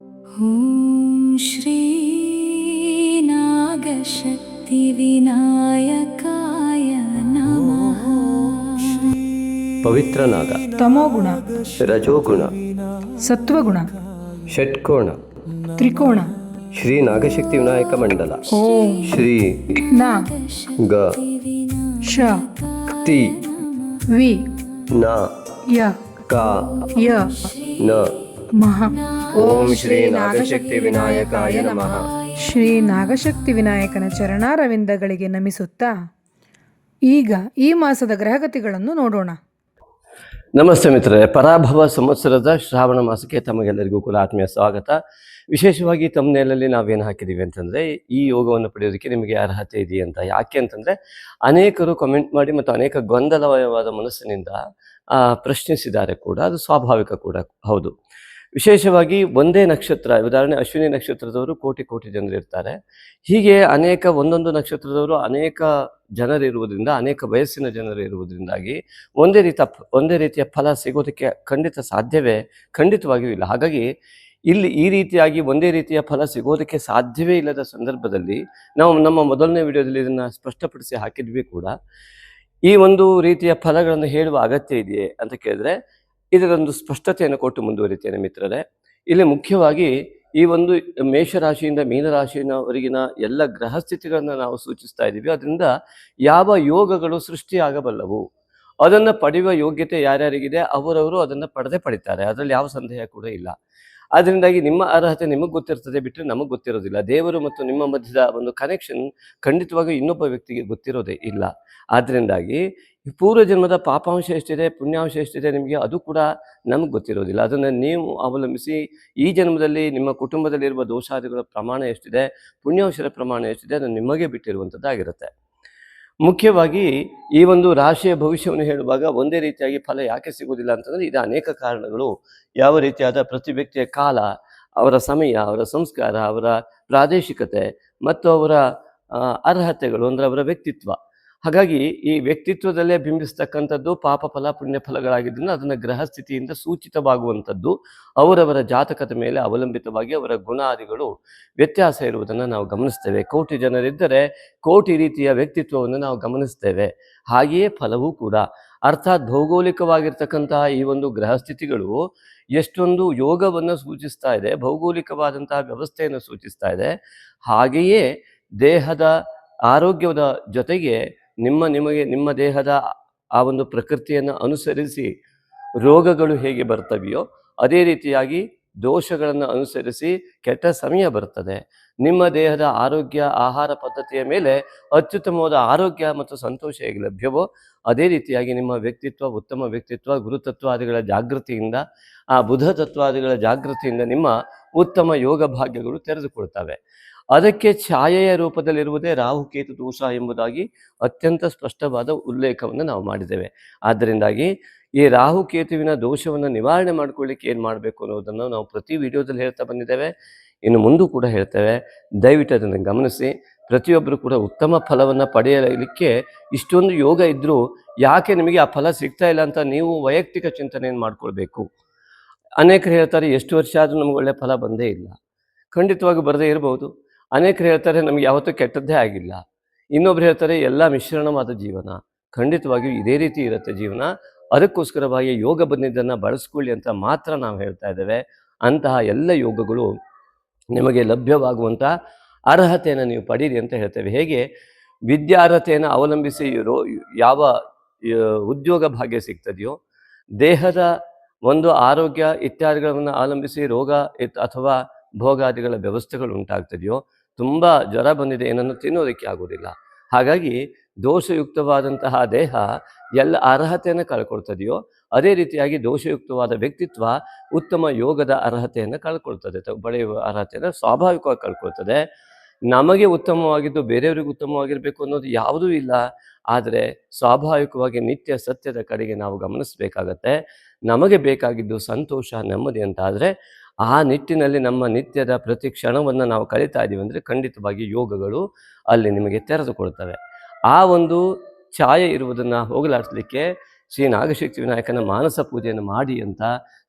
ಓಂ ಶ್ರೀ ನಾಗಶಕ್ತಿ ವಿನಾಯಕಾಯ ನಮಃ. ಪವಿತ್ರ ನಾಗ, ತಮೋಗುಣ, ರಜೋಗುಣ, ಸತ್ವಗುಣ, ಷಟ್ಕೋಣ, ತ್ರಿಕೋಣ. ಶ್ರೀ ನಾಗಶಕ್ತಿ ವಿನಾಯಕ ಮಂಡಲ. ಓಂ ಶ್ರೀ ನ ಗ ಶ ತಿ ವಿ ನ ಯ ಕ ಯ ನ. ಮಹ. ಓಂ ಶ್ರೀ ನಾಗಶಕ್ತಿ ವಿನಾಯಕಾಯ ನಮಃ. ಶ್ರೀ ನಾಗಶಕ್ತಿ ವಿನಾಯಕನ ಚರಣಾರವಿಂದಗಳಿಗೆ ನಮಿಸುತ್ತಾ ಈಗ ಈ ಮಾಸದ ಗ್ರಹಗತಿಗಳನ್ನು ನೋಡೋಣ. ನಮಸ್ತೆ ಮಿತ್ರರೇ, ಪರಾಭವ ಸಂವತ್ಸರದ ಶ್ರಾವಣ ಮಾಸಕ್ಕೆ ತಮಗೆಲ್ಲರಿಗೂ ಕೂಡ ಆತ್ಮೀಯ ಸ್ವಾಗತ. ವಿಶೇಷವಾಗಿ ತಮ್ಮನೇಲಲ್ಲಿ ನಾವೇನು ಹಾಕಿದ್ದೀವಿ ಅಂತಂದರೆ, ಈ ಯೋಗವನ್ನು ಪಡೆಯೋದಕ್ಕೆ ನಿಮಗೆ ಅರ್ಹತೆ ಇದೆಯಾ ಅಂತ. ಯಾಕೆ ಅಂತಂದರೆ, ಅನೇಕರು ಕಮೆಂಟ್ ಮಾಡಿ ಮತ್ತು ಅನೇಕ ಗೊಂದಲಮಯವಾದ ಮನಸ್ಸಿನಿಂದ ಪ್ರಶ್ನಿಸಿದ್ದಾರೆ ಕೂಡ. ಅದು ಸ್ವಾಭಾವಿಕ ಕೂಡ ಹೌದು. ವಿಶೇಷವಾಗಿ ಒಂದೇ ನಕ್ಷತ್ರ, ಉದಾಹರಣೆ ಅಶ್ವಿನಿ ನಕ್ಷತ್ರದವರು ಕೋಟಿ ಕೋಟಿ ಜನರು ಇರ್ತಾರೆ. ಹೀಗೆ ಅನೇಕ ಒಂದೊಂದು ನಕ್ಷತ್ರದವರು ಅನೇಕ ಜನರಿರುವುದರಿಂದ, ಅನೇಕ ವಯಸ್ಸಿನ ಜನರು ಇರುವುದರಿಂದಾಗಿ ಒಂದೇ ರೀತಿಯ ಫಲ ಸಿಗೋದಕ್ಕೆ ಖಂಡಿತವಾಗಿಯೂ ಇಲ್ಲ. ಹಾಗಾಗಿ ಇಲ್ಲಿ ಈ ರೀತಿಯಾಗಿ ಒಂದೇ ರೀತಿಯ ಫಲ ಸಿಗೋದಕ್ಕೆ ಸಾಧ್ಯವೇ ಇಲ್ಲದ ಸಂದರ್ಭದಲ್ಲಿ ನಾವು ನಮ್ಮ ಮೊದಲನೇ ವಿಡಿಯೋದಲ್ಲಿ ಇದನ್ನು ಸ್ಪಷ್ಟಪಡಿಸಿ ಹಾಕಿದ್ವಿ ಕೂಡ. ಈ ಒಂದು ರೀತಿಯ ಫಲಗಳನ್ನು ಹೇಳುವ ಅಗತ್ಯ ಇದೆಯೇ ಅಂತ ಕೇಳಿದ್ರೆ, ಇದರೊಂದು ಸ್ಪಷ್ಟತೆಯನ್ನು ಕೊಟ್ಟು ಮುಂದುವರಿತೇನೆ ಮಿತ್ರರೇ. ಇಲ್ಲಿ ಮುಖ್ಯವಾಗಿ ಈ ಒಂದು ಮೇಷರಾಶಿಯಿಂದ ಮೀನರಾಶಿಯವರೆಗಿನ ಎಲ್ಲ ಗ್ರಹ ಸ್ಥಿತಿಗಳನ್ನು ನಾವು ಸೂಚಿಸ್ತಾ ಇದ್ದೀವಿ. ಅದರಿಂದ ಯಾವ ಯೋಗಗಳು ಸೃಷ್ಟಿಯಾಗಬಲ್ಲವು, ಅದನ್ನು ಪಡೆಯುವ ಯೋಗ್ಯತೆ ಯಾರ್ಯಾರಿಗಿದೆ ಅವರವರು ಅದನ್ನು ಪಡಿತಾರೆ. ಅದರಲ್ಲಿ ಯಾವ ಸಂದೇಹ ಕೂಡ ಇಲ್ಲ. ಅದರಿಂದಾಗಿ ನಿಮ್ಮ ಅರ್ಹತೆ ನಿಮಗೆ ಗೊತ್ತಿರ್ತದೆ, ಬಿಟ್ಟರೆ ನಮಗೆ ಗೊತ್ತಿರೋದಿಲ್ಲ. ದೇವರು ಮತ್ತು ನಿಮ್ಮ ಮಧ್ಯದ ಒಂದು ಕನೆಕ್ಷನ್ ಖಂಡಿತವಾಗಿ ಇನ್ನೊಬ್ಬ ವ್ಯಕ್ತಿಗೆ ಗೊತ್ತಿರೋದೇ ಇಲ್ಲ. ಆದ್ದರಿಂದಾಗಿ ಪೂರ್ವ ಜನ್ಮದ ಪಾಪಾಂಶ ಎಷ್ಟಿದೆ, ಪುಣ್ಯಾಂಶ ಎಷ್ಟಿದೆ ನಿಮಗೆ, ಅದು ಕೂಡ ನಮಗೆ ಗೊತ್ತಿರೋದಿಲ್ಲ. ಅದನ್ನು ನೀವು ಅವಲಂಬಿಸಿ ಈ ಜನ್ಮದಲ್ಲಿ ನಿಮ್ಮ ಕುಟುಂಬದಲ್ಲಿರುವ ದೋಷಾದಿಗಳ ಪ್ರಮಾಣ ಎಷ್ಟಿದೆ, ಪುಣ್ಯಾಂಶದ ಪ್ರಮಾಣ ಎಷ್ಟಿದೆ, ಅದನ್ನು ನಿಮಗೆ ಬಿಟ್ಟಿರುವಂಥದ್ದಾಗಿರುತ್ತೆ. ಮುಖ್ಯವಾಗಿ ಈ ಒಂದು ರಾಶಿಯ ಭವಿಷ್ಯವನ್ನು ಹೇಳುವಾಗ ಒಂದೇ ರೀತಿಯಾಗಿ ಫಲ ಯಾಕೆ ಸಿಗುವುದಿಲ್ಲ ಅಂತಂದರೆ, ಇದು ಅನೇಕ ಕಾರಣಗಳು. ಯಾವ ರೀತಿಯಾದ ಪ್ರತಿ ವ್ಯಕ್ತಿಯ ಕಾಲ, ಅವರ ಸಮಯ, ಅವರ ಸಂಸ್ಕಾರ, ಅವರ ಪ್ರಾದೇಶಿಕತೆ ಮತ್ತು ಅವರ ಅರ್ಹತೆಗಳು ಅಂದರೆ ಅವರ ವ್ಯಕ್ತಿತ್ವ. ಹಾಗಾಗಿ ಈ ವ್ಯಕ್ತಿತ್ವದಲ್ಲೇ ಬಿಂಬಿಸ್ತಕ್ಕಂಥದ್ದು ಪಾಪ ಫಲ ಪುಣ್ಯ ಫಲಗಳಾಗಿದ್ದರಿಂದ ಅದನ್ನು ಗ್ರಹಸ್ಥಿತಿಯಿಂದ ಸೂಚಿತವಾಗುವಂಥದ್ದು. ಅವರವರ ಜಾತಕದ ಮೇಲೆ ಅವಲಂಬಿತವಾಗಿ ಅವರ ಗುಣಾದಿಗಳು ವ್ಯತ್ಯಾಸ ಇರುವುದನ್ನು ನಾವು ಗಮನಿಸ್ತೇವೆ. ಕೋಟಿ ಜನರಿದ್ದರೆ ಕೋಟಿ ರೀತಿಯ ವ್ಯಕ್ತಿತ್ವವನ್ನು ನಾವು ಗಮನಿಸ್ತೇವೆ. ಹಾಗೆಯೇ ಫಲವೂ ಕೂಡ. ಅರ್ಥಾತ್ ಭೌಗೋಳಿಕವಾಗಿರ್ತಕ್ಕಂತಹ ಈ ಒಂದು ಗ್ರಹಸ್ಥಿತಿಗಳು ಎಷ್ಟೊಂದು ಯೋಗವನ್ನು ಸೂಚಿಸ್ತಾ ಇದೆ, ಭೌಗೋಳಿಕವಾದಂತಹ ವ್ಯವಸ್ಥೆಯನ್ನು ಸೂಚಿಸ್ತಾ ಇದೆ. ಹಾಗೆಯೇ ದೇಹದ ಆರೋಗ್ಯದ ಜೊತೆಗೆ ನಿಮ್ಮ ದೇಹದ ಆ ಒಂದು ಪ್ರಕೃತಿಯನ್ನು ಅನುಸರಿಸಿ ರೋಗಗಳು ಹೇಗೆ ಬರ್ತವೆಯೋ ಅದೇ ರೀತಿಯಾಗಿ ದೋಷಗಳನ್ನು ಅನುಸರಿಸಿ ಕೆಟ್ಟ ಸಮಯ ಬರ್ತದೆ. ನಿಮ್ಮ ದೇಹದ ಆರೋಗ್ಯ, ಆಹಾರ ಪದ್ಧತಿಯ ಮೇಲೆ ಅತ್ಯುತ್ತಮವಾದ ಆರೋಗ್ಯ ಮತ್ತು ಸಂತೋಷ ಹೇಗೆ ಲಭ್ಯವೋ ಅದೇ ರೀತಿಯಾಗಿ ನಿಮ್ಮ ವ್ಯಕ್ತಿತ್ವ, ಉತ್ತಮ ವ್ಯಕ್ತಿತ್ವ, ಗುರುತತ್ವಾದಿಗಳ ಜಾಗೃತಿಯಿಂದ, ಆ ಬುಧ ತತ್ವಾದಿಗಳ ಜಾಗೃತಿಯಿಂದ ನಿಮ್ಮ ಉತ್ತಮ ಯೋಗ ಭಾಗ್ಯಗಳು ತೆರೆದುಕೊಳ್ತವೆ. ಅದಕ್ಕೆ ಛಾಯೆಯ ರೂಪದಲ್ಲಿರುವುದೇ ರಾಹುಕೇತು ದೋಷ ಎಂಬುದಾಗಿ ಅತ್ಯಂತ ಸ್ಪಷ್ಟವಾದ ಉಲ್ಲೇಖವನ್ನು ನಾವು ಮಾಡಿದ್ದೇವೆ. ಆದ್ದರಿಂದಾಗಿ ಈ ರಾಹುಕೇತುವಿನ ದೋಷವನ್ನು ನಿವಾರಣೆ ಮಾಡಿಕೊಳ್ಳಿಕ್ಕೆ ಏನು ಮಾಡಬೇಕು ಅನ್ನೋದನ್ನು ನಾವು ಪ್ರತಿ ವಿಡಿಯೋದಲ್ಲಿ ಹೇಳ್ತಾ ಬಂದಿದ್ದೇವೆ, ಇನ್ನು ಮುಂದೂ ಕೂಡ ಹೇಳ್ತೇವೆ. ದಯವಿಟ್ಟು ಅದನ್ನು ಗಮನಿಸಿ. ಪ್ರತಿಯೊಬ್ಬರು ಕೂಡ ಉತ್ತಮ ಫಲವನ್ನು ಪಡೆಯಲಿಕ್ಕೆ ಇಷ್ಟೊಂದು ಯೋಗ ಇದ್ದರೂ ಯಾಕೆ ನಿಮಗೆ ಆ ಫಲ ಸಿಗ್ತಾ ಇಲ್ಲ ಅಂತ ನೀವು ವೈಯಕ್ತಿಕ ಚಿಂತನೆಯನ್ನು ಮಾಡಿಕೊಳ್ಬೇಕು. ಅನೇಕರು ಹೇಳ್ತಾರೆ, ಎಷ್ಟು ವರ್ಷ ಆದರೂ ನಮಗೆ ಒಳ್ಳೆಯ ಫಲ ಬಂದೇ ಇಲ್ಲ. ಖಂಡಿತವಾಗಿ ಬರದೇ ಇರಬಹುದು. ಅನೇಕರು ಹೇಳ್ತಾರೆ, ನಮಗೆ ಯಾವತ್ತೂ ಕೆಟ್ಟದ್ದೇ ಆಗಿಲ್ಲ. ಇನ್ನೊಬ್ರು ಹೇಳ್ತಾರೆ, ಎಲ್ಲ ಮಿಶ್ರಣವಾದ ಜೀವನ. ಖಂಡಿತವಾಗಿಯೂ ಇದೇ ರೀತಿ ಇರುತ್ತೆ ಜೀವನ. ಅದಕ್ಕೋಸ್ಕರವಾಗಿ ಯೋಗ ಬಂದಿದ್ದನ್ನು ಬಳಸ್ಕೊಳ್ಳಿ ಅಂತ ಮಾತ್ರ ನಾವು ಹೇಳ್ತಾ ಇದ್ದೇವೆ. ಅಂತಹ ಎಲ್ಲ ಯೋಗಗಳು ನಿಮಗೆ ಲಭ್ಯವಾಗುವಂಥ ಅರ್ಹತೆಯನ್ನು ನೀವು ಪಡೀರಿ ಅಂತ ಹೇಳ್ತೇವೆ. ಹೇಗೆ ವಿದ್ಯಾರ್ಹತೆಯನ್ನು ಅವಲಂಬಿಸಿ ಯಾವ ಉದ್ಯೋಗ ಭಾಗ್ಯ ಸಿಗ್ತದೆಯೋ, ದೇಹದ ಒಂದು ಆರೋಗ್ಯ ಇತ್ಯಾದಿಗಳನ್ನು ಅವಲಂಬಿಸಿ ರೋಗ ಅಥವಾ ಭೋಗಾದಿಗಳ ವ್ಯವಸ್ಥೆಗಳು ಉಂಟಾಗ್ತದೆಯೋ, ತುಂಬ ಜ್ವರ ಬಂದಿದೆ, ಏನನ್ನು ತಿನ್ನೋದಕ್ಕೆ ಆಗೋದಿಲ್ಲ. ಹಾಗಾಗಿ ದೋಷಯುಕ್ತವಾದಂತಹ ದೇಹ ಎಲ್ಲ ಅರ್ಹತೆಯನ್ನು ಕಳ್ಕೊಳ್ತದೆಯೋ ಅದೇ ರೀತಿಯಾಗಿ ದೋಷಯುಕ್ತವಾದ ವ್ಯಕ್ತಿತ್ವ ಉತ್ತಮ ಯೋಗದ ಅರ್ಹತೆಯನ್ನು ಕಳ್ಕೊಳ್ತದೆ, ಪಡೆಯುವ ಅರ್ಹತೆಯನ್ನು ಸ್ವಾಭಾವಿಕವಾಗಿ ಕಳ್ಕೊಳ್ತದೆ. ನಮಗೆ ಉತ್ತಮವಾಗಿದ್ದು ಬೇರೆಯವರಿಗೆ ಉತ್ತಮವಾಗಿರಬೇಕು ಅನ್ನೋದು ಯಾವುದೂ ಇಲ್ಲ. ಆದರೆ ಸ್ವಾಭಾವಿಕವಾಗಿ ನಿತ್ಯ ಸತ್ಯದ ಕಡೆಗೆ ನಾವು ಗಮನಿಸಬೇಕಾಗತ್ತೆ. ನಮಗೆ ಬೇಕಾಗಿದ್ದು ಸಂತೋಷ, ನೆಮ್ಮದಿ ಅಂತ ಆದರೆ ಆ ನಿಟ್ಟಿನಲ್ಲಿ ನಮ್ಮ ನಿತ್ಯದ ಪ್ರತಿ ಕ್ಷಣವನ್ನು ನಾವು ಕಳೀತಾ ಇದ್ದೀವಿ ಅಂದರೆ ಖಂಡಿತವಾಗಿ ಯೋಗಗಳು ಅಲ್ಲಿ ನಿಮಗೆ ತೆರೆದುಕೊಳ್ತವೆ. ಆ ಒಂದು ಛಾಯೆ ಇರುವುದನ್ನು ಹೋಗಲಾಡಿಸಲಿಕ್ಕೆ ಶ್ರೀ ನಾಗಶಕ್ತಿ ವಿನಾಯಕನ ಮಾನಸ ಪೂಜೆಯನ್ನು ಮಾಡಿ ಅಂತ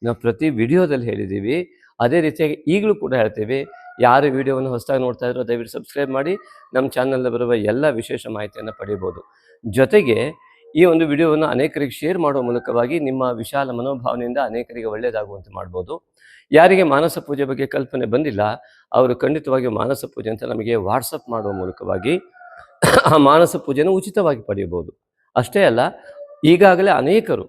ನಾವು ಪ್ರತಿ ವಿಡಿಯೋದಲ್ಲಿ ಹೇಳಿದ್ದೀವಿ. ಅದೇ ರೀತಿಯಾಗಿ ಈಗಲೂ ಕೂಡ ಹೇಳ್ತೇವೆ, ಯಾರು ವಿಡಿಯೋವನ್ನು ಹೊಸದಾಗಿ ನೋಡ್ತಾ ಇದ್ರೋ ದಯವಿಟ್ಟು ಸಬ್ಸ್ಕ್ರೈಬ್ ಮಾಡಿ ನಮ್ಮ ಚಾನಲ್ನಲ್ಲಿ ಬರುವ ಎಲ್ಲ ವಿಶೇಷ ಮಾಹಿತಿಯನ್ನು ಪಡೆಯಬಹುದು. ಜೊತೆಗೆ ಈ ಒಂದು ವಿಡಿಯೋವನ್ನು ಅನೇಕರಿಗೆ ಶೇರ್ ಮಾಡುವ ಮೂಲಕವಾಗಿ ನಿಮ್ಮ ವಿಶಾಲ ಮನೋಭಾವನೆಯಿಂದ ಅನೇಕರಿಗೆ ಒಳ್ಳೆಯದಾಗುವಂತೆ ಮಾಡ್ಬೋದು. ಯಾರಿಗೆ ಮಾನಸ ಪೂಜೆ ಬಗ್ಗೆ ಕಲ್ಪನೆ ಬಂದಿಲ್ಲ ಅವರು ಖಂಡಿತವಾಗಿಯೂ ಮಾನಸ ಪೂಜೆ ಅಂತ ನಮಗೆ ವಾಟ್ಸಪ್ ಮಾಡುವ ಮೂಲಕವಾಗಿ ಆ ಮಾನಸ ಪೂಜೆಯನ್ನು ಉಚಿತವಾಗಿ ಪಡೆಯಬಹುದು. ಅಷ್ಟೇ ಅಲ್ಲ, ಈಗಾಗಲೇ ಅನೇಕರು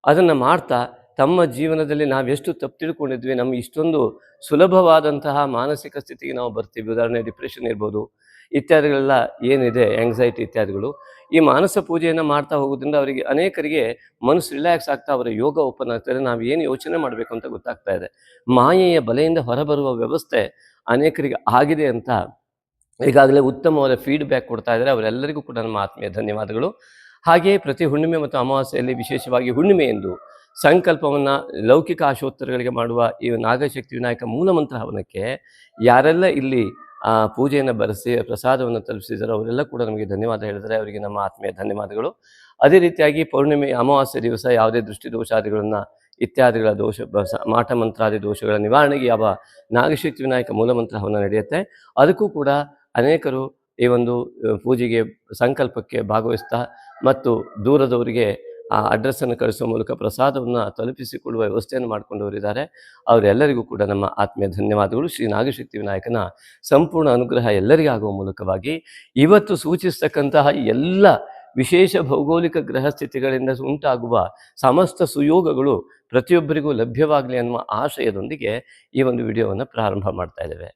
ಅದನ್ನು ಮಾಡ್ತಾ ತಮ್ಮ ಜೀವನದಲ್ಲಿ ನಾವೆಷ್ಟು ತಪ್ಪು ತಿಳ್ಕೊಂಡಿದ್ವಿ, ನಮ್ಗೆ ಇಷ್ಟೊಂದು ಸುಲಭವಾದಂತಹ ಮಾನಸಿಕ ಸ್ಥಿತಿಗೆ ನಾವು ಬರ್ತೀವಿ. ಉದಾಹರಣೆ ಡಿಪ್ರೆಷನ್ ಇರ್ಬೋದು, ಇತ್ಯಾದಿಗಳೆಲ್ಲ ಏನಿದೆ, ಆಂಗ್ಸೈಟಿ ಇತ್ಯಾದಿಗಳು. ಈ ಮಾನಸ ಪೂಜೆಯನ್ನು ಮಾಡ್ತಾ ಹೋಗೋದ್ರಿಂದ ಅವರಿಗೆ ಅನೇಕರಿಗೆ ಮನಸ್ಸು ರಿಲ್ಯಾಕ್ಸ್ ಆಗ್ತಾ ಅವರ ಯೋಗ ಓಪನ್ ಆಗ್ತದೆ. ನಾವು ಏನು ಯೋಚನೆ ಮಾಡಬೇಕು ಅಂತ ಗೊತ್ತಾಗ್ತಾ ಇದೆ. ಮಾಯೆಯ ಬಲೆಯಿಂದ ಹೊರಬರುವ ವ್ಯವಸ್ಥೆ ಅನೇಕರಿಗೆ ಆಗಿದೆ ಅಂತ ಈಗಾಗಲೇ ಉತ್ತಮವಾದ ಫೀಡ್ಬ್ಯಾಕ್ ಕೊಡ್ತಾ ಇದ್ದಾರೆ. ಅವರೆಲ್ಲರಿಗೂ ಕೂಡ ನಮ್ಮ ಆತ್ಮೀಯ ಧನ್ಯವಾದಗಳು. ಹಾಗೆಯೇ ಪ್ರತಿ ಹುಣ್ಣಿಮೆ ಮತ್ತು ಅಮಾವಾಸ್ಯೆಯಲ್ಲಿ, ವಿಶೇಷವಾಗಿ ಹುಣ್ಣಿಮೆ ಎಂದು ಸಂಕಲ್ಪವನ್ನು ಲೌಕಿಕ ಆಶೋತ್ತರಗಳಿಗೆ ಮಾಡುವ ಈ ನಾಗಶಕ್ತಿ ವಿನಾಯಕ ಮೂಲಮಂತ್ರ ಹವನಕ್ಕೆ ಯಾರೆಲ್ಲ ಇಲ್ಲಿ ಪೂಜೆಯನ್ನು ಬರೆಸಿ ಪ್ರಸಾದವನ್ನು ತಲುಪಿಸಿದಾರೋ ಅವರೆಲ್ಲ ಕೂಡ ನಮಗೆ ಧನ್ಯವಾದ ಹೇಳಿದರೆ ಅವರಿಗೆ ನಮ್ಮ ಆತ್ಮೀಯ ಧನ್ಯವಾದಗಳು. ಅದೇ ರೀತಿಯಾಗಿ ಪೌರ್ಣಿಮೆ ಅಮಾವಾಸ್ಯೆ ದಿವಸ ಯಾವುದೇ ದೃಷ್ಟಿ ದೋಷಾದಿಗಳನ್ನು ಇತ್ಯಾದಿಗಳ ದೋಷ ಮಾಟ ಮಂತ್ರಾದಿ ದೋಷಗಳ ನಿವಾರಣೆಗೆ ಯಾವ ನಾಗಶಕ್ತಿ ವಿನಾಯಕ ಮೂಲಮಂತ್ರ ಹವನ ನಡೆಯುತ್ತೆ, ಅದಕ್ಕೂ ಕೂಡ ಅನೇಕರು ಈ ಒಂದು ಪೂಜೆಗೆ ಸಂಕಲ್ಪಕ್ಕೆ ಭಾಗವಹಿಸ್ತಾ ಮತ್ತು ದೂರದವರಿಗೆ ಆ ಅಡ್ರೆಸ್ಸನ್ನು ಕಳಿಸುವ ಮೂಲಕ ಪ್ರಸಾದವನ್ನು ತಲುಪಿಸಿಕೊಳ್ಳುವ ವ್ಯವಸ್ಥೆಯನ್ನು ಮಾಡಿಕೊಂಡವರಿದ್ದಾರೆ. ಅವರೆಲ್ಲರಿಗೂ ಕೂಡ ನಮ್ಮ ಆತ್ಮೀಯ ಧನ್ಯವಾದಗಳು. ಶ್ರೀ ನಾಗಶಕ್ತಿ ವಿನಾಯಕನ ಸಂಪೂರ್ಣ ಅನುಗ್ರಹ ಎಲ್ಲರಿಗೂ ಆಗುವ ಮೂಲಕವಾಗಿ ಇವತ್ತು ಸೂಚಿಸ್ತಕ್ಕಂತಹ ಎಲ್ಲ ವಿಶೇಷ ಭೌಗೋಳಿಕ ಗ್ರಹ ಸ್ಥಿತಿಗಳಿಂದ ಉಂಟಾಗುವ ಸಮಸ್ತ ಸುಯೋಗಗಳು ಪ್ರತಿಯೊಬ್ಬರಿಗೂ ಲಭ್ಯವಾಗಲಿ ಅನ್ನುವ ಆಶಯದೊಂದಿಗೆ ಈ ಒಂದು ವಿಡಿಯೋವನ್ನು ಪ್ರಾರಂಭ ಮಾಡ್ತಾ ಇದ್ದೇವೆ.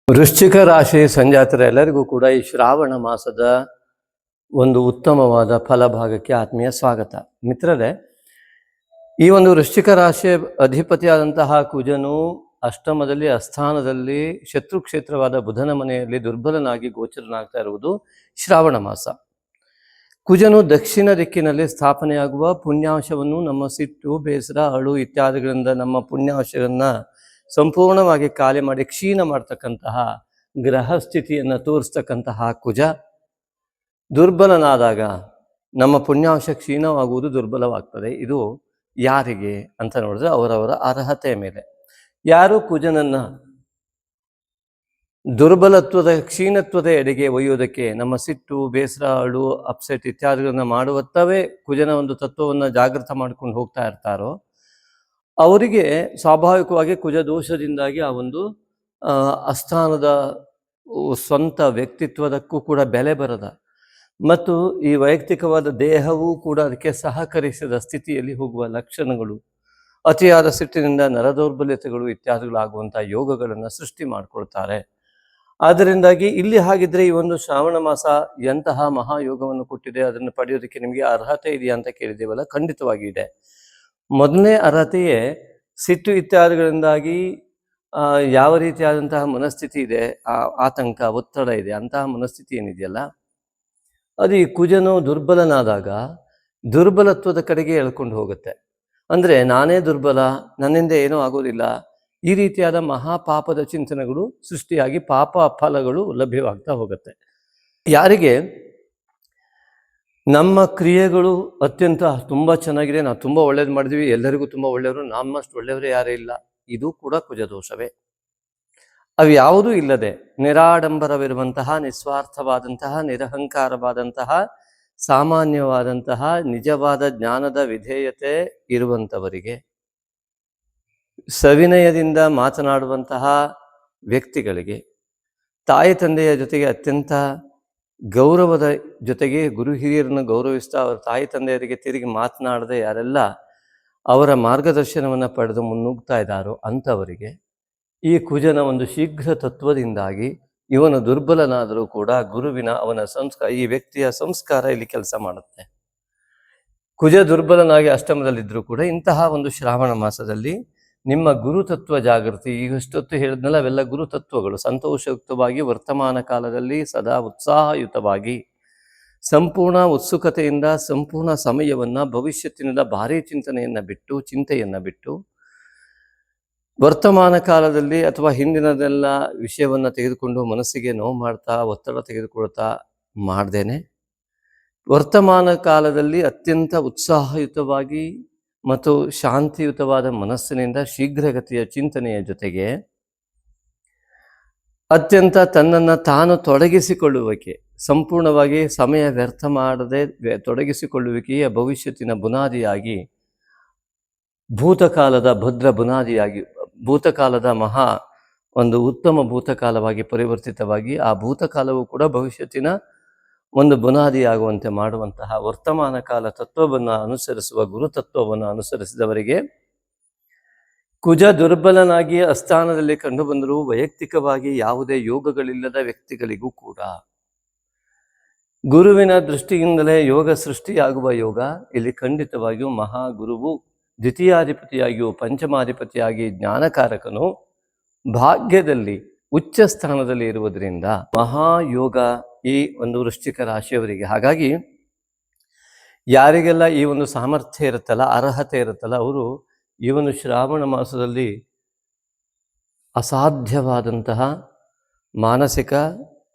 ವೃಶ್ಚಿಕ ರಾಶಿ ಸಂಜಾತರ ಎಲ್ಲರಿಗೂ ಕೂಡ ಈ ಶ್ರಾವಣ ಮಾಸದ ಒಂದು ಉತ್ತಮವಾದ ಫಲಭಾಗಕ್ಕೆ ಆತ್ಮೀಯ ಸ್ವಾಗತ. ಮಿತ್ರರೇ, ಈ ಒಂದು ವೃಶ್ಚಿಕ ರಾಶಿಯ ಅಧಿಪತಿಯಾದಂತಹ ಕುಜನು ಅಷ್ಟಮದಲ್ಲಿ ಅಸ್ಥಾನದಲ್ಲಿ ಶತ್ರು ಕ್ಷೇತ್ರವಾದ ಬುಧನ ಮನೆಯಲ್ಲಿ ದುರ್ಬಲನಾಗಿ ಗೋಚರನಾಗ್ತಾ ಇರುವುದು ಶ್ರಾವಣ ಮಾಸ. ಕುಜನು ದಕ್ಷಿಣ ದಿಕ್ಕಿನಲ್ಲಿ ಸ್ಥಾಪನೆಯಾಗುವ ಪುಣ್ಯಾಂಶವನ್ನು ನಮ್ಮ ಸಿಟ್ಟು, ಬೇಸರ, ಅಳು ಇತ್ಯಾದಿಗಳಿಂದ ನಮ್ಮ ಪುಣ್ಯಾಂಶವನ್ನು ಸಂಪೂರ್ಣವಾಗಿ ಖಾಲಿ ಮಾಡಿ ಕ್ಷೀಣ ಮಾಡ್ತಕ್ಕಂತಹ ಗ್ರಹ ಸ್ಥಿತಿಯನ್ನು ತೋರಿಸ್ತಕ್ಕಂತಹ ಕುಜ ದುರ್ಬಲನಾದಾಗ ನಮ್ಮ ಪುಣ್ಯಾಂಶ ಕ್ಷೀಣವಾಗುವುದು, ದುರ್ಬಲವಾಗ್ತದೆ. ಇದು ಯಾರಿಗೆ ಅಂತ ನೋಡಿದ್ರೆ ಅವರವರ ಅರ್ಹತೆಯ ಮೇಲೆ. ಯಾರು ಕುಜನನ್ನು ದುರ್ಬಲತ್ವದ ಕ್ಷೀಣತ್ವದ ಎಡೆಗೆ ಒಯ್ಯೋದಕ್ಕೆ ನಮ್ಮ ಸಿಟ್ಟು, ಬೇಸರ, ಅಳು, ಅಪ್ಸೆಟ್ ಇತ್ಯಾದಿಗಳನ್ನು ಮಾಡುವತ್ತವೇ ಕುಜನ ಒಂದು ತತ್ವವನ್ನು ಜಾಗೃತ ಮಾಡ್ಕೊಂಡು ಹೋಗ್ತಾ ಇರ್ತಾರೋ ಅವರಿಗೆ ಸ್ವಾಭಾವಿಕವಾಗಿ ಕುಜ ದೋಷದಿಂದಾಗಿ ಆ ಒಂದು ಅಸ್ಥಾನದ ಸ್ವಂತ ವ್ಯಕ್ತಿತ್ವದಕ್ಕೂ ಕೂಡ ಬೆಲೆ ಬರದ ಮತ್ತು ಈ ವೈಯಕ್ತಿಕವಾದ ದೇಹವೂ ಕೂಡ ಅದಕ್ಕೆ ಸಹಕರಿಸಿದ ಸ್ಥಿತಿಯಲ್ಲಿ ಹೋಗುವ ಲಕ್ಷಣಗಳು, ಅತಿಯಾದ ಸಿಟ್ಟಿನಿಂದ ನರದೌರ್ಬಲ್ಯತೆಗಳು ಇತ್ಯಾದಿಗಳಾಗುವಂಥ ಯೋಗಗಳನ್ನು ಸೃಷ್ಟಿ ಮಾಡಿಕೊಳ್ತಾರೆ. ಆದ್ದರಿಂದಾಗಿ ಇಲ್ಲಿ ಹಾಗಿದ್ರೆ ಈ ಒಂದು ಶ್ರಾವಣ ಮಾಸ ಎಂತಹ ಮಹಾಯೋಗವನ್ನು ಕೊಟ್ಟಿದೆ, ಅದನ್ನು ಪಡೆಯೋದಕ್ಕೆ ನಿಮಗೆ ಅರ್ಹತೆ ಇದೆಯಾ ಅಂತ ಕೇಳಿದ್ದೇವಲ್ಲ, ಖಂಡಿತವಾಗಿ ಇದೆ. ಮೊದಲನೇ ಅರ್ಹತೆಯೇ ಸಿಟ್ಟು ಇತ್ಯಾದಿಗಳಿಂದಾಗಿ ಯಾವ ರೀತಿಯಾದಂತಹ ಮನಸ್ಥಿತಿ ಇದೆ, ಆತಂಕ, ಒತ್ತಡ ಇದೆ, ಅಂತಹ ಮನಸ್ಥಿತಿ ಏನಿದೆಯಲ್ಲ ಅದು ಈ ಕುಜನು ದುರ್ಬಲನಾದಾಗ ದುರ್ಬಲತ್ವದ ಕಡೆಗೆ ಎಳ್ಕೊಂಡು ಹೋಗುತ್ತೆ. ಅಂದರೆ ನಾನೇ ದುರ್ಬಲ, ನನ್ನಿಂದ ಏನೂ ಆಗೋದಿಲ್ಲ, ಈ ರೀತಿಯಾದ ಮಹಾಪಾಪದ ಚಿಂತನೆಗಳು ಸೃಷ್ಟಿಯಾಗಿ ಪಾಪ ಫಲಗಳು ಲಭ್ಯವಾಗ್ತಾ ಹೋಗುತ್ತೆ. ಯಾರಿಗೆ ನಮ್ಮ ಕ್ರಿಯೆಗಳು ಅತ್ಯಂತ ತುಂಬ ಚೆನ್ನಾಗಿದೆ, ನಾವು ತುಂಬ ಒಳ್ಳೇದು ಮಾಡಿದ್ವಿ, ಎಲ್ಲರಿಗೂ ತುಂಬ ಒಳ್ಳೆಯವರು, ನಮ್ಮಷ್ಟು ಒಳ್ಳೆಯವರೇ ಯಾರೇ ಇಲ್ಲ, ಇದು ಕೂಡ ಕುಜದೋಷವೇ. ಅವು ಯಾವುದೂ ಇಲ್ಲದೆ ನಿರಾಡಂಬರವಿರುವಂತಹ, ನಿಸ್ವಾರ್ಥವಾದಂತಹ, ನಿರಹಂಕಾರವಾದಂತಹ, ಸಾಮಾನ್ಯವಾದಂತಹ ನಿಜವಾದ ಜ್ಞಾನದ ವಿಧೇಯತೆ ಇರುವಂಥವರಿಗೆ, ಸವಿನಯದಿಂದ ಮಾತನಾಡುವಂತಹ ವ್ಯಕ್ತಿಗಳಿಗೆ, ತಾಯಿ ತಂದೆಯ ಜೊತೆಗೆ ಅತ್ಯಂತ ಗೌರವದ ಜೊತೆಗೆ ಗುರು ಹಿರಿಯರನ್ನು ಗೌರವಿಸ್ತಾ ಅವರ ತಾಯಿ ತಂದೆಯರಿಗೆ ತಿರುಗಿ ಮಾತನಾಡದೆ ಯಾರೆಲ್ಲ ಅವರ ಮಾರ್ಗದರ್ಶನವನ್ನು ಪಡೆದು ಮುನ್ನುಗ್ತಾ ಇದ್ದಾರೋ ಅಂಥವರಿಗೆ ಈ ಕುಜನ ಒಂದು ಶೀಘ್ರ ತತ್ವದಿಂದಾಗಿ ಇವನು ದುರ್ಬಲನಾದರೂ ಕೂಡ ಗುರುವಿನ ಅವನ ಸಂಸ್ಕಾರ, ಈ ವ್ಯಕ್ತಿಯ ಸಂಸ್ಕಾರ ಇಲ್ಲಿ ಕೆಲಸ ಮಾಡುತ್ತೆ. ಕುಜ ದುರ್ಬಲನಾಗಿ ಅಷ್ಟಮದಲ್ಲಿದ್ದರೂ ಕೂಡ ಇಂತಹ ಒಂದು ಶ್ರಾವಣ ಮಾಸದಲ್ಲಿ ನಿಮ್ಮ ಗುರುತತ್ವ ಜಾಗೃತಿ, ಈಗಷ್ಟೊತ್ತು ಹೇಳಿದ್ನಲ್ಲ ಅವೆಲ್ಲ ಗುರುತತ್ವಗಳು ಸಂತೋಷಯುಕ್ತವಾಗಿ ವರ್ತಮಾನ ಕಾಲದಲ್ಲಿ ಸದಾ ಉತ್ಸಾಹಯುತವಾಗಿ ಸಂಪೂರ್ಣ ಉತ್ಸುಕತೆಯಿಂದ ಸಂಪೂರ್ಣ ಸಮಯವನ್ನು ಭವಿಷ್ಯತ್ತಿನಿಂದ ಭಾರೀ ಚಿಂತೆಯನ್ನು ಬಿಟ್ಟು ವರ್ತಮಾನ ಕಾಲದಲ್ಲಿ ಅಥವಾ ಹಿಂದಿನದೆಲ್ಲ ವಿಷಯವನ್ನು ತೆಗೆದುಕೊಂಡು ಮನಸ್ಸಿಗೆ ನೋವು ಮಾಡ್ತಾ ಒತ್ತಡ ತೆಗೆದುಕೊಳ್ತಾ ಮಾಡ್ದೇನೆ ವರ್ತಮಾನ ಕಾಲದಲ್ಲಿ ಅತ್ಯಂತ ಉತ್ಸಾಹಯುತವಾಗಿ ಮತ್ತು ಶಾಂತಿಯುತವಾದ ಮನಸ್ಸಿನಿಂದ ಶೀಘ್ರಗತಿಯ ಚಿಂತನೆಯ ಜೊತೆಗೆ ಅತ್ಯಂತ ತನ್ನನ್ನು ತಾನು ತೊಡಗಿಸಿಕೊಳ್ಳುವಿಕೆ, ಸಂಪೂರ್ಣವಾಗಿ ಸಮಯ ವ್ಯರ್ಥ ಮಾಡದೆ ತೊಡಗಿಸಿಕೊಳ್ಳುವಿಕೆಯ ಭವಿಷ್ಯತ್ತಿನ ಬುನಾದಿಯಾಗಿ, ಭೂತಕಾಲದ ಭದ್ರ ಬುನಾದಿಯಾಗಿ, ಭೂತಕಾಲದ ಒಂದು ಉತ್ತಮ ಭೂತಕಾಲವಾಗಿ ಪರಿವರ್ತಿತವಾಗಿ ಆ ಭೂತಕಾಲವು ಕೂಡ ಭವಿಷ್ಯತ್ತಿನ ಒಂದು ಬುನಾದಿಯಾಗುವಂತೆ ಮಾಡುವಂತಹ ವರ್ತಮಾನ ಕಾಲ ತತ್ವವನ್ನು ಅನುಸರಿಸುವ ಗುರುತತ್ವವನ್ನು ಅನುಸರಿಸಿದವರಿಗೆ ಕುಜ ದುರ್ಬಲನಾಗಿ ಅಸ್ಥಾನದಲ್ಲಿ ಕಂಡುಬಂದರೂ ವೈಯಕ್ತಿಕವಾಗಿ ಯಾವುದೇ ಯೋಗಗಳಿಲ್ಲದ ವ್ಯಕ್ತಿಗಳಿಗೂ ಕೂಡ ಗುರುವಿನ ದೃಷ್ಟಿಯಿಂದಲೇ ಯೋಗ ಸೃಷ್ಟಿಯಾಗುವ ಯೋಗ ಇಲ್ಲಿ ಖಂಡಿತವಾಗಿಯೂ ಮಹಾಗುರುವು ದ್ವಿತೀಯಾಧಿಪತಿಯಾಗಿಯೂ ಪಂಚಮಾಧಿಪತಿಯಾಗಿ ಜ್ಞಾನಕಾರಕನು ಭಾಗ್ಯದಲ್ಲಿ ಉಚ್ಚ ಸ್ಥಾನದಲ್ಲಿ ಇರುವುದರಿಂದ ಮಹಾಯೋಗ ಈ ಒಂದು ವೃಶ್ಚಿಕ ರಾಶಿಯವರಿಗೆ. ಹಾಗಾಗಿ ಯಾರಿಗೆಲ್ಲ ಈ ಒಂದು ಸಾಮರ್ಥ್ಯ ಇರುತ್ತಲ್ಲ, ಅರ್ಹತೆ ಇರುತ್ತಲ್ಲ, ಅವರು ಈ ಒಂದು ಶ್ರಾವಣ ಮಾಸದಲ್ಲಿ ಅಸಾಧ್ಯವಾದಂತಹ ಮಾನಸಿಕ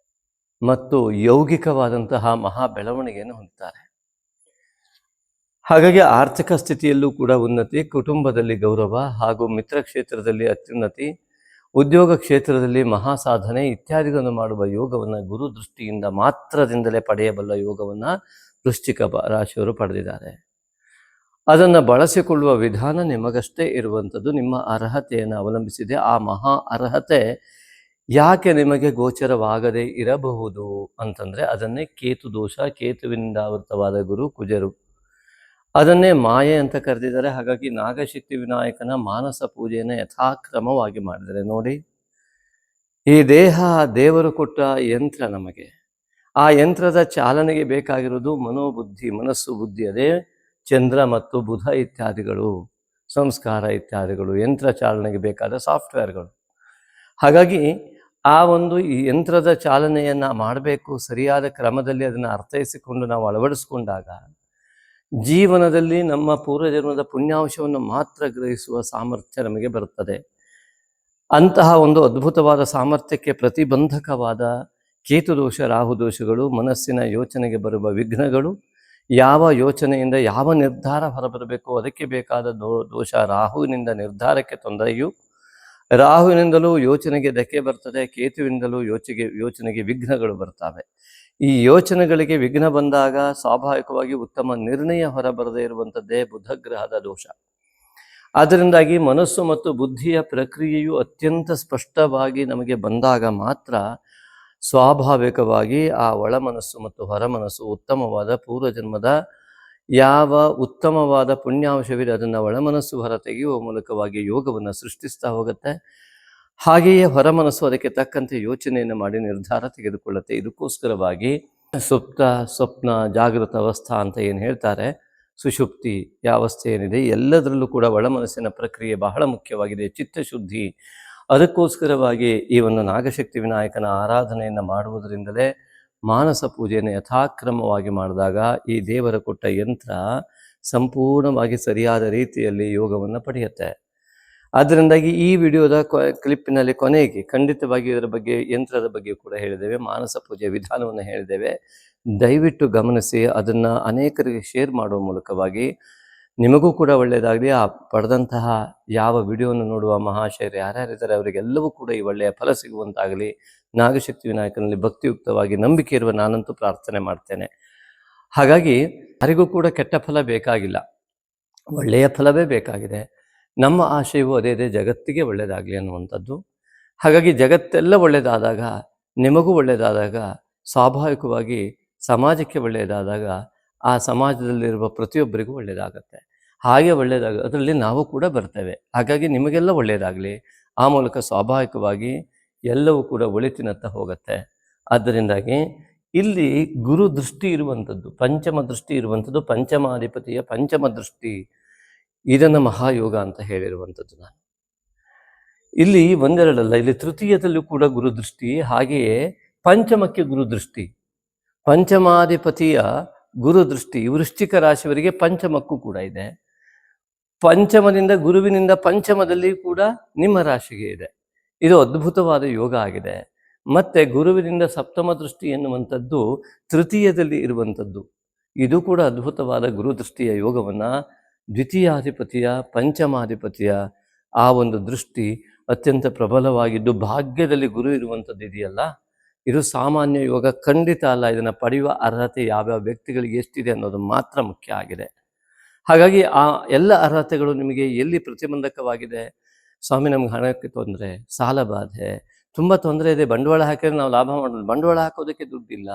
ಮತ್ತು ಯೌಗಿಕವಾದಂತಹ ಮಹಾ ಬೆಳವಣಿಗೆಯನ್ನು ಹೊಂದುತ್ತಾರೆ. ಹಾಗಾಗಿ ಆರ್ಥಿಕ ಸ್ಥಿತಿಯಲ್ಲೂ ಕೂಡ ಉನ್ನತಿ, ಕುಟುಂಬದಲ್ಲಿ ಗೌರವ ಹಾಗೂ ಮಿತ್ರ ಕ್ಷೇತ್ರದಲ್ಲಿ ಅತ್ಯುನ್ನತಿ, ಉದ್ಯೋಗ ಕ್ಷೇತ್ರದಲ್ಲಿ ಮಹಾಸಾಧನೆ ಇತ್ಯಾದಿಗಳನ್ನು ಮಾಡುವ ಯೋಗವನ್ನು ಗುರು ದೃಷ್ಟಿಯಿಂದ ಮಾತ್ರದಿಂದಲೇ ಪಡೆಯಬಲ್ಲ ಯೋಗವನ್ನು ವೃಶ್ಚಿಕ ರಾಶಿಯವರು ಪಡೆದಿದ್ದಾರೆ. ಅದನ್ನು ಬಳಸಿಕೊಳ್ಳುವ ವಿಧಾನ ನಿಮಗಷ್ಟೇ ಇರುವಂಥದ್ದು, ನಿಮ್ಮ ಅರ್ಹತೆಯನ್ನು ಅವಲಂಬಿಸಿದೆ. ಆ ಮಹಾ ಅರ್ಹತೆ ಯಾಕೆ ನಿಮಗೆ ಗೋಚರವಾಗದೇ ಇರಬಹುದು ಅಂತಂದರೆ ಅದನ್ನೇ ಕೇತು ದೋಷ, ಕೇತುವಿನಿಂದ ಆವೃತವಾದ ಗುರು ಕುಜರು, ಅದನ್ನೇ ಮಾಯೆ ಅಂತ ಕರೆದಿದ್ದಾರೆ. ಹಾಗಾಗಿ ನಾಗಶಕ್ತಿ ವಿನಾಯಕನ ಮಾನಸ ಪೂಜೆಯನ್ನು ಯಥಾಕ್ರಮವಾಗಿ ಮಾಡಿದರೆ ನೋಡಿ, ಈ ದೇಹ ದೇವರು ಕೊಟ್ಟ ಯಂತ್ರ. ನಮಗೆ ಆ ಯಂತ್ರದ ಚಾಲನೆಗೆ ಬೇಕಾಗಿರೋದು ಮನೋಬುದ್ಧಿ, ಮನಸ್ಸು ಬುದ್ಧಿ. ಅದೇ ಚಂದ್ರ ಮತ್ತು ಬುಧ ಇತ್ಯಾದಿಗಳು, ಸಂಸ್ಕಾರ ಇತ್ಯಾದಿಗಳು ಯಂತ್ರ ಚಾಲನೆಗೆ ಬೇಕಾದ ಸಾಫ್ಟ್ವೇರ್ಗಳು. ಹಾಗಾಗಿ ಆ ಒಂದು ಈ ಯಂತ್ರದ ಚಾಲನೆಯನ್ನು ಮಾಡಬೇಕು, ಸರಿಯಾದ ಕ್ರಮದಲ್ಲಿ ಅದನ್ನು ಅರ್ಥೈಸಿಕೊಂಡು ನಾವು ಅಳವಡಿಸ್ಕೊಂಡಾಗ ಜೀವನದಲ್ಲಿ ನಮ್ಮ ಪೂರ್ವಜನ್ಮದ ಪುಣ್ಯಾಂಶವನ್ನು ಮಾತ್ರ ಗ್ರಹಿಸುವ ಸಾಮರ್ಥ್ಯ ನಮಗೆ ಬರುತ್ತದೆ. ಅಂತಹ ಒಂದು ಅದ್ಭುತವಾದ ಸಾಮರ್ಥ್ಯಕ್ಕೆ ಪ್ರತಿಬಂಧಕವಾದ ಕೇತುದೋಷ, ರಾಹುದೋಷಗಳು, ಮನಸ್ಸಿನ ಯೋಚನೆಗೆ ಬರುವ ವಿಘ್ನಗಳು, ಯಾವ ಯೋಚನೆಯಿಂದ ಯಾವ ನಿರ್ಧಾರ ಹೊರಬರಬೇಕು ಅದಕ್ಕೆ ಬೇಕಾದ ದೋಷ. ರಾಹುವಿನಿಂದ ನಿರ್ಧಾರಕ್ಕೆ ತೊಂದರೆಯು, ರಾಹುವಿನಿಂದಲೂ ಯೋಚನೆಗೆ ಧಕ್ಕೆ ಬರ್ತದೆ, ಕೇತುವಿನಿಂದಲೂ ಯೋಚನೆಗೆ ವಿಘ್ನಗಳು ಬರ್ತವೆ. ಈ ಯೋಚನೆಗಳಿಗೆ ವಿಘ್ನ ಬಂದಾಗ ಸ್ವಾಭಾವಿಕವಾಗಿ ಉತ್ತಮ ನಿರ್ಣಯ ಹೊರಬರದೇ ಇರುವಂಥದ್ದೇ ಬುಧಗ್ರಹದ ದೋಷ. ಅದರಿಂದಾಗಿ ಮನಸ್ಸು ಮತ್ತು ಬುದ್ಧಿಯ ಪ್ರಕ್ರಿಯೆಯು ಅತ್ಯಂತ ಸ್ಪಷ್ಟವಾಗಿ ನಮಗೆ ಬಂದಾಗ ಮಾತ್ರ ಸ್ವಾಭಾವಿಕವಾಗಿ ಆ ಒಳಮನಸ್ಸು ಮತ್ತು ಹೊರಮನಸ್ಸು ಉತ್ತಮವಾದ ಪೂರ್ವಜನ್ಮದ ಯಾವ ಉತ್ತಮವಾದ ಪುಣ್ಯಾಂಶವಿದೆ ಅದನ್ನು ಒಳಮನಸ್ಸು ಹೊರ ತೆಗೆಯುವ ಮೂಲಕವಾಗಿ ಯೋಗವನ್ನು ಸೃಷ್ಟಿಸ್ತಾ ಹೋಗುತ್ತೆ. ಹಾಗೆಯೇ ಹೊರಮನಸ್ಸು ಅದಕ್ಕೆ ತಕ್ಕಂತೆ ಯೋಚನೆಯನ್ನು ಮಾಡಿ ನಿರ್ಧಾರ ತೆಗೆದುಕೊಳ್ಳುತ್ತೆ. ಇದಕ್ಕೋಸ್ಕರವಾಗಿ ಸುಪ್ತ, ಸ್ವಪ್ನ, ಜಾಗೃತ ಅವಸ್ಥಾ ಅಂತ ಏನು ಹೇಳ್ತಾರೆ, ಸುಷುಪ್ತಿ ಅವಸ್ಥೆ ಏನಿದೆ ಎಲ್ಲದರಲ್ಲೂ ಕೂಡ ಒಳಮನಸ್ಸಿನ ಪ್ರಕ್ರಿಯೆ ಬಹಳ ಮುಖ್ಯವಾಗಿದೆ, ಚಿತ್ತಶುದ್ಧಿ. ಅದಕ್ಕೋಸ್ಕರವಾಗಿ ಈ ಒಂದು ನಾಗಶಕ್ತಿ ವಿನಾಯಕನ ಆರಾಧನೆಯನ್ನು ಮಾಡುವುದರಿಂದಲೇ ಮಾನಸ ಪೂಜೆಯನ್ನು ಯಥಾಕ್ರಮವಾಗಿ ಮಾಡಿದಾಗ ಈ ದೇವರ ಕೊಟ್ಟ ಯಂತ್ರ ಸಂಪೂರ್ಣವಾಗಿ ಸರಿಯಾದ ರೀತಿಯಲ್ಲಿ ಯೋಗವನ್ನು ಪಡೆಯುತ್ತೆ. ಆದ್ದರಿಂದಾಗಿ ಈ ವಿಡಿಯೋದ ಕ್ಲಿಪ್ಪಿನಲ್ಲಿ ಕೊನೆಗೆ ಖಂಡಿತವಾಗಿ ಇದರ ಬಗ್ಗೆ, ಯಂತ್ರದ ಬಗ್ಗೆ ಕೂಡ ಹೇಳಿದ್ದೇವೆ, ಮಾನಸ ಪೂಜೆಯ ವಿಧಾನವನ್ನು ಹೇಳಿದ್ದೇವೆ. ದಯವಿಟ್ಟು ಗಮನಿಸಿ, ಅದನ್ನು ಅನೇಕರಿಗೆ ಶೇರ್ ಮಾಡುವ ಮೂಲಕವಾಗಿ ನಿಮಗೂ ಕೂಡ ಒಳ್ಳೆಯದಾಗಲಿ. ಆ ಪಡೆದಂತಹ ಯಾವ ವಿಡಿಯೋವನ್ನು ನೋಡುವ ಮಹಾಶಯರು ಯಾರ್ಯಾರಿದ್ದಾರೆ ಅವರಿಗೆಲ್ಲವೂ ಕೂಡ ಈ ಒಳ್ಳೆಯ ಫಲ ಸಿಗುವಂತಾಗಲಿ. ನಾಗಶಕ್ತಿ ವಿನಾಯಕನಲ್ಲಿ ಭಕ್ತಿಯುಕ್ತವಾಗಿ ನಂಬಿಕೆ ಇರುವ ನಾನಂತೂ ಪ್ರಾರ್ಥನೆ ಮಾಡ್ತೇನೆ. ಹಾಗಾಗಿ ಯಾರಿಗೂ ಕೂಡ ಕೆಟ್ಟ ಫಲ ಬೇಕಾಗಿಲ್ಲ, ಒಳ್ಳೆಯ ಫಲವೇ ಬೇಕಾಗಿದೆ. ನಮ್ಮ ಆಶಯವು ಅದೇ ಜಗತ್ತಿಗೆ ಒಳ್ಳೆಯದಾಗಲಿ ಅನ್ನುವಂಥದ್ದು. ಹಾಗಾಗಿ ಜಗತ್ತೆಲ್ಲ ಒಳ್ಳೆಯದಾದಾಗ, ನಿಮಗೂ ಒಳ್ಳೆಯದಾದಾಗ, ಸ್ವಾಭಾವಿಕವಾಗಿ ಸಮಾಜಕ್ಕೆ ಒಳ್ಳೆಯದಾದಾಗ ಆ ಸಮಾಜದಲ್ಲಿರುವ ಪ್ರತಿಯೊಬ್ಬರಿಗೂ ಒಳ್ಳೆಯದಾಗತ್ತೆ. ಹಾಗೆ ಅದರಲ್ಲಿ ನಾವು ಕೂಡ ಬರ್ತೇವೆ. ಹಾಗಾಗಿ ನಿಮಗೆಲ್ಲ ಒಳ್ಳೆಯದಾಗಲಿ. ಆ ಮೂಲಕ ಸ್ವಾಭಾವಿಕವಾಗಿ ಎಲ್ಲವೂ ಕೂಡ ಒಳಿತಿನತ್ತ ಹೋಗುತ್ತೆ. ಆದ್ದರಿಂದಾಗಿ ಇಲ್ಲಿ ಗುರು ದೃಷ್ಟಿ ಇರುವಂಥದ್ದು, ಪಂಚಮ ದೃಷ್ಟಿ ಇರುವಂಥದ್ದು, ಪಂಚಮಾಧಿಪತಿಯ ಪಂಚಮ ದೃಷ್ಟಿ, ಇದನ್ನು ಮಹಾಯೋಗ ಅಂತ ಹೇಳಿರುವಂಥದ್ದು ನಾನು. ಇಲ್ಲಿ ಒಂದೆರಡಲ್ಲ, ಇಲ್ಲಿ ತೃತೀಯದಲ್ಲೂ ಕೂಡ ಗುರುದೃಷ್ಟಿ, ಹಾಗೆಯೇ ಪಂಚಮಕ್ಕೆ ಗುರುದೃಷ್ಟಿ, ಪಂಚಮಾಧಿಪತಿಯ ಗುರುದೃಷ್ಟಿ ವೃಶ್ಚಿಕ ರಾಶಿಯವರಿಗೆ ಪಂಚಮಕ್ಕೂ ಕೂಡ ಇದೆ. ಪಂಚಮದಿಂದ ಗುರುವಿನಿಂದ ಪಂಚಮದಲ್ಲಿ ಕೂಡ ನಿಮ್ಮ ರಾಶಿಗೆ ಇದೆ. ಇದು ಅದ್ಭುತವಾದ ಯೋಗ ಆಗಿದೆ. ಮತ್ತೆ ಗುರುವಿನಿಂದ ಸಪ್ತಮ ದೃಷ್ಟಿ ಎನ್ನುವಂಥದ್ದು ತೃತೀಯದಲ್ಲಿ ಇರುವಂಥದ್ದು. ಇದು ಕೂಡ ಅದ್ಭುತವಾದ ಗುರುದೃಷ್ಟಿಯ ಯೋಗವನ್ನು ದ್ವಿತೀಯಾಧಿಪತಿಯ ಪಂಚಮಾಧಿಪತಿಯ ಆ ಒಂದು ದೃಷ್ಟಿ ಅತ್ಯಂತ ಪ್ರಬಲವಾಗಿದ್ದು ಭಾಗ್ಯದಲ್ಲಿ ಗುರು ಇರುವಂಥದ್ದು ಇದೆಯಲ್ಲ, ಇದು ಸಾಮಾನ್ಯ ಯೋಗ ಖಂಡಿತ ಅಲ್ಲ. ಇದನ್ನು ಪಡೆಯುವ ಅರ್ಹತೆ ಯಾವ್ಯಾವ ವ್ಯಕ್ತಿಗಳಿಗೆ ಎಷ್ಟಿದೆ ಅನ್ನೋದು ಮಾತ್ರ ಮುಖ್ಯ ಆಗಿದೆ. ಹಾಗಾಗಿ ಆ ಎಲ್ಲ ಅರ್ಹತೆಗಳು ನಿಮಗೆ ಎಲ್ಲಿ ಪ್ರತಿಬಂಧಕವಾಗಿದೆ? ಸ್ವಾಮಿ, ನಮ್ಗೆ ಹಣಕ್ಕೆ ತೊಂದರೆ, ಸಾಲ ಬಾಧೆ, ತುಂಬ ತೊಂದರೆ ಇದೆ, ಬಂಡವಾಳ ಹಾಕಿದ್ರೆ ನಾವು ಲಾಭ ಮಾಡೋದು, ಬಂಡವಾಳ ಹಾಕೋದಕ್ಕೆ ದುಡ್ಡಿಲ್ಲ,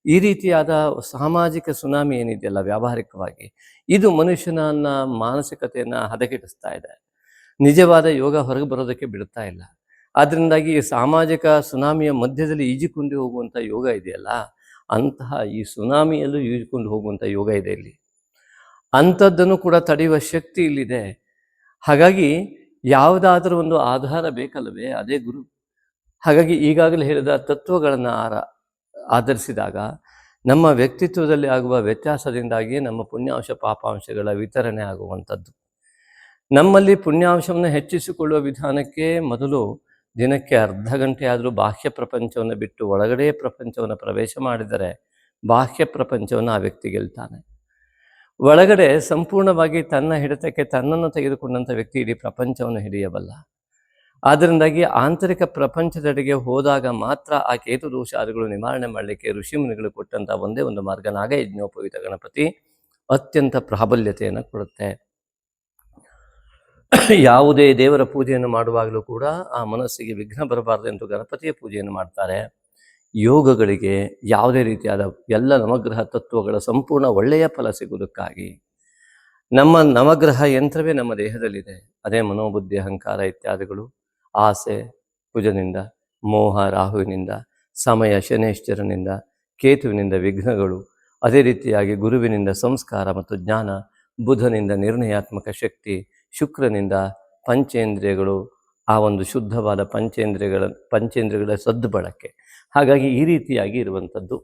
ಈ ರೀತಿಯಾದ ಸಾಮಾಜಿಕ ಸುನಾಮಿ ಏನಿದೆಯಲ್ಲ ವ್ಯಾವಹಾರಿಕವಾಗಿ, ಇದು ಮನುಷ್ಯನ ಮಾನಸಿಕತೆಯನ್ನು ಹದಗೆಡಿಸ್ತಾ ಇದೆ. ನಿಜವಾದ ಯೋಗ ಹೊರಗೆ ಬರೋದಕ್ಕೆ ಬಿಡ್ತಾ ಇಲ್ಲ. ಆದ್ದರಿಂದಾಗಿ ಈ ಸಾಮಾಜಿಕ ಸುನಾಮಿಯ ಮಧ್ಯದಲ್ಲಿ ಈಜಿಕೊಂಡು ಹೋಗುವಂಥ ಯೋಗ ಇದೆಯಲ್ಲ, ಅಂತಹ ಈ ಸುನಾಮಿಯಲ್ಲೂ ಈಜಿಕೊಂಡು ಹೋಗುವಂಥ ಯೋಗ ಇದೆ ಇಲ್ಲಿ. ಅಂಥದ್ದನ್ನು ಕೂಡ ತಡೆಯುವ ಶಕ್ತಿ ಇಲ್ಲಿದೆ. ಹಾಗಾಗಿ ಯಾವುದಾದ್ರೂ ಒಂದು ಆಧಾರ ಬೇಕಲ್ಲವೇ? ಅದೇ ಗುರು. ಹಾಗಾಗಿ ಈಗಾಗಲೇ ಹೇಳಿದ ತತ್ವಗಳನ್ನು ಆಧರಿಸಿದಾಗ ನಮ್ಮ ವ್ಯಕ್ತಿತ್ವದಲ್ಲಿ ಆಗುವ ವ್ಯತ್ಯಾಸದಿಂದಾಗಿ ನಮ್ಮ ಪುಣ್ಯಾಂಶ ಪಾಪಾಂಶಗಳ ವಿತರಣೆ ಆಗುವಂಥದ್ದು. ನಮ್ಮಲ್ಲಿ ಪುಣ್ಯಾಂಶವನ್ನು ಹೆಚ್ಚಿಸಿಕೊಳ್ಳುವ ವಿಧಾನಕ್ಕೆ ಮೊದಲು ದಿನಕ್ಕೆ ಅರ್ಧ ಗಂಟೆ ಆದರೂ ಬಾಹ್ಯ ಪ್ರಪಂಚವನ್ನು ಬಿಟ್ಟು ಒಳಗಡೆ ಪ್ರಪಂಚವನ್ನು ಪ್ರವೇಶ ಮಾಡಿದರೆ ಬಾಹ್ಯ ಪ್ರಪಂಚವನ್ನು ಆ ವ್ಯಕ್ತಿ ಗೆಲ್ತಾನೆ. ಒಳಗಡೆ ಸಂಪೂರ್ಣವಾಗಿ ತನ್ನ ಹಿಡಿತಕ್ಕೆ ತನ್ನನ್ನು ತೆಗೆದುಕೊಂಡಂಥ ವ್ಯಕ್ತಿ ಇಡೀ ಪ್ರಪಂಚವನ್ನು ಹಿಡಿಯಬಲ್ಲ. ಆದ್ದರಿಂದಾಗಿ ಆಂತರಿಕ ಪ್ರಪಂಚದೆಡೆಗೆ ಹೋದಾಗ ಮಾತ್ರ ಆ ಕೇತು ದೋಷಾದಿಗಳು ನಿವಾರಣೆ ಮಾಡಲಿಕ್ಕೆ ಋಷಿಮುನಿಗಳು ಕೊಟ್ಟಂಥ ಒಂದೇ ಒಂದು ಮಾರ್ಗ ನಾಗಯಜ್ಞೋಪವೀತ ಗಣಪತಿ ಅತ್ಯಂತ ಪ್ರಾಬಲ್ಯತೆಯನ್ನು ಕೊಡುತ್ತೆ. ಯಾವುದೇ ದೇವರ ಪೂಜೆಯನ್ನು ಮಾಡುವಾಗಲೂ ಕೂಡ ಆ ಮನಸ್ಸಿಗೆ ವಿಘ್ನ ಬರಬಾರದು ಎಂದು ಗಣಪತಿಯ ಪೂಜೆಯನ್ನು ಮಾಡ್ತಾರೆ. ಯೋಗಗಳಿಗೆ ಯಾವುದೇ ರೀತಿಯಾದ ಎಲ್ಲ ನವಗ್ರಹ ತತ್ವಗಳ ಸಂಪೂರ್ಣ ಒಳ್ಳೆಯ ಫಲ ಸಿಗುವುದಕ್ಕಾಗಿ ನಮ್ಮ ನವಗ್ರಹ ಯಂತ್ರವೇ ನಮ್ಮ ದೇಹದಲ್ಲಿದೆ. ಅದೇ ಮನೋಬುದ್ಧಿ ಅಹಂಕಾರ ಇತ್ಯಾದಿಗಳು, ಆಸೆ ಕುಜನಿಂದ, ಮೋಹ ರಾಹುವಿನಿಂದ, ಸಮಯ ಶನೇಶ್ವರನಿಂದ, ಕೇತುವಿನಿಂದ ವಿಘ್ನಗಳು, ಅದೇ ರೀತಿಯಾಗಿ ಗುರುವಿನಿಂದ ಸಂಸ್ಕಾರ ಮತ್ತು ಜ್ಞಾನ, ಬುಧನಿಂದ ನಿರ್ಣಯಾತ್ಮಕ ಶಕ್ತಿ, ಶುಕ್ರನಿಂದ ಪಂಚೇಂದ್ರಿಯಗಳು, ಆ ಒಂದು ಶುದ್ಧವಾದ ಪಂಚೇಂದ್ರಿಯಗಳ ಸದ್ಬಳಕೆ. ಹಾಗಾಗಿ ಈ ರೀತಿಯಾಗಿ ಇರುವಂಥದ್ದು.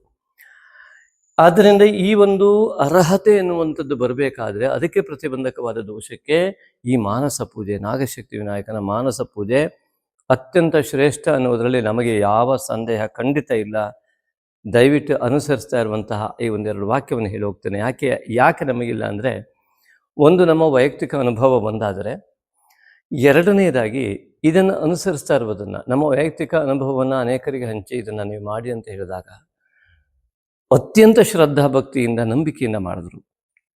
ಆದ್ದರಿಂದ ಈ ಒಂದು ಅರ್ಹತೆ ಎನ್ನುವಂಥದ್ದು ಬರಬೇಕಾದ್ರೆ ಅದಕ್ಕೆ ಪ್ರತಿಬಂಧಕವಾದ ದೋಷಕ್ಕೆ ಈ ಮಾನಸ ಪೂಜೆ, ನಾಗಶಕ್ತಿ ವಿನಾಯಕನ ಮಾನಸ ಪೂಜೆ ಅತ್ಯಂತ ಶ್ರೇಷ್ಠ ಅನ್ನೋದರಲ್ಲಿ ನಮಗೆ ಯಾವ ಸಂದೇಹ ಖಂಡಿತ ಇಲ್ಲ. ದಯವಿಟ್ಟು ಅನುಸರಿಸ್ತಾ ಇರುವಂತಹ ಈ ಒಂದೆರಡು ವಾಕ್ಯವನ್ನು ಹೇಳಿ ಹೋಗ್ತೇನೆ. ಯಾಕೆ ನಮಗಿಲ್ಲ ಅಂದರೆ, ಒಂದು ನಮ್ಮ ವೈಯಕ್ತಿಕ ಅನುಭವ ಒಂದಾದರೆ, ಎರಡನೇದಾಗಿ ಇದನ್ನು ಅನುಸರಿಸ್ತಾ ಇರುವುದನ್ನು, ನಮ್ಮ ವೈಯಕ್ತಿಕ ಅನುಭವವನ್ನು ಅನೇಕರಿಗೆ ಹಂಚಿ ಇದನ್ನು ನೀವು ಮಾಡಿ ಅಂತ ಹೇಳಿದಾಗ ಅತ್ಯಂತ ಶ್ರದ್ಧಾ ಭಕ್ತಿಯಿಂದ ನಂಬಿಕೆಯಿಂದ ಮಾಡಿದ್ರು.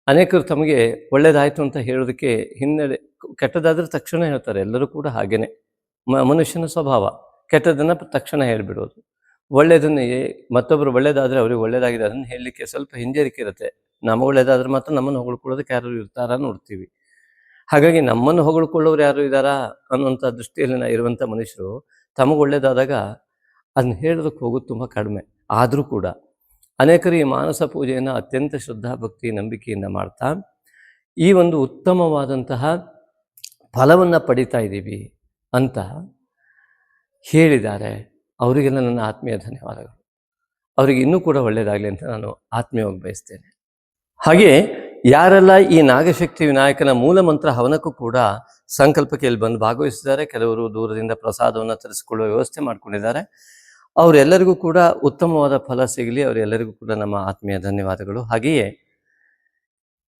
ಅನೇಕರು ತಮಗೆ ಒಳ್ಳೆಯದಾಯಿತು ಅಂತ ಹೇಳೋದಕ್ಕೆ ಹಿನ್ನೆಲೆ, ಕೆಟ್ಟದಾದರೆ ತಕ್ಷಣ ಹೇಳ್ತಾರೆ. ಎಲ್ಲರೂ ಕೂಡ ಹಾಗೇನೆ, ಮನುಷ್ಯನ ಸ್ವಭಾವ. ಕೆಟ್ಟದನ್ನು ತಕ್ಷಣ ಹೇಳಿಬಿಡೋದು, ಒಳ್ಳೆಯದನ್ನೇ ಮತ್ತೊಬ್ಬರು ಒಳ್ಳೆಯದಾದರೆ ಅವ್ರಿಗೆ ಒಳ್ಳೆಯದಾಗಿದೆ ಅದನ್ನು ಹೇಳಲಿಕ್ಕೆ ಸ್ವಲ್ಪ ಹಿಂಜರಿಕೆ ಇರುತ್ತೆ. ನಮಗೆ ಒಳ್ಳೆಯದಾದ್ರೆ ಮಾತ್ರ ನಮ್ಮನ್ನು ಹೊಗಳ್ಕೊಳ್ಳೋದಕ್ಕೆ ಯಾರು ಇರ್ತಾರ ನೋಡ್ತೀವಿ. ಹಾಗಾಗಿ ನಮ್ಮನ್ನು ಹೊಗಳ್ಕೊಳ್ಳೋರು ಯಾರು ಇದ್ದಾರಾ ಅನ್ನುವಂಥ ದೃಷ್ಟಿಯಲ್ಲಿ ಇರುವಂಥ ಮನುಷ್ಯರು ತಮಗೆ ಒಳ್ಳೆಯದಾದಾಗ ಅದನ್ನ ಹೇಳೋದಕ್ಕೆ ಹೋಗೋದು ತುಂಬ ಕಡಿಮೆ. ಆದರೂ ಕೂಡ ಅನೇಕರು ಈ ಮಾನಸ ಪೂಜೆಯನ್ನು ಅತ್ಯಂತ ಶ್ರದ್ಧಾಭಕ್ತಿ ನಂಬಿಕೆಯಿಂದ ಮಾಡ್ತಾ ಈ ಒಂದು ಉತ್ತಮವಾದಂತಹ ಫಲವನ್ನು ಪಡಿತಾ ಇದ್ದೀವಿ ಅಂತ ಹೇಳಿದ್ದಾರೆ. ಅವರಿಗೆಲ್ಲ ನನ್ನ ಆತ್ಮೀಯ ಧನ್ಯವಾದಗಳು. ಅವರಿಗೆ ಇನ್ನೂ ಕೂಡ ಒಳ್ಳೆಯದಾಗಲಿ ಅಂತ ನಾನು ಆತ್ಮೀಯವಾಗಿ ಬಯಸ್ತೇನೆ. ಹಾಗೆ ಯಾರೆಲ್ಲ ಈ ನಾಗಶಕ್ತಿ ವಿನಾಯಕನ ಮೂಲ ಮಂತ್ರ ಹವನಕ್ಕೂ ಕೂಡ ಸಂಕಲ್ಪಕ್ಕೆ ಇಲ್ಲಿ ಬಂದು ಭಾಗವಹಿಸಿದ್ದಾರೆ, ಕೆಲವರು ದೂರದಿಂದ ಪ್ರಸಾದವನ್ನು ತರಿಸಿಕೊಳ್ಳುವ ವ್ಯವಸ್ಥೆ ಮಾಡ್ಕೊಂಡಿದ್ದಾರೆ, ಅವರೆಲ್ಲರಿಗೂ ಕೂಡ ಉತ್ತಮವಾದ ಫಲ ಸಿಗಲಿ. ಅವರೆಲ್ಲರಿಗೂ ಕೂಡ ನಮ್ಮ ಆತ್ಮೀಯ ಧನ್ಯವಾದಗಳು. ಹಾಗೆಯೇ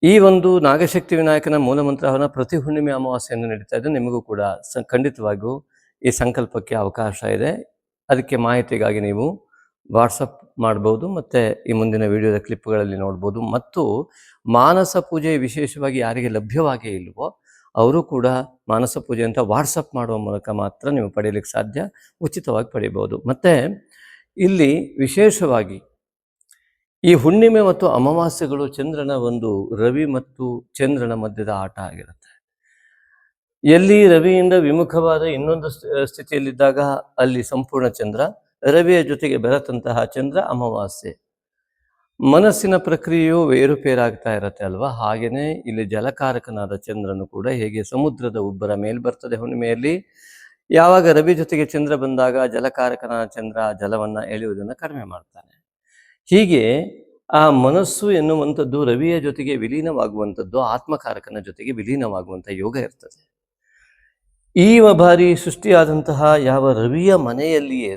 ಈ ಒಂದು ನಾಗಶಕ್ತಿ ವಿನಾಯಕನ ಮೂಲ ಮಂತ್ರ ಹವನ ಪ್ರತಿ ಹುಣ್ಣಿಮೆ ಅಮಾವಾಸ್ಯೆಯನ್ನು ನಡೀತಾ ಇದೆ. ನಿಮಗೂ ಕೂಡ ಖಂಡಿತವಾಗಿಯೂ ಈ ಸಂಕಲ್ಪಕ್ಕೆ ಅವಕಾಶ ಇದೆ. ಅದಕ್ಕೆ ಮಾಹಿತಿಗಾಗಿ ನೀವು ವಾಟ್ಸಪ್ ಮಾಡ್ಬೋದು, ಮತ್ತು ಈ ಮುಂದಿನ ವಿಡಿಯೋದ ಕ್ಲಿಪ್ಗಳಲ್ಲಿ ನೋಡ್ಬೋದು. ಮತ್ತು ಮಾನಸ ಪೂಜೆ ವಿಶೇಷವಾಗಿ ಯಾರಿಗೆ ಲಭ್ಯವಾಗೇ ಇಲ್ವೋ ಅವರು ಕೂಡ ಮಾನಸ ಪೂಜೆ ಅಂತ ವಾಟ್ಸಪ್ ಮಾಡುವ ಮೂಲಕ ಮಾತ್ರ ನೀವು ಪಡೆಯಲಿಕ್ಕೆ ಸಾಧ್ಯ, ಉಚಿತವಾಗಿ ಪಡೆಯಬಹುದು. ಮತ್ತು ಇಲ್ಲಿ ವಿಶೇಷವಾಗಿ ಈ ಹುಣ್ಣಿಮೆ ಮತ್ತು ಅಮಾವಾಸ್ಯೆಗಳು ಚಂದ್ರನ ಒಂದು, ರವಿ ಮತ್ತು ಚಂದ್ರನ ಮಧ್ಯದ ಆಟ ಆಗಿರುತ್ತೆ. ಎಲ್ಲಿ ರವಿಯಿಂದ ವಿಮುಖವಾದ ಇನ್ನೊಂದು ಸ್ಥಿತಿಯಲ್ಲಿದ್ದಾಗ ಅಲ್ಲಿ ಸಂಪೂರ್ಣ ಚಂದ್ರ, ರವಿಯ ಜೊತೆಗೆ ಬೆರೆತಂತಹ ಚಂದ್ರ ಅಮಾವಾಸ್ಯೆ. ಮನಸ್ಸಿನ ಪ್ರಕ್ರಿಯೆಯು ಏರುಪೇರಾಗ್ತಾ ಇರತ್ತೆ ಅಲ್ವಾ? ಹಾಗೆಯೇ ಇಲ್ಲಿ ಜಲಕಾರಕನಾದ ಚಂದ್ರನು ಕೂಡ ಹೇಗೆ ಸಮುದ್ರದ ಉಬ್ಬರ ಮೇಲ್ ಬರ್ತದೆ ಹುಣ್ಣಿಮೆಯಲ್ಲಿ, ಯಾವಾಗ ರವಿ ಜೊತೆಗೆ ಚಂದ್ರ ಬಂದಾಗ ಜಲಕಾರಕನಾದ ಚಂದ್ರ ಜಲವನ್ನು ಎಳೆಯುವುದನ್ನು ಕಡಿಮೆ ಮಾಡ್ತಾನೆ. ಹೀಗೆ ಆ ಮನಸ್ಸು ಎನ್ನುವಂಥದ್ದು ರವಿಯ ಜೊತೆಗೆ ವಿಲೀನವಾಗುವಂಥದ್ದು, ಆತ್ಮಕಾರಕನ ಜೊತೆಗೆ ವಿಲೀನವಾಗುವಂಥ ಯೋಗ ಇರ್ತದೆ. ಈ ಬಾರಿ ಸೃಷ್ಟಿಯಾದಂತಹ ಯಾವ ರವಿಯ ಮನೆಯಲ್ಲಿಯೇ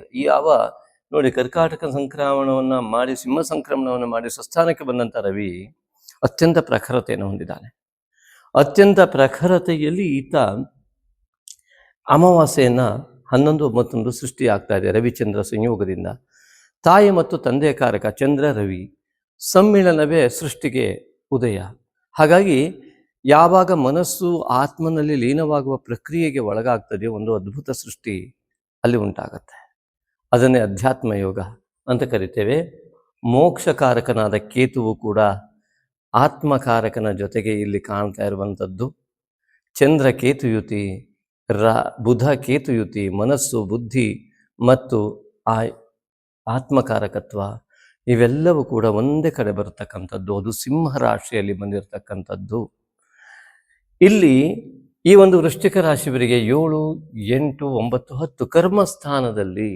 ನೋಡಿ, ಕರ್ಕಾಟಕ ಸಂಕ್ರಮಣವನ್ನು ಮಾಡಿ ಸಿಂಹ ಸಂಕ್ರಮಣವನ್ನು ಮಾಡಿ ಸ್ವಸ್ಥಾನಕ್ಕೆ ಬಂದಂಥ ರವಿ ಅತ್ಯಂತ ಪ್ರಖರತೆಯನ್ನು ಹೊಂದಿದ್ದಾನೆ. ಅತ್ಯಂತ ಪ್ರಖರತೆಯಲ್ಲಿ ಈತ ಅಮಾವಾಸ್ಯೆಯನ್ನು 11-9 ಸೃಷ್ಟಿಯಾಗ್ತಾ ಇದೆ ರವಿಚಂದ್ರ ಸಂಯೋಗದಿಂದ. ತಾಯಿ ಮತ್ತು ತಂದೆಯ ಕಾರಕ ಚಂದ್ರ ರವಿ ಸಮ್ಮಿಳನವೇ ಸೃಷ್ಟಿಗೆ ಉದಯ. ಹಾಗಾಗಿ ಯಾವಾಗ ಮನಸ್ಸು ಆತ್ಮನಲ್ಲಿ ಲೀನವಾಗುವ ಪ್ರಕ್ರಿಯೆಗೆ ಒಳಗಾಗ್ತದೆಯೋ ಒಂದು ಅದ್ಭುತ ಸೃಷ್ಟಿ ಅಲ್ಲಿ ಉಂಟಾಗತ್ತೆ. ಅದನ್ನೇ ಅಧ್ಯಾತ್ಮ ಯೋಗ ಅಂತ ಕರಿತೇವೆ. ಮೋಕ್ಷಕಾರಕನಾದ ಕೇತುವು ಕೂಡ ಆತ್ಮಕಾರಕನ ಜೊತೆಗೆ ಇಲ್ಲಿ ಕಾಣ್ತಾ ಇರುವಂಥದ್ದು. ಚಂದ್ರ ಕೇತುಯುತಿ, ಬುಧ ಕೇತುಯುತಿ, ಮನಸ್ಸು, ಬುದ್ಧಿ ಮತ್ತು ಆತ್ಮಕಾರಕತ್ವ ಇವೆಲ್ಲವೂ ಕೂಡ ಒಂದೇ ಕಡೆ ಬರತಕ್ಕಂಥದ್ದು. ಅದು ಸಿಂಹ ರಾಶಿಯಲ್ಲಿ ಬಂದಿರತಕ್ಕಂಥದ್ದು. ಇಲ್ಲಿ ಈ ಒಂದು ವೃಶ್ಚಿಕ ರಾಶಿಯವರಿಗೆ 7, 8, 9, 10 ಕರ್ಮಸ್ಥಾನದಲ್ಲಿ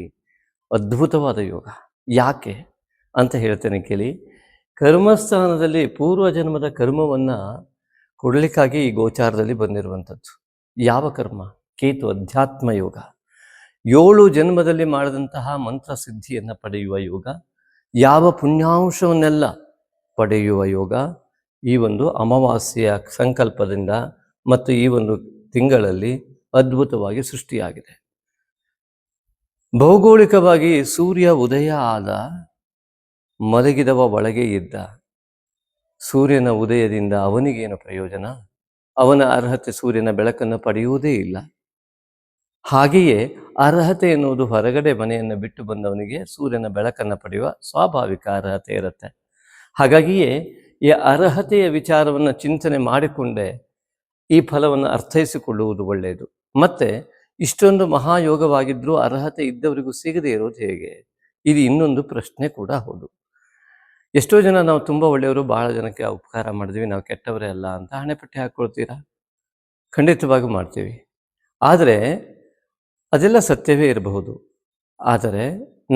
ಅದ್ಭುತವಾದ ಯೋಗ. ಯಾಕೆ ಅಂತ ಹೇಳ್ತೇನೆ ಕೇಳಿ. ಕರ್ಮಸ್ಥಾನದಲ್ಲಿ ಪೂರ್ವ ಜನ್ಮದ ಕರ್ಮವನ್ನು ಕೊಡಲಿಕ್ಕಾಗಿ ಈ ಗೋಚಾರದಲ್ಲಿ ಬಂದಿರುವಂಥದ್ದು. ಯಾವ ಕರ್ಮ? ಕೇತು ಅಧ್ಯಾತ್ಮ ಯೋಗ. 7 ಜನ್ಮದಲ್ಲಿ ಮಾಡಿದಂತಹ ಮಂತ್ರ ಸಿದ್ಧಿಯನ್ನು ಪಡೆಯುವ ಯೋಗ, ಯಾವ ಪುಣ್ಯಾಂಶವನ್ನೆಲ್ಲ ಪಡೆಯುವ ಯೋಗ ಈ ಒಂದು ಅಮಾವಾಸ್ಯೆಯ ಸಂಕಲ್ಪದಿಂದ ಮತ್ತು ಈ ಒಂದು ತಿಂಗಳಲ್ಲಿ ಅದ್ಭುತವಾಗಿ ಸೃಷ್ಟಿಯಾಗಿದೆ. ಭೌಗೋಳಿಕವಾಗಿ ಸೂರ್ಯ ಉದಯ ಆದ, ಮಲಗಿದವ ಒಳಗೆ ಇದ್ದ. ಸೂರ್ಯನ ಉದಯದಿಂದ ಅವನಿಗೇನು ಪ್ರಯೋಜನ? ಅವನ ಅರ್ಹತೆ ಸೂರ್ಯನ ಬೆಳಕನ್ನು ಪಡೆಯುವುದೇ ಇಲ್ಲ. ಹಾಗೆಯೇ ಅರ್ಹತೆ ಎನ್ನುವುದು ಹೊರಗಡೆ ಮನೆಯನ್ನು ಬಿಟ್ಟು ಬಂದವನಿಗೆ ಸೂರ್ಯನ ಬೆಳಕನ್ನು ಪಡೆಯುವ ಸ್ವಾಭಾವಿಕ ಅರ್ಹತೆ ಇರುತ್ತೆ. ಹಾಗಾಗಿಯೇ ಈ ಅರ್ಹತೆಯ ವಿಚಾರವನ್ನು ಚಿಂತನೆ ಮಾಡಿಕೊಂಡೇ ಈ ಫಲವನ್ನು ಅರ್ಥೈಸಿಕೊಳ್ಳುವುದು ಒಳ್ಳೆಯದು. ಮತ್ತು ಇಷ್ಟೊಂದು ಮಹಾಯೋಗವಾಗಿದ್ದರೂ ಅರ್ಹತೆ ಇದ್ದವರಿಗೂ ಸಿಗದೇ ಇರೋದು ಹೇಗೆ? ಇದು ಇನ್ನೊಂದು ಪ್ರಶ್ನೆ ಕೂಡ ಹೌದು. ಎಷ್ಟೋ ಜನ ನಾವು ತುಂಬ ಒಳ್ಳೆಯವರು, ಭಾಳ ಜನಕ್ಕೆ ಉಪಕಾರ ಮಾಡಿದ್ವಿ, ನಾವು ಕೆಟ್ಟವರೇ ಅಲ್ಲ ಅಂತ ಹಣೆಪಟ್ಟಿ ಹಾಕ್ಕೊಳ್ತೀರಾ? ಖಂಡಿತವಾಗಿ ಮಾಡ್ತೀವಿ. ಆದರೆ ಅದೆಲ್ಲ ಸತ್ಯವೇ ಇರಬಹುದು. ಆದರೆ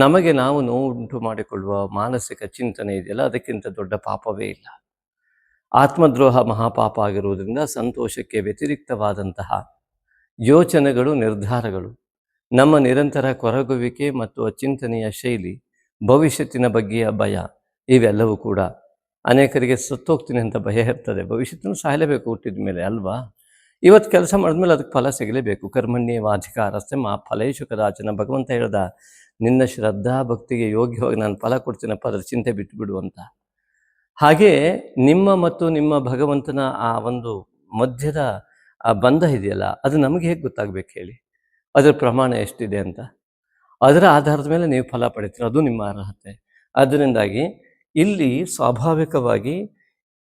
ನಮಗೆ ನಾವು ನೋವುಂಟು ಮಾಡಿಕೊಳ್ಳುವ ಮಾನಸಿಕ ಚಿಂತನೆ ಇದೆಯಲ್ಲ, ಅದಕ್ಕಿಂತ ದೊಡ್ಡ ಪಾಪವೇ ಇಲ್ಲ. ಆತ್ಮದ್ರೋಹ ಮಹಾಪಾಪ ಆಗಿರುವುದರಿಂದ ಸಂತೋಷಕ್ಕೆ ವ್ಯತಿರಿಕ್ತವಾದಂತಹ ಯೋಚನೆಗಳು, ನಿರ್ಧಾರಗಳು, ನಮ್ಮ ನಿರಂತರ ಕೊರಗುವಿಕೆ ಮತ್ತು ಅಚಿಂತನೆಯ ಶೈಲಿ, ಭವಿಷ್ಯತ್ತಿನ ಬಗ್ಗೆಯ ಭಯ ಇವೆಲ್ಲವೂ ಕೂಡ ಅನೇಕರಿಗೆ ಸತ್ತೋಗ್ತೀನಿ ಅಂತ ಭಯ ಇರ್ತದೆ. ಭವಿಷ್ಯತ್ತನ್ನು ಸಾಯಲೇಬೇಕು ಹುಟ್ಟಿದ ಮೇಲೆ ಅಲ್ವಾ? ಇವತ್ತು ಕೆಲಸ ಮಾಡಿದ್ಮೇಲೆ ಅದಕ್ಕೆ ಫಲ ಸಿಗಲೇಬೇಕು. ಕರ್ಮಣ್ಯೇವಾಧಿಕಾರಸ್ತೆ ಮಾ ಫಲೇಶು ಕದಾಚನ. ಭಗವಂತ ಹೇಳ್ದ, ನಿನ್ನ ಶ್ರದ್ಧಾ ಭಕ್ತಿಗೆ ಯೋಗ್ಯವಾಗಿ ನಾನು ಫಲ ಕೊಡ್ತೀನಪ್ಪ, ಅದರ ಚಿಂತೆ ಬಿಟ್ಟುಬಿಡು ಅಂತ. ಹಾಗೇ ನಿಮ್ಮ ಮತ್ತು ನಿಮ್ಮ ಭಗವಂತನ ಆ ಒಂದು ಮಧ್ಯದ ಆ ಬಂಧ ಇದೆಯಲ್ಲ, ಅದು ನಮಗೆ ಹೇಗೆ ಗೊತ್ತಾಗಬೇಕು ಹೇಳಿ? ಅದರ ಪ್ರಮಾಣ ಎಷ್ಟಿದೆ ಅಂತ. ಅದರ ಆಧಾರದ ಮೇಲೆ ನೀವು ಫಲ ಪಡಿತೀರ, ಅದು ನಿಮ್ಮ ಅರ್ಹತೆ. ಅದರಿಂದಾಗಿ ಇಲ್ಲಿ ಸ್ವಾಭಾವಿಕವಾಗಿ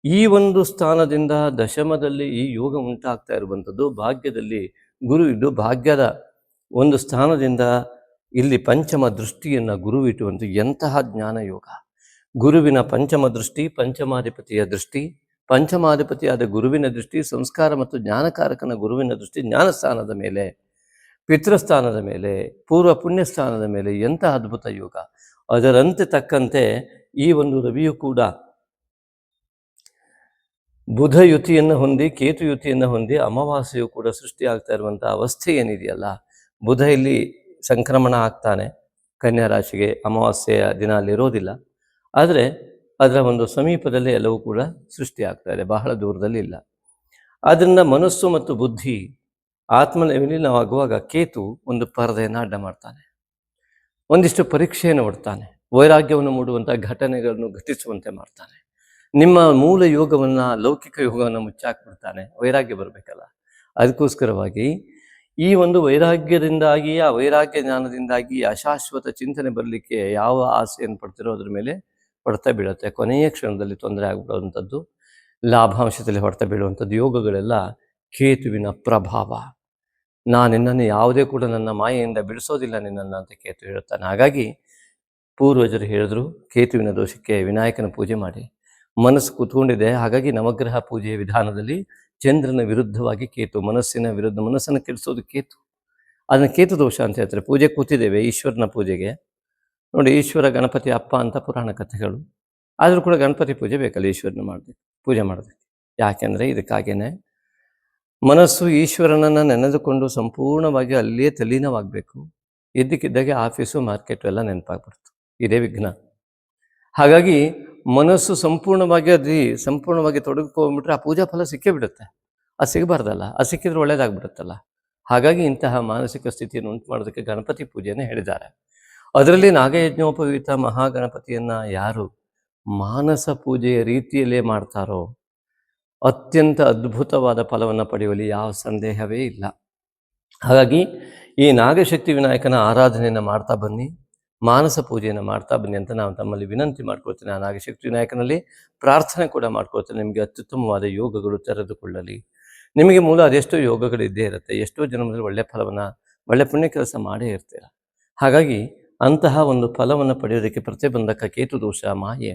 ಈ ಒಂದು ಸ್ಥಾನದಿಂದ ದಶಮದಲ್ಲಿ ಈ ಯೋಗ ಉಂಟಾಗ್ತಾ ಇರುವಂಥದ್ದು. ಭಾಗ್ಯದಲ್ಲಿ ಗುರು ಇದ್ದು ಭಾಗ್ಯದ ಒಂದು ಸ್ಥಾನದಿಂದ ಇಲ್ಲಿ ಪಂಚಮ ದೃಷ್ಟಿಯನ್ನು ಗುರು ಇಟ್ಟುವಂಥ ಎಂತಹ ಜ್ಞಾನ ಯೋಗ. ಗುರುವಿನ ಪಂಚಮ ದೃಷ್ಟಿ, ಪಂಚಮಾಧಿಪತಿಯ ದೃಷ್ಟಿ, ಪಂಚಮಾಧಿಪತಿಯಾದ ಗುರುವಿನ ದೃಷ್ಟಿ, ಸಂಸ್ಕಾರ ಮತ್ತು ಜ್ಞಾನಕಾರಕನ ಗುರುವಿನ ದೃಷ್ಟಿ ಜ್ಞಾನಸ್ಥಾನದ ಮೇಲೆ, ಪಿತೃಸ್ಥಾನದ ಮೇಲೆ, ಪೂರ್ವ ಪುಣ್ಯಸ್ಥಾನದ ಮೇಲೆ ಎಂತಹ ಅದ್ಭುತ ಯೋಗ. ಅದರಂತೆ ತಕ್ಕಂತೆ ಈ ಒಂದು ರವಿಯು ಕೂಡ ಬುಧ ಯುತಿಯನ್ನು ಹೊಂದಿ, ಕೇತು ಯುತಿಯನ್ನು ಹೊಂದಿ, ಅಮಾವಾಸ್ಯೆಯು ಕೂಡ ಸೃಷ್ಟಿಯಾಗ್ತಾ ಇರುವಂಥ ಅವಸ್ಥೆ ಏನಿದೆಯಲ್ಲ, ಬುಧ ಇಲ್ಲಿ ಸಂಕ್ರಮಣ ಆಗ್ತಾನೆ ಕನ್ಯಾ ರಾಶಿಗೆ, ಅಮಾವಾಸ್ಯೆಯ ದಿನ ಅಲ್ಲಿರೋದಿಲ್ಲ. ಆದರೆ ಅದರ ಒಂದು ಸಮೀಪದಲ್ಲೇ ಎಲ್ಲವೂ ಕೂಡ ಸೃಷ್ಟಿಯಾಗ್ತಾ ಇದೆ, ಬಹಳ ದೂರದಲ್ಲಿ ಇಲ್ಲ. ಆದ್ದರಿಂದ ಮನಸ್ಸು ಮತ್ತು ಬುದ್ಧಿ ಆತ್ಮಲೀನವಾಗುವಾಗ ಕೇತು ಒಂದು ಪರದೆಯನ್ನು ಅಡ್ಡ ಮಾಡ್ತಾನೆ, ಒಂದಿಷ್ಟು ಪರೀಕ್ಷೆಯನ್ನು ಒಡ್ತಾನೆ, ವೈರಾಗ್ಯವನ್ನು ಮೂಡುವಂಥ ಘಟನೆಗಳನ್ನು ಘಟಿಸುವಂತೆ ಮಾಡ್ತಾನೆ. ನಿಮ್ಮ ಮೂಲ ಯೋಗವನ್ನು, ಲೌಕಿಕ ಯೋಗವನ್ನು ಮುಚ್ಚಾಕ್ಬಿಡ್ತಾನೆ. ವೈರಾಗ್ಯ ಬರಬೇಕಲ್ಲ, ಅದಕ್ಕೋಸ್ಕರವಾಗಿ ಈ ಒಂದು ವೈರಾಗ್ಯದಿಂದಾಗಿ, ಆ ವೈರಾಗ್ಯ ಜ್ಞಾನದಿಂದಾಗಿ ಅಶಾಶ್ವತ ಚಿಂತನೆ ಬರಲಿಕ್ಕೆ ಯಾವ ಆಸೆಯನ್ನು ಪಡ್ತಿರೋ ಅದ್ರ ಮೇಲೆ ಹೊಡೆತ ಬೀಳುತ್ತೆ. ಕೊನೆಯ ಕ್ಷಣದಲ್ಲಿ ತೊಂದರೆ ಆಗಿಬಿಡುವಂಥದ್ದು, ಲಾಭಾಂಶದಲ್ಲಿ ಹೊಡೆತ ಬೀಳುವಂಥದ್ದು ಯೋಗಗಳೆಲ್ಲ ಕೇತುವಿನ ಪ್ರಭಾವ. ನಿನ್ನನ್ನು ಯಾವುದೇ ಕೂಡ ನನ್ನ ಮಾಯೆಯಿಂದ ಬಿಡಿಸೋದಿಲ್ಲ ನಿನ್ನನ್ನು ಅಂತ ಕೇತು ಹೇಳುತ್ತಾನೆ. ಹಾಗಾಗಿ ಪೂರ್ವಜರು ಹೇಳಿದ್ರು, ಕೇತುವಿನ ದೋಷಕ್ಕೆ ವಿನಾಯಕನ ಪೂಜೆ ಮಾಡಿ. ಮನಸ್ಸು ಕೂತ್ಕೊಂಡಿದೆ, ಹಾಗಾಗಿ ನವಗ್ರಹ ಪೂಜೆಯ ವಿಧಾನದಲ್ಲಿ ಚಂದ್ರನ ವಿರುದ್ಧವಾಗಿ ಕೇತು, ಮನಸ್ಸಿನ ವಿರುದ್ಧ, ಮನಸ್ಸನ್ನು ಕೆಡಿಸೋದು ಕೇತು. ಅದನ್ನು ಕೇತು ದೋಷ ಅಂತ ಹೇಳ್ತಾರೆ. ಪೂಜೆ ಕೂತಿದ್ದೇವೆ ಈಶ್ವರನ ಪೂಜೆಗೆ, ನೋಡಿ ಈಶ್ವರ ಗಣಪತಿ ಅಪ್ಪ ಅಂತ ಪುರಾಣ ಕಥೆಗಳು. ಆದರೂ ಕೂಡ ಗಣಪತಿ ಪೂಜೆ ಬೇಕಲ್ಲ ಈಶ್ವರನ ಮಾಡಬೇಕು, ಪೂಜೆ ಮಾಡೋದಕ್ಕೆ. ಯಾಕೆಂದರೆ ಇದಕ್ಕಾಗೇನೆ ಮನಸ್ಸು ಈಶ್ವರನನ್ನು ನೆನೆದುಕೊಂಡು ಸಂಪೂರ್ಣವಾಗಿ ಅಲ್ಲಿಯೇ ತಲೀನವಾಗಬೇಕು. ಇದ್ದಕ್ಕಿದ್ದಾಗೆ ಆಫೀಸು, ಮಾರ್ಕೆಟು ಎಲ್ಲ ನೆನಪಾಗ್ಬಿಡ್ತು. ಇದೇ ವಿಘ್ನ. ಹಾಗಾಗಿ ಮನಸ್ಸು ಸಂಪೂರ್ಣವಾಗಿ ತೊಡಗಿಕೊಂಡ್ಬಿಟ್ರೆ ಆ ಪೂಜಾ ಫಲ ಸಿಕ್ಕೇ ಬಿಡುತ್ತೆ. ಅದು ಸಿಗಬಾರ್ದಲ್ಲ, ಅದು ಸಿಕ್ಕಿದ್ರೆ ಒಳ್ಳೇದಾಗ್ಬಿಡುತ್ತಲ್ಲ. ಹಾಗಾಗಿ ಇಂತಹ ಮಾನಸಿಕ ಸ್ಥಿತಿಯನ್ನು ಉಂಟು ಮಾಡೋದಕ್ಕೆ ಗಣಪತಿ ಪೂಜೆಯನ್ನು ಹೇಳಿದ್ದಾರೆ. ಅದರಲ್ಲಿ ನಾಗಯಜ್ಞೋಪವೀತ ಮಹಾಗಣಪತಿಯನ್ನು ಯಾರು ಮಾನಸ ಪೂಜೆಯ ರೀತಿಯಲ್ಲೇ ಮಾಡ್ತಾರೋ ಅತ್ಯಂತ ಅದ್ಭುತವಾದ ಫಲವನ್ನು ಪಡೆಯುವಲ್ಲಿ ಯಾವ ಸಂದೇಹವೇ ಇಲ್ಲ. ಹಾಗಾಗಿ ಈ ನಾಗಶಕ್ತಿ ವಿನಾಯಕನ ಆರಾಧನೆಯನ್ನು ಮಾಡ್ತಾ ಬನ್ನಿ, ಮಾನಸ ಪೂಜೆಯನ್ನು ಮಾಡ್ತಾ ಬನ್ನಿ ಅಂತ ನಾವು ತಮ್ಮಲ್ಲಿ ವಿನಂತಿ ಮಾಡ್ಕೊಳ್ತೇನೆ. ಆ ನಾಗಶಕ್ತಿ ವಿನಾಯಕನಲ್ಲಿ ಪ್ರಾರ್ಥನೆ ಕೂಡ ಮಾಡ್ಕೊಳ್ತೇನೆ, ನಿಮಗೆ ಅತ್ಯುತ್ತಮವಾದ ಯೋಗಗಳು ತೆರೆದುಕೊಳ್ಳಲಿ. ನಿಮಗೆ ಮೂಲ ಅದೆಷ್ಟೋ ಯೋಗಗಳು ಇದ್ದೇ ಇರುತ್ತೆ, ಎಷ್ಟೋ ಜನ್ಮದಲ್ಲಿ ಒಳ್ಳೆಯ ಫಲವನ್ನು, ಒಳ್ಳೆ ಪುಣ್ಯ ಕೆಲಸ ಮಾಡೇ ಇರ್ತೀರ. ಹಾಗಾಗಿ ಅಂತಹ ಒಂದು ಫಲವನ್ನು ಪಡೆಯೋದಕ್ಕೆ ಪ್ರತಿಬಂಧಕ ಕೇತು ದೋಷ, ಮಾಯೆ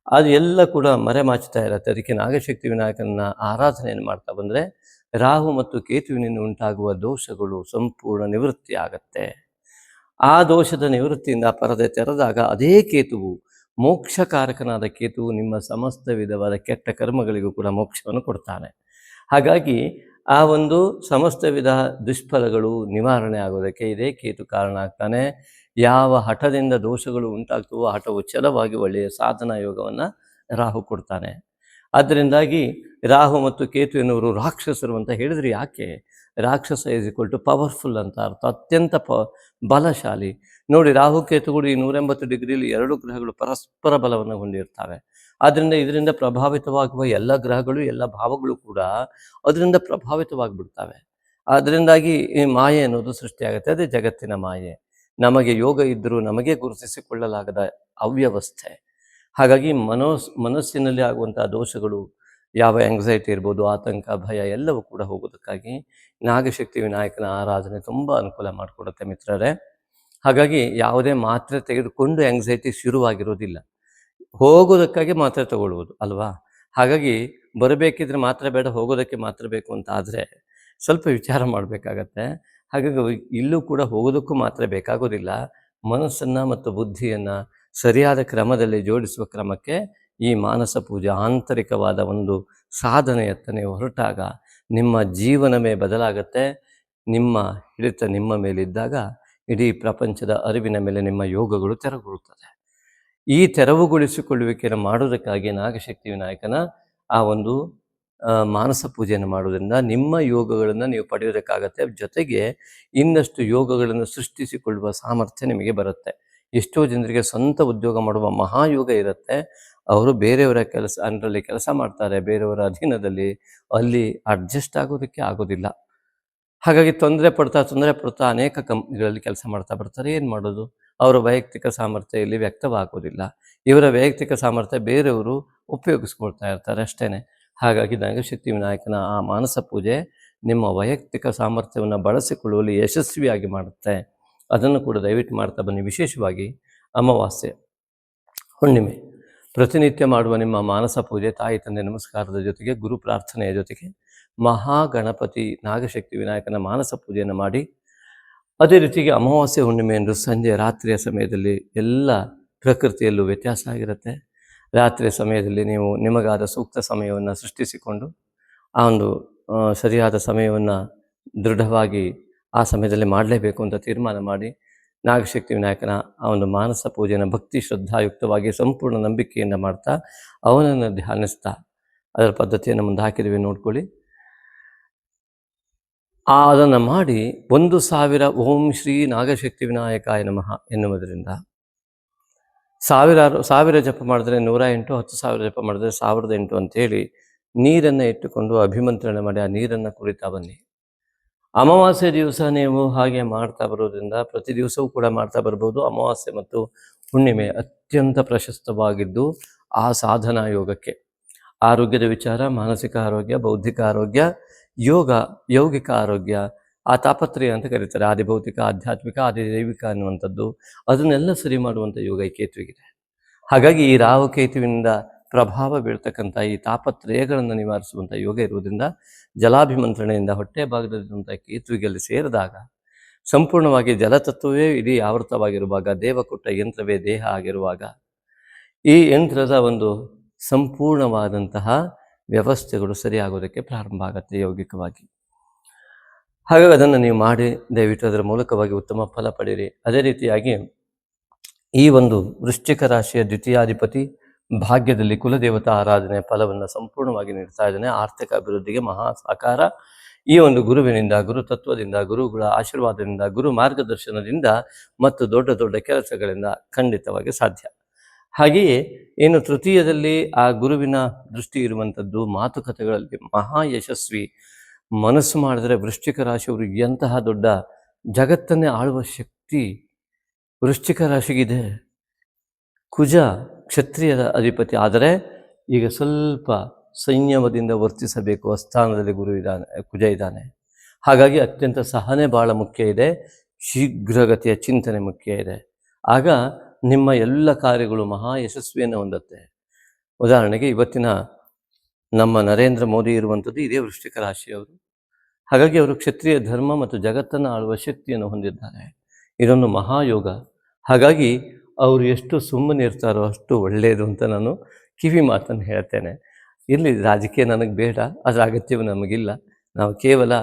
ಅದು ಎಲ್ಲ ಕೂಡ ಮರೆಮಾಚುತ್ತಾ ಇರುತ್ತೆ. ಅದಕ್ಕೆ ನಾಗಶಕ್ತಿ ವಿನಾಯಕನ ಆರಾಧನೆಯನ್ನು ಮಾಡ್ತಾ ಬಂದರೆ ರಾಹು ಮತ್ತು ಕೇತುವಿನಿಂದ ಉಂಟಾಗುವ ದೋಷಗಳು ಸಂಪೂರ್ಣ ನಿವೃತ್ತಿ ಆಗತ್ತೆ. ಆ ದೋಷದ ನಿವೃತ್ತಿಯಿಂದ ಪರದೆ ತೆರೆದಾಗ ಅದೇ ಕೇತುವು, ಮೋಕ್ಷಕಾರಕನಾದ ಕೇತುವು ನಿಮ್ಮ ಸಮಸ್ತ ವಿಧವಾದ ಕೆಟ್ಟ ಕರ್ಮಗಳಿಗೂ ಕೂಡ ಮೋಕ್ಷವನ್ನು ಕೊಡ್ತಾನೆ. ಹಾಗಾಗಿ ಆ ಒಂದು ಸಮಸ್ತ ವಿಧ ದುಷ್ಫಲಗಳು ನಿವಾರಣೆ ಆಗೋದಕ್ಕೆ ಇದೇ ಕೇತು ಕಾರಣ ಆಗ್ತಾನೆ. ಯಾವ ಹಠದಿಂದ ದೋಷಗಳು ಉಂಟಾಗ್ತವೋ ಹಠವು ಛಲವಾಗಿ ಒಳ್ಳೆಯ ಸಾಧನಾ ಯೋಗವನ್ನು ರಾಹು ಕೊಡ್ತಾನೆ. ಅದರಿಂದಾಗಿ ರಾಹು ಮತ್ತು ಕೇತು ಎನ್ನುವರು ರಾಕ್ಷಸರು ಅಂತ ಹೇಳಿದರೆ ಯಾಕೆ? ರಾಕ್ಷಸ ಈಸ್ ಈಕ್ವಲ್ ಟು ಪವರ್ಫುಲ್ ಅಂತ ಅರ್ಥ, ಅತ್ಯಂತ ಬಲಶಾಲಿ. ನೋಡಿ, ರಾಹು ಕೇತುಗಳು ಈ 180 ಡಿಗ್ರಿಯಲ್ಲಿ ಎರಡು ಗ್ರಹಗಳು ಪರಸ್ಪರ ಬಲವನ್ನು ಹೊಂದಿರ್ತವೆ. ಆದ್ದರಿಂದ ಇದರಿಂದ ಪ್ರಭಾವಿತವಾಗುವ ಎಲ್ಲ ಗ್ರಹಗಳು, ಎಲ್ಲ ಭಾವಗಳು ಕೂಡ ಅದರಿಂದ ಪ್ರಭಾವಿತವಾಗಿಬಿಡ್ತವೆ. ಅದರಿಂದಾಗಿ ಈ ಮಾಯೆ ಅನ್ನೋದು ಸೃಷ್ಟಿಯಾಗುತ್ತೆ. ಅದೇ ಜಗತ್ತಿನ ಮಾಯೆ. ನಮಗೆ ಯೋಗ ಇದ್ದರೂ ನಮಗೆ ಗುರುತಿಸಿಕೊಳ್ಳಲಾಗದ ಅವ್ಯವಸ್ಥೆ. ಹಾಗಾಗಿ ಮನಸ್ಸಿನಲ್ಲಿ ಆಗುವಂಥ ದೋಷಗಳು, ಯಾವ ಆಂಗ್ಸೈಟಿ ಇರ್ಬೋದು, ಆತಂಕ, ಭಯ ಎಲ್ಲವೂ ಕೂಡ ಹೋಗೋದಕ್ಕಾಗಿ ನಾಗಶಕ್ತಿ ವಿನಾಯಕನ ಆರಾಧನೆ ತುಂಬ ಅನುಕೂಲ ಮಾಡಿಕೊಡುತ್ತೆ ಮಿತ್ರರೇ. ಹಾಗಾಗಿ ಯಾವುದೇ ಮಾತ್ರೆ ತೆಗೆದುಕೊಂಡು ಆಂಗ್ಸೈಟಿ ಶುರುವಾಗಿರೋದಿಲ್ಲ, ಹೋಗೋದಕ್ಕಾಗಿ ಮಾತ್ರೆ ತಗೊಳ್ಬೋದು ಅಲ್ವಾ. ಹಾಗಾಗಿ ಬರಬೇಕಿದ್ರೆ ಮಾತ್ರೆ ಬೇಡ, ಹೋಗೋದಕ್ಕೆ ಮಾತ್ರ ಬೇಕು ಅಂತ ಆದರೆ ಸ್ವಲ್ಪ ವಿಚಾರ ಮಾಡಬೇಕಾಗತ್ತೆ. ಹಾಗಾಗಿ ಇಲ್ಲೂ ಕೂಡ ಹೋಗೋದಕ್ಕೂ ಮಾತ್ರ ಬೇಕಾಗೋದಿಲ್ಲ. ಮನಸ್ಸನ್ನು ಮತ್ತು ಬುದ್ಧಿಯನ್ನು ಸರಿಯಾದ ಕ್ರಮದಲ್ಲಿ ಜೋಡಿಸುವ ಕ್ರಮಕ್ಕೆ ಈ ಮಾನಸ ಪೂಜೆ ಆಂತರಿಕವಾದ ಒಂದು ಸಾಧನೆಯತ್ತ ನೀವು ಹೊರಟಾಗ ನಿಮ್ಮ ಜೀವನವೇ ಬದಲಾಗತ್ತೆ. ನಿಮ್ಮ ಹಿಡಿತ ನಿಮ್ಮ ಮೇಲಿದ್ದಾಗ ಇಡೀ ಪ್ರಪಂಚದ ಅರಿವಿನ ಮೇಲೆ ನಿಮ್ಮ ಯೋಗಗಳು ತೆರವುಗೊಳ್ಳುತ್ತದೆ. ಈ ತೆರವುಗೊಳಿಸಿಕೊಳ್ಳುವಿಕೆಯನ್ನು ಮಾಡೋದಕ್ಕಾಗಿ ನಾಗಶಕ್ತಿ ವಿನಾಯಕನ ಆ ಒಂದು ಮಾನಸ ಪೂಜೆಯನ್ನು ಮಾಡೋದ್ರಿಂದ ನಿಮ್ಮ ಯೋಗಗಳನ್ನು ನೀವು ಪಡೆಯೋದಕ್ಕಾಗತ್ತೆ. ಜೊತೆಗೆ ಇನ್ನಷ್ಟು ಯೋಗಗಳನ್ನು ಸೃಷ್ಟಿಸಿಕೊಳ್ಳುವ ಸಾಮರ್ಥ್ಯ ನಿಮಗೆ ಬರುತ್ತೆ. ಎಷ್ಟೋ ಜನರಿಗೆ ಸ್ವಂತ ಉದ್ಯೋಗ ಮಾಡುವ ಮಹಾಯೋಗ ಇರುತ್ತೆ. ಅವರು ಬೇರೆಯವರ ಅದರಲ್ಲಿ ಕೆಲಸ ಮಾಡ್ತಾರೆ, ಬೇರೆಯವರ ಅಧೀನದಲ್ಲಿ, ಅಲ್ಲಿ ಅಡ್ಜಸ್ಟ್ ಆಗೋದಕ್ಕೆ ಆಗೋದಿಲ್ಲ. ಹಾಗಾಗಿ ತೊಂದರೆ ಪಡ್ತಾ ಅನೇಕ ಕಂಪ್ನಿಗಳಲ್ಲಿ ಕೆಲಸ ಮಾಡ್ತಾ ಬರ್ತಾರೆ. ಏನು ಮಾಡೋದು? ಅವರ ವೈಯಕ್ತಿಕ ಸಾಮರ್ಥ್ಯ ಇಲ್ಲಿ ವ್ಯಕ್ತವಾಗೋದಿಲ್ಲ. ಇವರ ವೈಯಕ್ತಿಕ ಸಾಮರ್ಥ್ಯ ಬೇರೆಯವರು ಉಪಯೋಗಿಸ್ಕೊಳ್ತಾ ಇರ್ತಾರೆ ಅಷ್ಟೇ. ಹಾಗಾಗಿ ನಾಗಶಕ್ತಿ ವಿನಾಯಕನ ಆ ಮಾನಸ ಪೂಜೆ ನಿಮ್ಮ ವೈಯಕ್ತಿಕ ಸಾಮರ್ಥ್ಯವನ್ನು ಬಳಸಿಕೊಳ್ಳುವಲ್ಲಿ ಯಶಸ್ವಿಯಾಗಿ ಮಾಡುತ್ತೆ. ಅದನ್ನು ಕೂಡ ದಯವಿಟ್ಟು ಮಾಡ್ತಾ ಬನ್ನಿ. ವಿಶೇಷವಾಗಿ ಅಮಾವಾಸ್ಯೆ, ಹುಣ್ಣಿಮೆ ಪ್ರತಿನಿತ್ಯ ಮಾಡುವ ನಿಮ್ಮ ಮಾನಸ ಪೂಜೆ, ತಾಯಿ ತಂದೆ ನಮಸ್ಕಾರದ ಜೊತೆಗೆ ಗುರು ಪ್ರಾರ್ಥನೆಯ ಜೊತೆಗೆ ಮಹಾಗಣಪತಿ ನಾಗಶಕ್ತಿ ವಿನಾಯಕನ ಮಾನಸ ಪೂಜೆಯನ್ನು ಮಾಡಿ, ಅದೇ ರೀತಿಗೆ ಅಮಾವಾಸ್ಯೆ ಹುಣ್ಣಿಮೆಯಂದು ಸಂಜೆ ರಾತ್ರಿಯ ಸಮಯದಲ್ಲಿ ಎಲ್ಲ ಪ್ರಕೃತಿಯಲ್ಲೂ ವ್ಯತ್ಯಾಸ ಆಗಿರುತ್ತೆ. ರಾತ್ರಿಯ ಸಮಯದಲ್ಲಿ ನೀವು ನಿಮಗಾದ ಸೂಕ್ತ ಸಮಯವನ್ನು ಸೃಷ್ಟಿಸಿಕೊಂಡು ಆ ಒಂದು ಸರಿಯಾದ ಸಮಯವನ್ನು ದೃಢವಾಗಿ ಆ ಸಮಯದಲ್ಲಿ ಮಾಡಲೇಬೇಕು ಅಂತ ತೀರ್ಮಾನ ಮಾಡಿ ನಾಗಶಕ್ತಿ ವಿನಾಯಕನ ಆ ಒಂದು ಮಾನಸ ಪೂಜೆಯನ್ನು ಭಕ್ತಿ ಶ್ರದ್ಧಾಯುಕ್ತವಾಗಿ ಸಂಪೂರ್ಣ ನಂಬಿಕೆಯಿಂದ ಮಾಡ್ತಾ ಅವನನ್ನು ಧ್ಯಾನಿಸ್ತಾ ಅದರ ಪದ್ಧತಿಯನ್ನು ಮುಂದೆ ಹಾಕಿದ್ದೀವಿ, ನೋಡ್ಕೊಳ್ಳಿ. ಅದನ್ನು ಮಾಡಿ 1000 ಓಂ ಶ್ರೀ ನಾಗಶಕ್ತಿ ವಿನಾಯಕಾಯ ನಮಃ ಎನ್ನುವುದರಿಂದ 1000 ಜಪ ಮಾಡಿದ್ರೆ 108, 10,000 ಜಪ ಮಾಡಿದ್ರೆ 1008 ಅಂತೇಳಿ ನೀರನ್ನು ಇಟ್ಟುಕೊಂಡು ಅಭಿಮಂತ್ರಣ ಮಾಡಿ ಆ ನೀರನ್ನು ಕುಡಿತಾ ಬನ್ನಿ. ಅಮಾವಾಸ್ಯೆ ದಿವಸ ನೀವು ಹಾಗೆ ಮಾಡ್ತಾ ಬರೋದ್ರಿಂದ ಪ್ರತಿ ದಿವಸವೂ ಕೂಡ ಮಾಡ್ತಾ ಬರ್ಬೋದು. ಅಮಾವಾಸ್ಯೆ ಮತ್ತು ಹುಣ್ಣಿಮೆ ಅತ್ಯಂತ ಪ್ರಶಸ್ತವಾಗಿದ್ದು ಆ ಸಾಧನಾ ಯೋಗಕ್ಕೆ, ಆರೋಗ್ಯದ ವಿಚಾರ, ಮಾನಸಿಕ ಆರೋಗ್ಯ, ಬೌದ್ಧಿಕ ಆರೋಗ್ಯ, ಯೋಗ, ಯೌಗಿಕ ಆರೋಗ್ಯ, ಆ ತಾಪತ್ರಯ ಅಂತ ಕರೀತಾರೆ. ಆದಿಭೌತಿಕ, ಆಧ್ಯಾತ್ಮಿಕ, ಆದಿದೈವಿಕ ಅನ್ನುವಂಥದ್ದು, ಅದನ್ನೆಲ್ಲ ಸರಿ ಮಾಡುವಂಥ ಯೋಗ ಈ ಕೇತುವಿಗಿದೆ. ಹಾಗಾಗಿ ಈ ರಾಹುಕೇತುವಿನಿಂದ ಪ್ರಭಾವ ಬೀಳ್ತಕ್ಕಂಥ ಈ ತಾಪತ್ರಯಗಳನ್ನು ನಿವಾರಿಸುವಂಥ ಯೋಗ ಇರುವುದರಿಂದ ಜಲಾಭಿಮಂತ್ರಣೆಯಿಂದ ಹೊಟ್ಟೆ ಭಾಗದಲ್ಲಿರುವಂಥ ಕೇತುವಿಗೆ ಸೇರಿದಾಗ ಸಂಪೂರ್ಣವಾಗಿ ಜಲತತ್ವವೇ ಇಡೀ ಆವೃತವಾಗಿರುವಾಗ, ದೇವ ಕೊಟ್ಟ ಯಂತ್ರವೇ ದೇಹ ಆಗಿರುವಾಗ ಈ ಯಂತ್ರದ ಒಂದು ಸಂಪೂರ್ಣವಾದಂತಹ ವ್ಯವಸ್ಥೆಗಳು ಸರಿಯಾಗೋದಕ್ಕೆ ಪ್ರಾರಂಭ ಆಗುತ್ತೆ ಯೌಗಿಕವಾಗಿ. ಹಾಗಾಗಿ ಅದನ್ನು ನೀವು ಮಾಡಿ ದಯವಿಟ್ಟು ಅದರ ಮೂಲಕವಾಗಿ ಉತ್ತಮ ಫಲ ಪಡೆಯಿರಿ. ಅದೇ ರೀತಿಯಾಗಿ ಈ ಒಂದು ವೃಶ್ಚಿಕ ರಾಶಿಯ ದ್ವಿತೀಯಾಧಿಪತಿ ಭಾಗ್ಯದಲ್ಲಿ ಕುಲದೇವತಾ ಆರಾಧನೆ ಫಲವನ್ನು ಸಂಪೂರ್ಣವಾಗಿ ನೀಡ್ತಾ ಇದ್ದಾನೆ. ಆರ್ಥಿಕ ಅಭಿವೃದ್ಧಿಗೆ ಮಹಾ ಸಹಕಾರ ಈ ಒಂದು ಗುರುವಿನಿಂದ, ಗುರು ತತ್ವದಿಂದ, ಗುರುಗಳ ಆಶೀರ್ವಾದದಿಂದ, ಗುರು ಮಾರ್ಗದರ್ಶನದಿಂದ ಮತ್ತು ದೊಡ್ಡ ದೊಡ್ಡ ಕೆಲಸಗಳಿಂದ ಖಂಡಿತವಾಗಿ ಸಾಧ್ಯ. ಹಾಗೆಯೇ ಏನು ತೃತೀಯದಲ್ಲಿ ಆ ಗುರುವಿನ ದೃಷ್ಟಿ ಇರುವಂಥದ್ದು, ಮಾತುಕತೆಗಳಲ್ಲಿ ಮಹಾ ಯಶಸ್ವಿ. ಮನಸ್ಸು ಮಾಡಿದರೆ ವೃಶ್ಚಿಕ ರಾಶಿಯವರು ಎಂತಹ ದೊಡ್ಡ ಜಗತ್ತನ್ನೇ ಆಳುವ ಶಕ್ತಿ ವೃಶ್ಚಿಕ ರಾಶಿಗಿದೆ. ಕುಜ ಕ್ಷತ್ರಿಯದ ಅಧಿಪತಿ, ಆದರೆ ಈಗ ಸ್ವಲ್ಪ ಸಂಯಮದಿಂದ ವರ್ತಿಸಬೇಕು. ಸ್ಥಾನದಲ್ಲಿ ಗುರು ಇದ್ದಾನೆ, ಕುಜ ಇದ್ದಾನೆ. ಹಾಗಾಗಿ ಅತ್ಯಂತ ಸಹನೆ ಭಾಳ ಮುಖ್ಯ ಇದೆ. ಶೀಘ್ರಗತಿಯ ಚಿಂತನೆ ಮುಖ್ಯ ಇದೆ. ಆಗ ನಿಮ್ಮ ಎಲ್ಲ ಕಾರ್ಯಗಳು ಮಹಾ ಯಶಸ್ವಿಯನ್ನು ಹೊಂದುತ್ತೆ. ಉದಾಹರಣೆಗೆ ಇವತ್ತಿನ ನಮ್ಮ ನರೇಂದ್ರ ಮೋದಿ ಇರುವಂಥದ್ದು ಇದೇ ವೃಶ್ಚಿಕ ರಾಶಿಯವರು. ಹಾಗಾಗಿ ಅವರು ಕ್ಷತ್ರಿಯ ಧರ್ಮ ಮತ್ತು ಜಗತ್ತನ್ನು ಆಳುವ ಶಕ್ತಿಯನ್ನು ಹೊಂದಿದ್ದಾರೆ. ಇದೊಂದು ಮಹಾಯೋಗ. ಹಾಗಾಗಿ ಅವರು ಎಷ್ಟು ಸುಮ್ಮನೆ ಇರ್ತಾರೋ ಅಷ್ಟು ಒಳ್ಳೆಯದು ಅಂತ ನಾನು ಕಿವಿ ಮಾತನ್ನು ಹೇಳ್ತೇನೆ. ಇಲ್ಲಿ ರಾಜಕೀಯ ನನಗೆ ಬೇಡ, ಅದರ ಅಗತ್ಯವೂ ನಮಗಿಲ್ಲ. ನಾವು ಕೇವಲ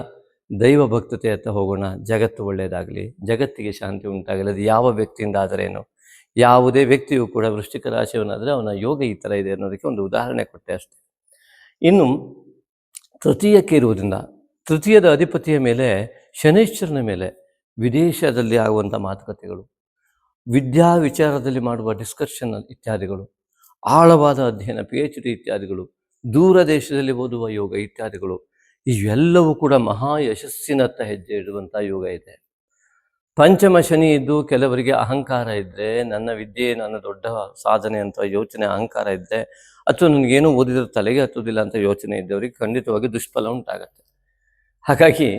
ದೈವ ಭಕ್ತತೆಯತ್ತ ಹೋಗೋಣ. ಜಗತ್ತು ಒಳ್ಳೆಯದಾಗಲಿ, ಜಗತ್ತಿಗೆ ಶಾಂತಿ ಉಂಟಾಗಲಿ. ಅದು ಯಾವ ವ್ಯಕ್ತಿಯಿಂದ ಆದರೇನು, ಯಾವುದೇ ವ್ಯಕ್ತಿಯೂ ಕೂಡ ವೃಶ್ಚಿಕ ರಾಶಿಯವನಾದರೆ ಅವನ ಯೋಗ ಈ ಥರ ಇದೆ ಅನ್ನೋದಕ್ಕೆ ಒಂದು ಉದಾಹರಣೆ ಕೊಟ್ಟೆ ಅಷ್ಟೆ. ಇನ್ನು ತೃತೀಯಕ್ಕೆ ಇರುವುದರಿಂದ, ತೃತೀಯದ ಅಧಿಪತಿಯ ಮೇಲೆ, ಶನೈಶ್ವರನ ಮೇಲೆ ವಿದೇಶದಲ್ಲಿ ಆಗುವಂಥ ಮಾತುಕತೆಗಳು, ವಿದ್ಯಾ ವಿಚಾರದಲ್ಲಿ ಮಾಡುವ ಡಿಸ್ಕಷನ್ ಇತ್ಯಾದಿಗಳು, ಆಳವಾದ ಅಧ್ಯಯನ PhD ಇತ್ಯಾದಿಗಳು, ದೂರ ದೇಶದಲ್ಲಿ ಓದುವ ಯೋಗ ಇತ್ಯಾದಿಗಳು, ಇವೆಲ್ಲವೂ ಕೂಡ ಮಹಾ ಯಶಸ್ಸಿನತ್ತ ಹೆಜ್ಜೆ ಇಡುವಂಥ ಯೋಗ ಇದೆ. ಪಂಚಮ ಶನಿ ಇದ್ದು ಕೆಲವರಿಗೆ ಅಹಂಕಾರ ಇದ್ದರೆ, ನನ್ನ ವಿದ್ಯೆ ನನ್ನ ದೊಡ್ಡ ಸಾಧನೆ ಅಂತ ಯೋಚನೆ, ಅಹಂಕಾರ ಇದ್ದರೆ, ಅಥವಾ ನನಗೇನು ಓದಿದ್ರೆ ತಲೆಗೆ ಹತ್ತೋದಿಲ್ಲ ಅಂತ ಯೋಚನೆ ಇದ್ದವರಿಗೆ ಖಂಡಿತವಾಗಿ ದುಷ್ಫಲ ಉಂಟಾಗತ್ತೆ. ಹಾಗಾಗಿ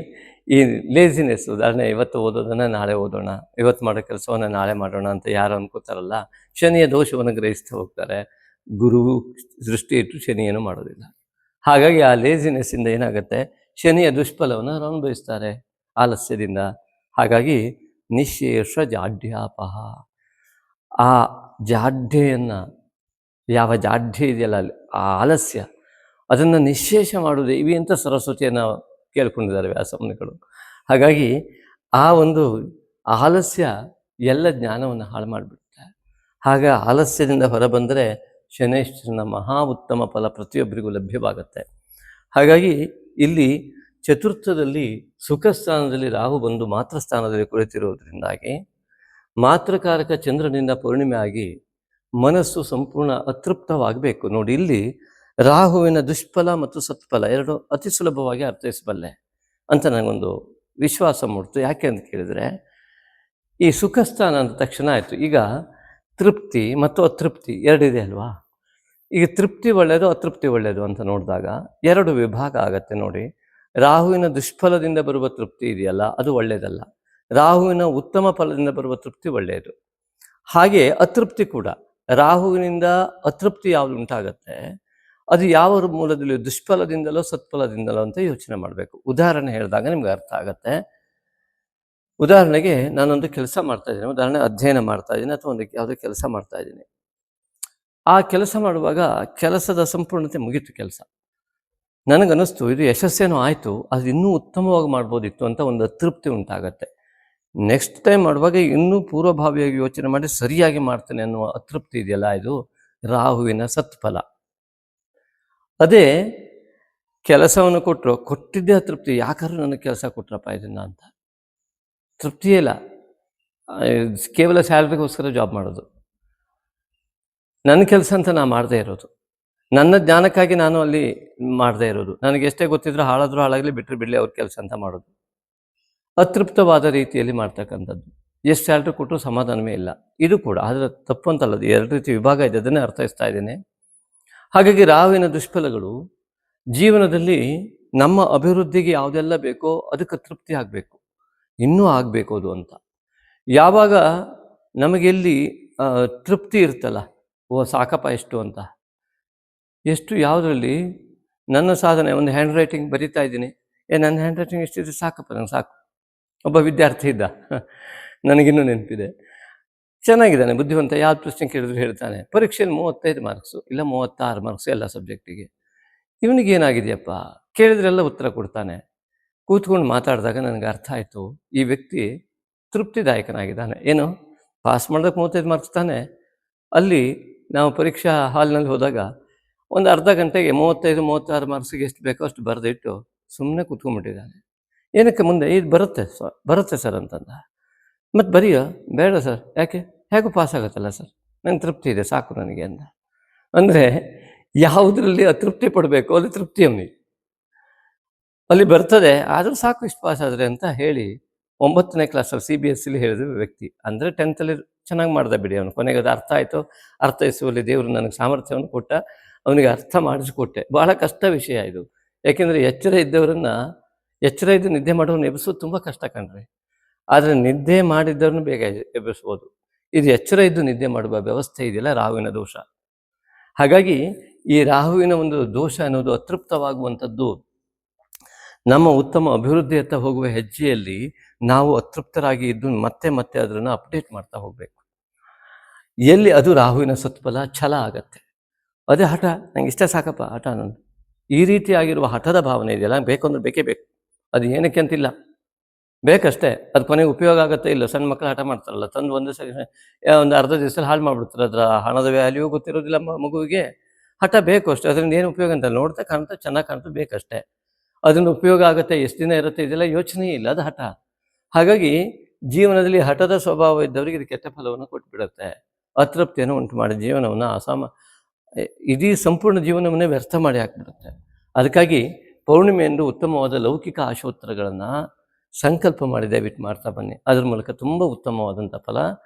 ಈ ಲೇಜಿನೆಸ್, ಉದಾಹರಣೆ ಇವತ್ತು ಓದೋದನ್ನು ನಾಳೆ ಓದೋಣ, ಇವತ್ತು ಮಾಡೋ ಕೆಲಸವನ್ನು ನಾಳೆ ಮಾಡೋಣ ಅಂತ ಯಾರು ಅನ್ಕೋತಾರಲ್ಲ, ಶನಿಯ ದೋಷವನ್ನು ಗ್ರಹಿಸ್ತಾ ಹೋಗ್ತಾರೆ. ಗುರು ದೃಷ್ಟಿ ಇಟ್ಟು ಶನಿಯನ್ನು ಮಾಡೋದಿಲ್ಲ. ಹಾಗಾಗಿ ಆ ಲೇಜಿನೆಸ್ಸಿಂದ ಏನಾಗುತ್ತೆ, ಶನಿಯ ದುಷ್ಫಲವನ್ನು ಅವರು ಅನುಭವಿಸ್ತಾರೆ ಆಲಸ್ಯದಿಂದ. ಹಾಗಾಗಿ ನಿಶೇಷ ಜಾಢ್ಯಾಪಹ, ಆ ಜಾಢ್ಯೆಯನ್ನು, ಯಾವ ಜಾಢ್ಯ ಇದೆಯಲ್ಲ ಆ ಆಲಸ್ಯ, ಅದನ್ನು ನಿಶೇಷ ಮಾಡುವುದೇ ಇವಿ ಅಂತ ಸರಸ್ವತಿಯನ್ನು ಕೇಳ್ಕೊಂಡಿದ್ದಾರೆ ವ್ಯಾಸಮುನಿಗಳು. ಹಾಗಾಗಿ ಆ ಒಂದು ಆಲಸ್ಯ ಎಲ್ಲ ಜ್ಞಾನವನ್ನು ಹಾಳು ಮಾಡಿಬಿಡುತ್ತೆ. ಹಾಗ ಆಲಸ್ಯದಿಂದ ಹೊರಬಂದರೆ ಶನೈಶ್ವರನ ಮಹಾ ಉತ್ತಮ ಫಲ ಪ್ರತಿಯೊಬ್ಬರಿಗೂ ಲಭ್ಯವಾಗುತ್ತೆ. ಹಾಗಾಗಿ ಇಲ್ಲಿ ಚತುರ್ಥದಲ್ಲಿ ಸುಖ ಸ್ಥಾನದಲ್ಲಿ ರಾಹು ಬಂದು ಮಾತೃ ಸ್ಥಾನದಲ್ಲಿ ಕುಳಿತಿರುವುದರಿಂದಾಗಿ ಮಾತೃಕಾರಕ ಚಂದ್ರನಿಂದ ಪೂರ್ಣಿಮೆ ಆಗಿ ಮನಸ್ಸು ಸಂಪೂರ್ಣ ಅತೃಪ್ತವಾಗಬೇಕು. ನೋಡಿ, ಇಲ್ಲಿ ರಾಹುವಿನ ದುಷ್ಫಲ ಮತ್ತು ಸತ್ಫಲ ಎರಡು ಅತಿ ಸುಲಭವಾಗಿ ಅರ್ಥೈಸಬಲ್ಲೆ ಅಂತ ನನಗೊಂದು ವಿಶ್ವಾಸ ಮೂಡ್ತು. ಯಾಕೆ ಅಂತ ಕೇಳಿದರೆ, ಈ ಸುಖ ಸ್ಥಾನ ಅಂದ ತಕ್ಷಣ ಆಯಿತು. ಈಗ ತೃಪ್ತಿ ಮತ್ತು ಅತೃಪ್ತಿ ಎರಡಿದೆ ಅಲ್ವಾ? ಈಗ ತೃಪ್ತಿ ಒಳ್ಳೆಯದು, ಅತೃಪ್ತಿ ಒಳ್ಳೆಯದು ಅಂತ ನೋಡಿದಾಗ ಎರಡು ವಿಭಾಗ ಆಗತ್ತೆ. ನೋಡಿ, ರಾಹುವಿನ ದುಷ್ಫಲದಿಂದ ಬರುವ ತೃಪ್ತಿ ಇದೆಯಲ್ಲ, ಅದು ಒಳ್ಳೆಯದಲ್ಲ. ರಾಹುವಿನ ಉತ್ತಮ ಫಲದಿಂದ ಬರುವ ತೃಪ್ತಿ ಒಳ್ಳೆಯದು. ಹಾಗೆ ಅತೃಪ್ತಿ ಕೂಡ, ರಾಹುವಿನಿಂದ ಅತೃಪ್ತಿ ಯಾವುದು ಉಂಟಾಗತ್ತೆ, ಅದು ಯಾವ ಮೂಲದಲ್ಲಿ, ದುಷ್ಫಲದಿಂದಲೋ ಸತ್ಫಲದಿಂದಲೋ ಅಂತ ಯೋಚನೆ ಮಾಡಬೇಕು. ಉದಾಹರಣೆ ಹೇಳಿದಾಗ ನಿಮ್ಗೆ ಅರ್ಥ ಆಗತ್ತೆ. ಉದಾಹರಣೆಗೆ ನಾನೊಂದು ಕೆಲಸ ಮಾಡ್ತಾ ಇದ್ದೀನಿ, ಉದಾಹರಣೆ ಅಧ್ಯಯನ ಮಾಡ್ತಾ ಇದ್ದೀನಿ ಅಥವಾ ಒಂದು ಯಾವುದೋ ಕೆಲಸ ಮಾಡ್ತಾ ಇದ್ದೀನಿ. ಆ ಕೆಲಸ ಮಾಡುವಾಗ ಕೆಲಸದ ಸಂಪೂರ್ಣತೆ ಮುಗೀತು ಕೆಲಸ. ನನಗನ್ನಿಸ್ತು ಇದು ಯಶಸ್ಸೇನೋ ಆಯಿತು, ಅದು ಇನ್ನೂ ಉತ್ತಮವಾಗಿ ಮಾಡ್ಬೋದಿತ್ತು ಅಂತ ಒಂದು ಅತೃಪ್ತಿ ಉಂಟಾಗತ್ತೆ. ನೆಕ್ಸ್ಟ್ ಟೈಮ್ ಮಾಡುವಾಗ ಇನ್ನೂ ಪೂರ್ವಭಾವಿಯಾಗಿ ಯೋಚನೆ ಮಾಡಿ ಸರಿಯಾಗಿ ಮಾಡ್ತೇನೆ ಅನ್ನುವ ಅತೃಪ್ತಿ ಇದೆಯಲ್ಲ, ಇದು ರಾಹುವಿನ ಸತ್ಫಲ. ಅದೇ ಕೆಲಸವನ್ನು ಕೊಟ್ಟಿದ್ದೇ ಅತೃಪ್ತಿ, ಯಾಕಾದ್ರೂ ನನಗೆ ಕೆಲಸ ಕೊಟ್ರಪ್ಪ ಇದನ್ನು ಅಂತ. ತೃಪ್ತಿಯೇ ಇಲ್ಲ, ಕೇವಲ ಸ್ಯಾಲ್ರಿಗೋಸ್ಕರ ಜಾಬ್ ಮಾಡೋದು. ನನ್ನ ಕೆಲಸ ಅಂತ ನಾನು ಮಾಡದೇ ಇರೋದು, ನನ್ನ ಜ್ಞಾನಕ್ಕಾಗಿ ನಾನು ಅಲ್ಲಿ ಮಾಡದೇ ಇರೋದು. ನನಗೆ ಎಷ್ಟೇ ಗೊತ್ತಿದ್ರೂ ಹಾಳಾದರೂ ಹಾಳಾಗಲಿ, ಬಿಟ್ಟರೆ ಬಿಡಲಿ ಅವ್ರ ಕೆಲಸ ಅಂತ ಮಾಡೋದು. ಅತೃಪ್ತವಾದ ರೀತಿಯಲ್ಲಿ ಮಾಡ್ತಕ್ಕಂಥದ್ದು. ಎಷ್ಟು ಸ್ಯಾಲ್ರಿ ಕೊಟ್ಟರು ಸಮಾಧಾನವೇ ಇಲ್ಲ. ಇದು ಕೂಡ ಆದರೆ ತಪ್ಪು ಅಂತಲ್ಲ, ಎರಡು ರೀತಿ ವಿಭಾಗ ಇದೆ, ಅದನ್ನೇ ಅರ್ಥೈಸ್ತಾ ಇದ್ದೇನೆ. ಹಾಗಾಗಿ ರಾಹುವಿನ ದುಷ್ಫಲಗಳು ಜೀವನದಲ್ಲಿ ನಮ್ಮ ಅಭಿವೃದ್ಧಿಗೆ ಯಾವುದೆಲ್ಲ ಬೇಕೋ ಅದಕ್ಕೆ ತೃಪ್ತಿ ಆಗಬೇಕು, ಇನ್ನೂ ಆಗಬೇಕು ಅದು ಅಂತ. ಯಾವಾಗ ನಮಗೆಲ್ಲಿ ತೃಪ್ತಿ ಇರ್ತಲ್ಲ, ಓ ಸಾಕಪ್ಪ ಎಷ್ಟು ಅಂತ, ಎಷ್ಟು ಯಾವುದರಲ್ಲಿ ನನ್ನ ಸಾಧನೆ, ಒಂದು ಹ್ಯಾಂಡ್ ರೈಟಿಂಗ್ ಬರಿತಾ ಇದ್ದೀನಿ, ನನ್ನ ಹ್ಯಾಂಡ್ ರೈಟಿಂಗ್ ಎಷ್ಟಿದೆ ಸಾಕಪ್ಪ, ನಂಗೆ ಸಾಕು. ಒಬ್ಬ ವಿದ್ಯಾರ್ಥಿ ಇದ್ದ, ನನಗಿನ್ನೂ ನೆನಪಿದೆ, ಚೆನ್ನಾಗಿದ್ದಾನೆ, ಬುದ್ಧಿವಂತ, ಯಾವ್ದು ಪ್ರಶ್ನೆ ಕೇಳಿದ್ರು ಹೇಳ್ತಾನೆ. ಪರೀಕ್ಷೆಯಲ್ಲಿ 35 ಮಾರ್ಕ್ಸು ಇಲ್ಲ 36 ಮಾರ್ಕ್ಸು ಎಲ್ಲ ಸಬ್ಜೆಕ್ಟಿಗೆ. ಇವನಿಗೇನಾಗಿದೆಯಪ್ಪ, ಕೇಳಿದ್ರೆಲ್ಲ ಉತ್ತರ ಕೊಡ್ತಾನೆ. ಕೂತ್ಕೊಂಡು ಮಾತಾಡಿದಾಗ ನನಗೆ ಅರ್ಥ ಆಯಿತು, ಈ ವ್ಯಕ್ತಿ ತೃಪ್ತಿದಾಯಕನಾಗಿದ್ದಾನೆ. ಏನು, ಪಾಸ್ ಮಾಡೋದಕ್ಕೆ 35 ಮಾರ್ಕ್ಸ್ ತಾನೆ, ಅಲ್ಲಿ ನಾವು ಪರೀಕ್ಷಾ ಹಾಲ್ನಲ್ಲಿ ಹೋದಾಗ ಒಂದು ಅರ್ಧ ಗಂಟೆಗೆ 35-36 ಮಾರ್ಕ್ಸಿಗೆ ಎಷ್ಟು ಬೇಕೋ ಅಷ್ಟು ಬರೆದಿಟ್ಟು ಸುಮ್ಮನೆ ಕೂತ್ಕೊಂಡ್ಬಿಟ್ಟಿದ್ದಾನೆ. ಏನಕ್ಕೆ ಮುಂದೆ ಇದು ಬರುತ್ತೆ ಸರ್ ಅಂತಂದ. ಮತ್ತು ಬರೀಯೋ ಬೇಡ ಸರ್, ಯಾಕೆ ಹೇಗೂ ಪಾಸ್ ಆಗುತ್ತಲ್ಲ ಸರ್, ನಂಗೆ ತೃಪ್ತಿ ಇದೆ ಸಾಕು ನನಗೆ ಅಂದ. ಅಂದರೆ ಯಾವುದರಲ್ಲಿ ಅತೃಪ್ತಿ ಪಡಬೇಕು ಅಲ್ಲಿ ತೃಪ್ತಿ ಅವನಿಗೆ ಅಲ್ಲಿ ಬರ್ತದೆ, ಆದರೂ ಸಾಕು ಇಷ್ಟು ಪಾಸ್ ಆದರೆ ಅಂತ ಹೇಳಿ 9ನೇ ಕ್ಲಾಸಲ್ಲಿ CBSE ಹೇಳಿದ ವ್ಯಕ್ತಿ. ಅಂದರೆ 10th ಚೆನ್ನಾಗಿ ಮಾಡ್ದೆ ಬಿಡಿ, ಅವನು ಕೊನೆಗೆ ಅದು ಅರ್ಥ ಆಯಿತು. ಅರ್ಥೈಸುವಲ್ಲಿ ದೇವರು ನನಗೆ ಸಾಮರ್ಥ್ಯವನ್ನು ಕೊಟ್ಟ, ಅವನಿಗೆ ಅರ್ಥ ಮಾಡಿಸಿಕೊಟ್ಟೆ. ಬಹಳ ಕಷ್ಟ ವಿಷಯ ಇದು. ಯಾಕೆಂದರೆ ಎಚ್ಚರ ಇದ್ದು ನಿದ್ದೆ ಮಾಡೋನು ಎಬ್ಬಿಸೋದು ತುಂಬ ಕಷ್ಟ ಕಣ್ರಿ. ಆದರೆ ನಿದ್ದೆ ಮಾಡಿದ್ದವ್ರನ್ನ ಬೇಗ ಎಬ್ಬಿಸ್ಬೋದು. ಇದು ಎಚ್ಚರ ಇದ್ದು ನಿದ್ದೆ ಮಾಡುವ ವ್ಯವಸ್ಥೆ ಇದೆಯಲ್ಲ, ರಾಹುವಿನ ದೋಷ. ಹಾಗಾಗಿ ಈ ರಾಹುವಿನ ಒಂದು ದೋಷ ಅನ್ನೋದು ಅತೃಪ್ತವಾಗುವಂಥದ್ದು. ನಮ್ಮ ಉತ್ತಮ ಅಭಿವೃದ್ಧಿಯತ್ತ ಹೋಗುವ ಹೆಜ್ಜೆಯಲ್ಲಿ ನಾವು ಅತೃಪ್ತರಾಗಿ ಇದ್ದು ಮತ್ತೆ ಮತ್ತೆ ಅದನ್ನು ಅಪ್ಡೇಟ್ ಮಾಡ್ತಾ ಹೋಗಬೇಕು. ಎಲ್ಲಿ ಅದು ರಾಹುವಿನ ಸತ್ಫಲ ಛಲ ಆಗತ್ತೆ. ಅದೇ ಹಠ, ನಂಗೆ ಇಷ್ಟ ಸಾಕಪ್ಪ ಹಠ, ನಂದು ಈ ರೀತಿಯಾಗಿರುವ ಹಠದ ಭಾವನೆ ಇದೆಯಲ್ಲ, ಬೇಕು ಅಂದ್ರೆ ಬೇಕೇ ಬೇಕು. ಅದು ಏನಕ್ಕೆ ಅಂತಿಲ್ಲ, ಬೇಕಷ್ಟೇ. ಅದು ಕೊನೆಗೆ ಉಪಯೋಗ ಆಗುತ್ತೆ ಇಲ್ಲ. ಸಣ್ಣ ಮಕ್ಕಳು ಹಠ ಮಾಡ್ತಾರಲ್ಲ, ತಂದು ಒಂದು ಅರ್ಧ ದಿವಸದಲ್ಲಿ ಹಾಳು ಮಾಡ್ಬಿಡ್ತಾರೆ. ಅದರ ಹಣದ ವ್ಯಾಲ್ಯೂ ಗೊತ್ತಿರೋದಿಲ್ಲ ಮಗುವಿಗೆ. ಹಠ ಬೇಕು ಅಷ್ಟೇ, ಅದರಿಂದ ಏನು ಉಪಯೋಗ ಅಂತ ನೋಡ್ತಾ ಕಾಣುತ್ತೆ, ಚೆನ್ನಾಗಿ ಕಾಣುತ್ತೆ, ಬೇಕಷ್ಟೇ. ಅದನ್ನು ಉಪಯೋಗ ಆಗುತ್ತೆ, ಎಷ್ಟು ದಿನ ಇರುತ್ತೆ ಇದೆಲ್ಲ ಯೋಚನೆ ಇಲ್ಲ, ಅದು ಹಠ. ಹಾಗಾಗಿ ಜೀವನದಲ್ಲಿ ಹಠದ ಸ್ವಭಾವ ಇದ್ದವರಿಗೆ ಇದು ಕೆಟ್ಟ ಫಲವನ್ನು ಕೊಟ್ಟುಬಿಡುತ್ತೆ. ಅತೃಪ್ತಿಯನ್ನು ಉಂಟು ಮಾಡಿ ಜೀವನವನ್ನು ಇಡೀ ಸಂಪೂರ್ಣ ಜೀವನವನ್ನೇ ವ್ಯರ್ಥ ಮಾಡಿ ಹಾಕ್ಬಿಡುತ್ತೆ. ಅದಕ್ಕಾಗಿ ಪೌರ್ಣಿಮೆಯಂದು ಉತ್ತಮವಾದ ಲೌಕಿಕ ಆಶೋತ್ತರಗಳನ್ನು ಸಂಕಲ್ಪ ಮಾಡಿ ದಯವಿಟ್ಟು ಮಾಡ್ತಾ ಬನ್ನಿ. ಅದ್ರ ಮೂಲಕ ತುಂಬ ಉತ್ತಮವಾದಂಥ ಫಲ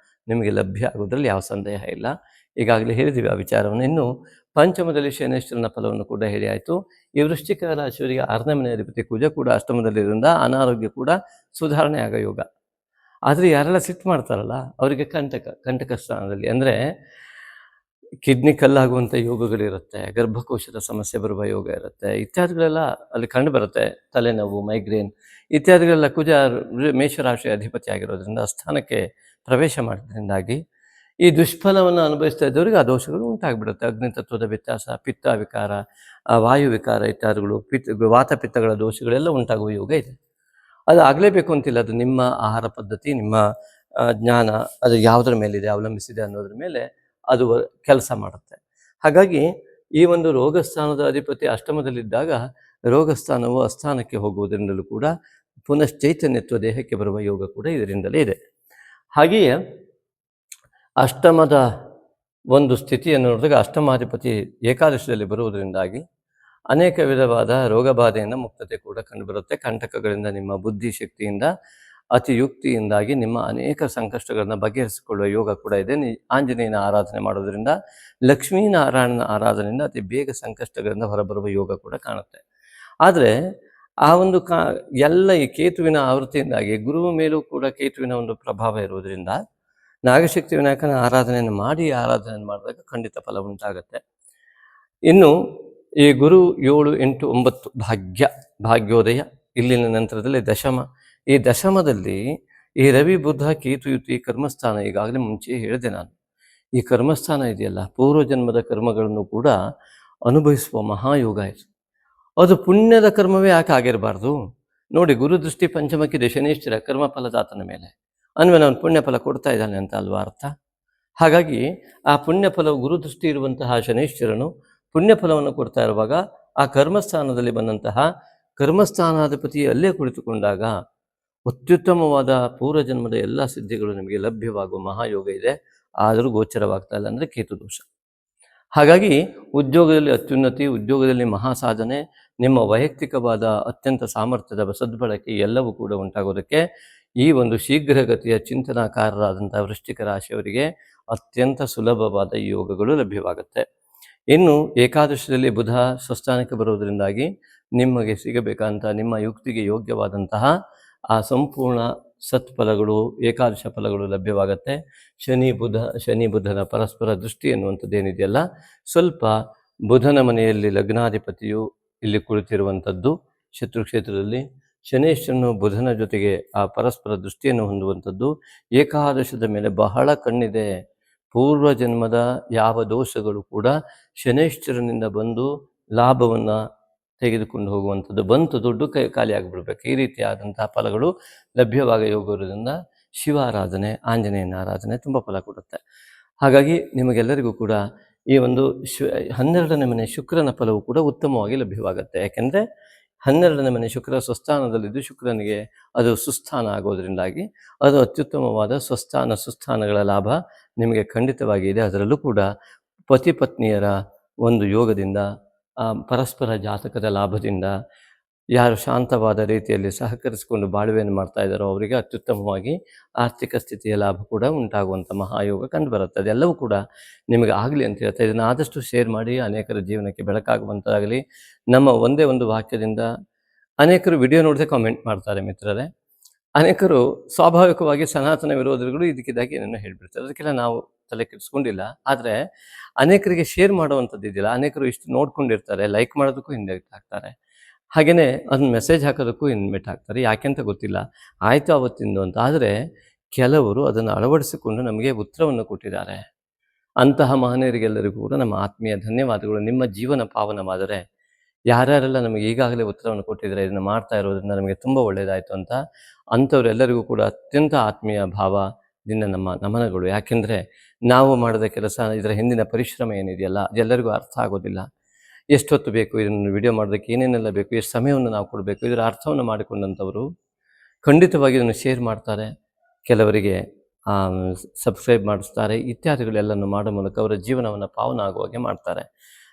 ನಿಮಗೆ ಲಭ್ಯ ಆಗೋದ್ರಲ್ಲಿ ಯಾವ ಸಂದೇಹ ಇಲ್ಲ. ಈಗಾಗಲೇ ಹೇಳಿದ್ದೀವಿ ಆ ವಿಚಾರವನ್ನು. ಇನ್ನು ಪಂಚಮದಲ್ಲಿ ಶನೇಶ್ವರನ ಫಲವನ್ನು ಕೂಡ ಹೇಳಿ ಆಯಿತು. ಈ ವೃಶ್ಚಿಕ ರಾಶಿಯವರಿಗೆ 6ನೇ ಮನೆ ಅಧಿಪತಿ ಕುಜ ಕೂಡ ಅಷ್ಟಮದಲ್ಲಿರೋದ್ರಿಂದ ಅನಾರೋಗ್ಯ ಕೂಡ ಸುಧಾರಣೆ ಆಗೋ ಯೋಗ. ಆದರೆ ಯಾರೆಲ್ಲ ಸಿಟ್ಟು ಮಾಡ್ತಾರಲ್ಲ ಅವರಿಗೆ ಕಂಟಕ ಸ್ಥಾನದಲ್ಲಿ, ಅಂದರೆ ಕಿಡ್ನಿ ಕಲ್ಲಾಗುವಂಥ ಯೋಗಗಳಿರುತ್ತೆ, ಗರ್ಭಕೋಶದ ಸಮಸ್ಯೆ ಬರುವ ಯೋಗ ಇರುತ್ತೆ, ಇತ್ಯಾದಿಗಳೆಲ್ಲ ಅಲ್ಲಿ ಕಂಡು ಬರುತ್ತೆ. ತಲೆನೋವು, ಮೈಗ್ರೇನ್ ಇತ್ಯಾದಿಗಳೆಲ್ಲ ಕುಜ ಮೇಷರಾಶಿ ಅಧಿಪತಿ ಆಗಿರೋದ್ರಿಂದ ಸ್ಥಾನಕ್ಕೆ ಪ್ರವೇಶ ಮಾಡೋದ್ರಿಂದಾಗಿ ಈ ದುಷ್ಫಲವನ್ನು ಅನುಭವಿಸ್ತಾ ಇದ್ದವರಿಗೆ ಆ ದೋಷಗಳು ಉಂಟಾಗ್ಬಿಡುತ್ತೆ. ಅಗ್ನಿತತ್ವದ ವ್ಯತ್ಯಾಸ, ಪಿತ್ತ ವಿಕಾರ, ವಾಯು ವಿಕಾರ ಇತ್ಯಾದಿಗಳು, ವಾತ ಪಿತ್ತಗಳ ದೋಷಗಳೆಲ್ಲ ಉಂಟಾಗುವ ಯೋಗ ಇದೆ. ಅದು ಆಗಲೇಬೇಕು ಅಂತಿಲ್ಲ. ಅದು ನಿಮ್ಮ ಆಹಾರ ಪದ್ಧತಿ, ನಿಮ್ಮ ಜ್ಞಾನ, ಅದು ಯಾವುದರ ಮೇಲಿದೆ ಅವಲಂಬಿಸಿದೆ ಅನ್ನೋದ್ರ ಮೇಲೆ ಅದು ಕೆಲಸ ಮಾಡುತ್ತೆ. ಹಾಗಾಗಿ ಈ ಒಂದು ರೋಗಸ್ಥಾನದ ಅಧಿಪತಿ ಅಷ್ಟಮದಲ್ಲಿದ್ದಾಗ ರೋಗಸ್ಥಾನವು ಅಸ್ಥಾನಕ್ಕೆ ಹೋಗುವುದರಿಂದಲೂ ಕೂಡ ಪುನಶ್ಚೈತನ್ಯತ್ವ ದೇಹಕ್ಕೆ ಬರುವ ಯೋಗ ಕೂಡ ಇದರಿಂದಲೇ ಇದೆ. ಹಾಗೆಯೇ ಅಷ್ಟಮದ ಒಂದು ಸ್ಥಿತಿಯನ್ನು ನೋಡಿದಾಗ ಅಷ್ಟಮಾಧಿಪತಿ ಏಕಾದಶದಲ್ಲಿ ಬರುವುದರಿಂದಾಗಿ ಅನೇಕ ವಿಧವಾದ ರೋಗಬಾಧೆಯಿಂದ ಮುಕ್ತತೆ ಕೂಡ ಕಂಡುಬರುತ್ತೆ. ಕಂಟಕಗಳಿಂದ ನಿಮ್ಮ ಬುದ್ಧಿಶಕ್ತಿಯಿಂದ ಅತಿಯುಕ್ತಿಯಿಂದಾಗಿ ನಿಮ್ಮ ಅನೇಕ ಸಂಕಷ್ಟಗಳನ್ನು ಬಗೆಹರಿಸಿಕೊಳ್ಳುವ ಯೋಗ ಕೂಡ ಇದೆ. ಆಂಜನೇಯನ ಆರಾಧನೆ ಮಾಡೋದ್ರಿಂದ, ಲಕ್ಷ್ಮೀನಾರಾಯಣನ ಆರಾಧನೆಯಿಂದ ಅತಿ ಬೇಗ ಸಂಕಷ್ಟಗಳಿಂದ ಹೊರಬರುವ ಯೋಗ ಕೂಡ ಕಾಣುತ್ತೆ. ಆದರೆ ಆ ಒಂದು ಎಲ್ಲ ಈ ಕೇತುವಿನ ಆವೃತ್ತಿಯಿಂದಾಗಿ ಗುರುವ ಮೇಲೂ ಕೂಡ ಕೇತುವಿನ ಒಂದು ಪ್ರಭಾವ ಇರುವುದರಿಂದ ನಾಗಶಕ್ತಿ ವಿನಾಯಕನ ಆರಾಧನೆಯನ್ನು ಮಾಡಿದಾಗ ಖಂಡಿತ ಫಲ ಉಂಟಾಗತ್ತೆ. ಇನ್ನು ಈ ಗುರು 7, 8, 9 ಭಾಗ್ಯೋದಯ, ಇಲ್ಲಿನ ನಂತರದಲ್ಲಿ ದಶಮ. ಈ ದಶಮದಲ್ಲಿ ಈ ರವಿ ಬುಧ ಕೇತು ಯುತಿ ಕರ್ಮಸ್ಥಾನ. ಈಗಾಗಲೇ ಮುಂಚೆ ಹೇಳಿದೆ ನಾನು, ಈ ಕರ್ಮಸ್ಥಾನ ಇದೆಯಲ್ಲ, ಪೂರ್ವಜನ್ಮದ ಕರ್ಮಗಳನ್ನು ಕೂಡ ಅನುಭವಿಸುವ ಮಹಾಯೋಗ ಇದು. ಅದು ಪುಣ್ಯದ ಕರ್ಮವೇ ಯಾಕೆ ಆಗಿರಬಾರ್ದು ನೋಡಿ. ಗುರುದೃಷ್ಟಿ ಪಂಚಮಕ್ಕಿದೆ ಶನೇಶ್ವರ ಕರ್ಮಫಲದಾತನ ಮೇಲೆ, ಅಂದಮೇಲೆ ಅವನು ಪುಣ್ಯ ಫಲ ಕೊಡ್ತಾ ಇದ್ದಾನೆ ಅಂತ ಅಲ್ವಾ ಅರ್ಥ. ಹಾಗಾಗಿ ಆ ಪುಣ್ಯ ಫಲವು ಗುರುದೃಷ್ಟಿ ಇರುವಂತಹ ಶನೇಶ್ವರನು ಪುಣ್ಯ ಫಲವನ್ನು ಕೊಡ್ತಾ ಇರುವಾಗ ಆ ಕರ್ಮಸ್ಥಾನದಲ್ಲಿ ಬಂದಂತಹ ಕರ್ಮಸ್ಥಾನಾಧಿಪತಿ ಅಲ್ಲೇ ಕುಳಿತುಕೊಂಡಾಗ ಅತ್ಯುತ್ತಮವಾದ ಪೂರ್ವಜನ್ಮದ ಎಲ್ಲ ಸಿದ್ಧಿಗಳು ನಿಮಗೆ ಲಭ್ಯವಾಗುವ ಮಹಾಯೋಗ ಇದೆ. ಆದರೂ ಗೋಚರವಾಗ್ತಾ ಇಲ್ಲ, ಅಂದರೆ ಕೇತು ದೋಷ. ಹಾಗಾಗಿ ಉದ್ಯೋಗದಲ್ಲಿ ಅತ್ಯುನ್ನತಿ, ಉದ್ಯೋಗದಲ್ಲಿ ಮಹಾಸಾಧನೆ, ನಿಮ್ಮ ವೈಯಕ್ತಿಕವಾದ ಅತ್ಯಂತ ಸಾಮರ್ಥ್ಯದ ಸದ್ಬಳಕೆ ಎಲ್ಲವೂ ಕೂಡ ಉಂಟಾಗೋದಕ್ಕೆ ಈ ಒಂದು ಶೀಘ್ರಗತಿಯ ಚಿಂತನಾಕಾರರಾದಂಥ ವೃಶ್ಚಿಕ ರಾಶಿಯವರಿಗೆ ಅತ್ಯಂತ ಸುಲಭವಾದ ಯೋಗಗಳು ಲಭ್ಯವಾಗುತ್ತೆ. ಇನ್ನು ಏಕಾದಶದಲ್ಲಿ ಬುಧ ಸ್ವಸ್ಥಾನಕ್ಕೆ ಬರುವುದರಿಂದಾಗಿ ನಿಮಗೆ ಸಿಗಬೇಕಂತ ನಿಮ್ಮ ಯುಕ್ತಿಗೆ ಯೋಗ್ಯವಾದಂತಹ ಆ ಸಂಪೂರ್ಣ ಸತ್ಫಲಗಳು, ಏಕಾದಶ ಫಲಗಳು ಲಭ್ಯವಾಗುತ್ತೆ. ಶನಿ ಬುಧನ ಪರಸ್ಪರ ದೃಷ್ಟಿ ಎನ್ನುವಂಥದ್ದೇನಿದೆಯಲ್ಲ, ಸ್ವಲ್ಪ ಬುಧನ ಮನೆಯಲ್ಲಿ ಲಗ್ನಾಧಿಪತಿಯು ಇಲ್ಲಿ ಕುಳಿತಿರುವಂಥದ್ದು ಶತ್ರುಕ್ಷೇತ್ರದಲ್ಲಿ, ಶನೇಶ್ವರನು ಬುಧನ ಜೊತೆಗೆ ಆ ಪರಸ್ಪರ ದೃಷ್ಟಿಯನ್ನು ಹೊಂದುವಂಥದ್ದು, ಏಕಾದಶದ ಮೇಲೆ ಬಹಳ ಕಣ್ಣಿದೆ. ಪೂರ್ವಜನ್ಮದ ಯಾವ ದೋಷಗಳು ಕೂಡ ಶನೇಶ್ವರನಿಂದ ಬಂದು ಲಾಭವನ್ನು ತೆಗೆದುಕೊಂಡು ಹೋಗುವಂಥದ್ದು, ಬಂತು ದುಡ್ಡು ಖಾಲಿ ಆಗಿಬಿಡ್ಬೇಕು, ಈ ರೀತಿಯಾದಂತಹ ಫಲಗಳು ಲಭ್ಯವಾಗ ಯೋಗದಿಂದ ಶಿವಾರಾಧನೆ, ಆಂಜನೇಯನ ಆರಾಧನೆ ತುಂಬ ಫಲ ಕೊಡುತ್ತೆ. ಹಾಗಾಗಿ ನಿಮಗೆಲ್ಲರಿಗೂ ಕೂಡ ಈ ಒಂದು 12ನೇ ಮನೆ ಶುಕ್ರನ ಫಲವು ಕೂಡ ಉತ್ತಮವಾಗಿ ಲಭ್ಯವಾಗುತ್ತೆ. ಯಾಕೆಂದರೆ 12ನೇ ಮನೆ ಶುಕ್ರ ಸ್ವಸ್ಥಾನದಲ್ಲಿದ್ದು ಶುಕ್ರನಿಗೆ ಅದು ಸುಸ್ಥಾನ ಆಗೋದ್ರಿಂದಾಗಿ ಅದು ಅತ್ಯುತ್ತಮವಾದ ಸುಸ್ಥಾನಗಳ ಲಾಭ ನಿಮಗೆ ಖಂಡಿತವಾಗಿ ಇದೆ. ಅದರಲ್ಲೂ ಕೂಡ ಪತಿ ಪತ್ನಿಯರ ಒಂದು ಯೋಗದಿಂದ, ಪರಸ್ಪರ ಜಾತಕದ ಲಾಭದಿಂದ, ಯಾರು ಶಾಂತವಾದ ರೀತಿಯಲ್ಲಿ ಸಹಕರಿಸಿಕೊಂಡು ಬಾಳ್ವೆಯನ್ನು ಮಾಡ್ತಾ ಇದ್ದಾರೋ ಅವರಿಗೆ ಅತ್ಯುತ್ತಮವಾಗಿ ಆರ್ಥಿಕ ಸ್ಥಿತಿಯ ಲಾಭ ಕೂಡ ಉಂಟಾಗುವಂಥ ಮಹಾಯೋಗ ಕಂಡುಬರುತ್ತೆ. ಅದೆಲ್ಲವೂ ಕೂಡ ನಿಮಗೆ ಆಗಲಿ ಅಂತ ಹೇಳ್ತಾ ಇದನ್ನು ಆದಷ್ಟು ಶೇರ್ ಮಾಡಿ, ಅನೇಕರ ಜೀವನಕ್ಕೆ ಬೆಳಕಾಗುವಂತಾಗಲಿ. ನಮ್ಮ ಒಂದೇ ಒಂದು ವಾಕ್ಯದಿಂದ ಅನೇಕರು ವಿಡಿಯೋ ನೋಡದೆ ಕಾಮೆಂಟ್ ಮಾಡ್ತಾರೆ ಮಿತ್ರರೇ. ಅನೇಕರು ಸ್ವಾಭಾವಿಕವಾಗಿ ಸನಾತನ ವಿರೋಧಿಗಳು ಇದಕ್ಕಿದ್ದಾಗಿ ಏನನ್ನು ಹೇಳಿಬಿಡ್ತಾರೆ. ಅದಕ್ಕೆಲ್ಲ ನಾವು ತಲೆ ಕೆಡಿಸ್ಕೊಂಡಿಲ್ಲ. ಆದರೆ ಅನೇಕರಿಗೆ ಶೇರ್ ಮಾಡುವಂಥದ್ದು ಇದೆಯಲ್ಲ, ಅನೇಕರು ಇಷ್ಟು ನೋಡ್ಕೊಂಡಿರ್ತಾರೆ, ಲೈಕ್ ಮಾಡೋದಕ್ಕೂ ಇನ್ವೈಟ್ ಆಗ್ತಾರೆ, ಹಾಗೆಯೇ ಅದನ್ನ ಮೆಸೇಜ್ ಹಾಕೋದಕ್ಕೂ ಇನ್ವೈಟ್ ಆಗ್ತಾರೆ. ಯಾಕೆಂತ ಗೊತ್ತಿಲ್ಲ, ಆಯಿತು ಅವತ್ತಿಂದು ಅಂತ. ಆದರೆ ಕೆಲವರು ಅದನ್ನು ಅಳವಡಿಸಿಕೊಂಡು ನಮಗೆ ಉತ್ತರವನ್ನು ಕೊಟ್ಟಿದ್ದಾರೆ. ಅಂತಹ ಮಹನೀಯರಿಗೆಲ್ಲರಿಗೂ ಕೂಡ ನಮ್ಮ ಆತ್ಮೀಯ ಧನ್ಯವಾದಗಳು. ನಿಮ್ಮ ಜೀವನ ಪಾವನವಾದರೆ ಯಾರ್ಯಾರೆಲ್ಲ ನಮಗೆ ಈಗಾಗಲೇ ಉತ್ತರವನ್ನು ಕೊಟ್ಟಿದ್ದಾರೆ, ಇದನ್ನು ಮಾಡ್ತಾ ಇರೋದ್ರಿಂದ ನಮಗೆ ತುಂಬ ಒಳ್ಳೆಯದಾಯಿತು ಅಂತ ಅಂಥವರೆಲ್ಲರಿಗೂ ಕೂಡ ಅತ್ಯಂತ ಆತ್ಮೀಯ ಭಾವದಿಂದ ನಮ್ಮ ನಮನಗಳು. ಯಾಕೆಂದರೆ ನಾವು ಮಾಡಿದ ಕೆಲಸ, ಇದರ ಹಿಂದಿನ ಪರಿಶ್ರಮ ಏನಿದೆಯಲ್ಲ ಅದೆಲ್ಲರಿಗೂ ಅರ್ಥ ಆಗೋದಿಲ್ಲ. ಎಷ್ಟೊತ್ತು ಬೇಕು ಇದನ್ನು ವಿಡಿಯೋ ಮಾಡೋದಕ್ಕೆ, ಏನೇನೆಲ್ಲ ಬೇಕು, ಎಷ್ಟು ಸಮಯವನ್ನು ನಾವು ಕೊಡಬೇಕು, ಇದರ ಅರ್ಥವನ್ನು ಮಾಡಿಕೊಂಡಂಥವರು ಖಂಡಿತವಾಗಿ ಇದನ್ನು ಶೇರ್ ಮಾಡ್ತಾರೆ, ಕೆಲವರಿಗೆ ಸಬ್ಸ್ಕ್ರೈಬ್ ಮಾಡಿಸ್ತಾರೆ, ಇತ್ಯಾದಿಗಳೆಲ್ಲವನ್ನು ಮಾಡೋ ಮೂಲಕ ಅವರ ಜೀವನವನ್ನು ಪಾವನ ಆಗುವಾಗೆ ಮಾಡ್ತಾರೆ.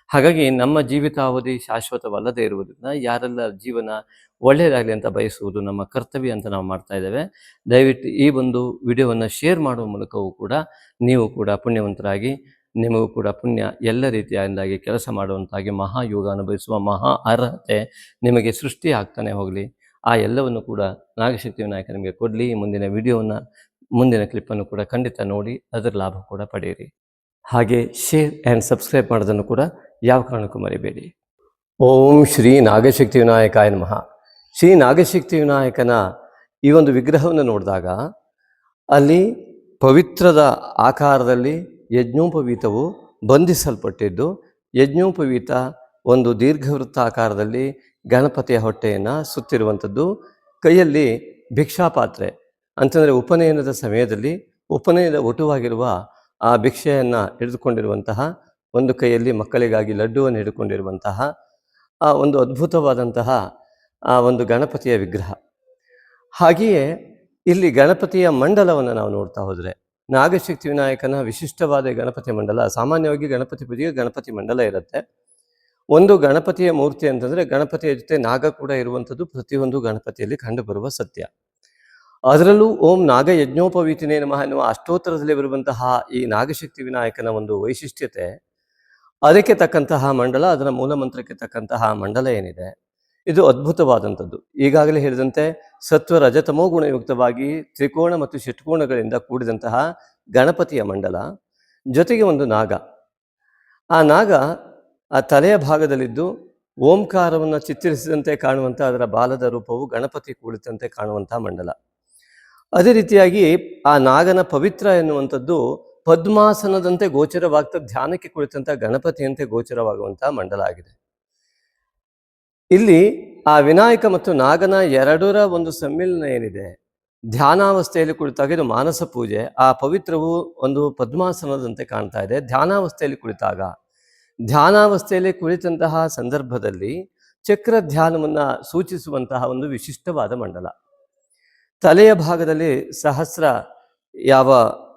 ಹಾಗಾಗಿ ನಮ್ಮ ಜೀವಿತಾವಧಿ ಶಾಶ್ವತವಲ್ಲದೇ ಇರುವುದರಿಂದ ಯಾರೆಲ್ಲ ಜೀವನ ಒಳ್ಳೆಯದಾಗಲಿ ಅಂತ ಬಯಸುವುದು ನಮ್ಮ ಕರ್ತವ್ಯ ಅಂತ ನಾವು ಮಾಡ್ತಾ ಇದ್ದೇವೆ. ದಯವಿಟ್ಟು ಈ ಒಂದು ವಿಡಿಯೋವನ್ನು ಶೇರ್ ಮಾಡುವ ಮೂಲಕವೂ ಕೂಡ ನೀವು ಕೂಡ ಪುಣ್ಯವಂತರಾಗಿ, ನಿಮಗೂ ಕೂಡ ಪುಣ್ಯ ಎಲ್ಲ ರೀತಿಯಿಂದಾಗಿ ಕೆಲಸ ಮಾಡುವಂತಾಗಿ ಮಹಾಯೋಗ ಅನುಭವಿಸುವ ಮಹಾ ಅರ್ಹತೆ ನಿಮಗೆ ಸೃಷ್ಟಿ ಆಗ್ತಾನೆ ಹೋಗಲಿ. ಆ ಎಲ್ಲವನ್ನು ಕೂಡ ನಾಗಶಕ್ತಿ ವಿನಾಯಕ ನಿಮಗೆ ಕೊಡಲಿ. ಮುಂದಿನ ಕ್ಲಿಪ್ಪನ್ನು ಕೂಡ ಖಂಡಿತ ನೋಡಿ ಅದರ ಲಾಭ ಕೂಡ ಪಡೆಯಿರಿ. ಹಾಗೆ ಶೇರ್ ಆ್ಯಂಡ್ ಸಬ್ಸ್ಕ್ರೈಬ್ ಮಾಡೋದನ್ನು ಕೂಡ ಯಾವ ಕಾರಣಕ್ಕೂ ಮರಿಬೇಡಿ. ಓಂ ಶ್ರೀ ನಾಗಶಕ್ತಿ ವಿನಾಯಕಾಯ ನಮಃ. ಶ್ರೀ ನಾಗಶಕ್ತಿ ವಿನಾಯಕನ ಈ ಒಂದು ವಿಗ್ರಹವನ್ನು ನೋಡಿದಾಗ ಅಲ್ಲಿ ಪವಿತ್ರದ ಆಕಾರದಲ್ಲಿ ಯಜ್ಞೋಪವೀತವು ಬಂಧಿಸಲ್ಪಟ್ಟಿದ್ದು, ಯಜ್ಞೋಪವೀತ ಒಂದು ದೀರ್ಘವೃತ್ತಾಕಾರದಲ್ಲಿ ಗಣಪತಿಯ ಹೊಟ್ಟೆಯನ್ನು ಸುತ್ತಿರುವಂಥದ್ದು. ಕೈಯಲ್ಲಿ ಭಿಕ್ಷಾಪಾತ್ರೆ ಅಂತಂದರೆ ಉಪನಯನದ ಸಮಯದಲ್ಲಿ ಉಪನಯನದ ಒಟುವಾಗಿರುವ ಆ ಭಿಕ್ಷೆಯನ್ನು ಹಿಡಿದುಕೊಂಡಿರುವಂತಹ, ಒಂದು ಕೈಯಲ್ಲಿ ಮಕ್ಕಳಿಗಾಗಿ ಲಡ್ಡುವನ್ನು ಹಿಡ್ಕೊಂಡಿರುವಂತಹ ಆ ಒಂದು ಅದ್ಭುತವಾದಂತಹ ಆ ಒಂದು ಗಣಪತಿಯ ವಿಗ್ರಹ. ಹಾಗೆಯೇ ಇಲ್ಲಿ ಗಣಪತಿಯ ಮಂಡಲವನ್ನು ನಾವು ನೋಡ್ತಾ ಹೋದರೆ, ನಾಗಶಕ್ತಿ ವಿನಾಯಕನ ವಿಶಿಷ್ಟವಾದ ಗಣಪತಿ ಮಂಡಲ, ಸಾಮಾನ್ಯವಾಗಿ ಗಣಪತಿ ಪೂಜೆಗೆ ಗಣಪತಿ ಮಂಡಲ ಇರುತ್ತೆ. ಒಂದು ಗಣಪತಿಯ ಮೂರ್ತಿ ಅಂತಂದರೆ ಗಣಪತಿಯ ಜೊತೆ ನಾಗ ಕೂಡ ಇರುವಂಥದ್ದು ಪ್ರತಿಯೊಂದು ಗಣಪತಿಯಲ್ಲಿ ಕಂಡುಬರುವ ಸತ್ಯ. ಅದರಲ್ಲೂ ಓಂ ನಾಗ ಯಜ್ಞೋಪವೀತಿನೇ ನಮಃ ಎನ್ನುವ ಅಷ್ಟೋತ್ತರದಲ್ಲಿ ಬರುವಂತಹ ಈ ನಾಗಶಕ್ತಿ ವಿನಾಯಕನ ಒಂದು ವೈಶಿಷ್ಟ್ಯತೆ, ಅದಕ್ಕೆ ತಕ್ಕಂತಹ ಮಂಡಲ, ಅದರ ಮೂಲ ಮಂತ್ರಕ್ಕೆ ತಕ್ಕಂತಹ ಮಂಡಲ ಏನಿದೆ ಇದು ಅದ್ಭುತವಾದಂಥದ್ದು. ಈಗಾಗಲೇ ಹೇಳಿದಂತೆ ಸತ್ವ ರಜತಮೋ ಗುಣಯುಕ್ತವಾಗಿ ತ್ರಿಕೋಣ ಮತ್ತು ಷಟ್ಕೋಣಗಳಿಂದ ಕೂಡಿದಂತಹ ಗಣಪತಿಯ ಮಂಡಲ, ಜೊತೆಗೆ ಒಂದು ನಾಗ. ಆ ನಾಗ ಆ ತಲೆಯ ಭಾಗದಲ್ಲಿದ್ದು ಓಂಕಾರವನ್ನು ಚಿತ್ರಿಸಿದಂತೆ ಕಾಣುವಂಥ ಅದರ ಬಾಲದ ರೂಪವು ಗಣಪತಿ ಕುಳಿತಂತೆ ಕಾಣುವಂಥ ಮಂಡಲ. ಅದೇ ರೀತಿಯಾಗಿ ಆ ನಾಗನ ಪವಿತ್ರ ಎನ್ನುವಂಥದ್ದು ಪದ್ಮಾಸನದಂತೆ ಗೋಚರವಾಗ್ತಾ ಧ್ಯಾನಕ್ಕೆ ಕುಳಿತಂಥ ಗಣಪತಿಯಂತೆ ಗೋಚರವಾಗುವಂಥ ಮಂಡಲ ಆಗಿದೆ. ಇಲ್ಲಿ ಆ ವಿನಾಯಕ ಮತ್ತು ನಾಗನ ಎರಡರ ಒಂದು ಸಮ್ಮಿಲನ ಏನಿದೆ, ಧ್ಯಾನಾವಸ್ಥೆಯಲ್ಲಿ ಕುಳಿತಾಗ ಇದು ಮಾನಸ ಪೂಜೆ. ಆ ಪವಿತ್ರವು ಒಂದು ಪದ್ಮಾಸನದಂತೆ ಕಾಣ್ತಾ ಇದೆ. ಧ್ಯಾನಾವಸ್ಥೆಯಲ್ಲಿ ಕುಳಿತಂತಹ ಸಂದರ್ಭದಲ್ಲಿ ಚಕ್ರ ಧ್ಯಾನವನ್ನು ಸೂಚಿಸುವಂತಹ ಒಂದು ವಿಶಿಷ್ಟವಾದ ಮಂಡಲ. ತಲೆಯ ಭಾಗದಲ್ಲಿ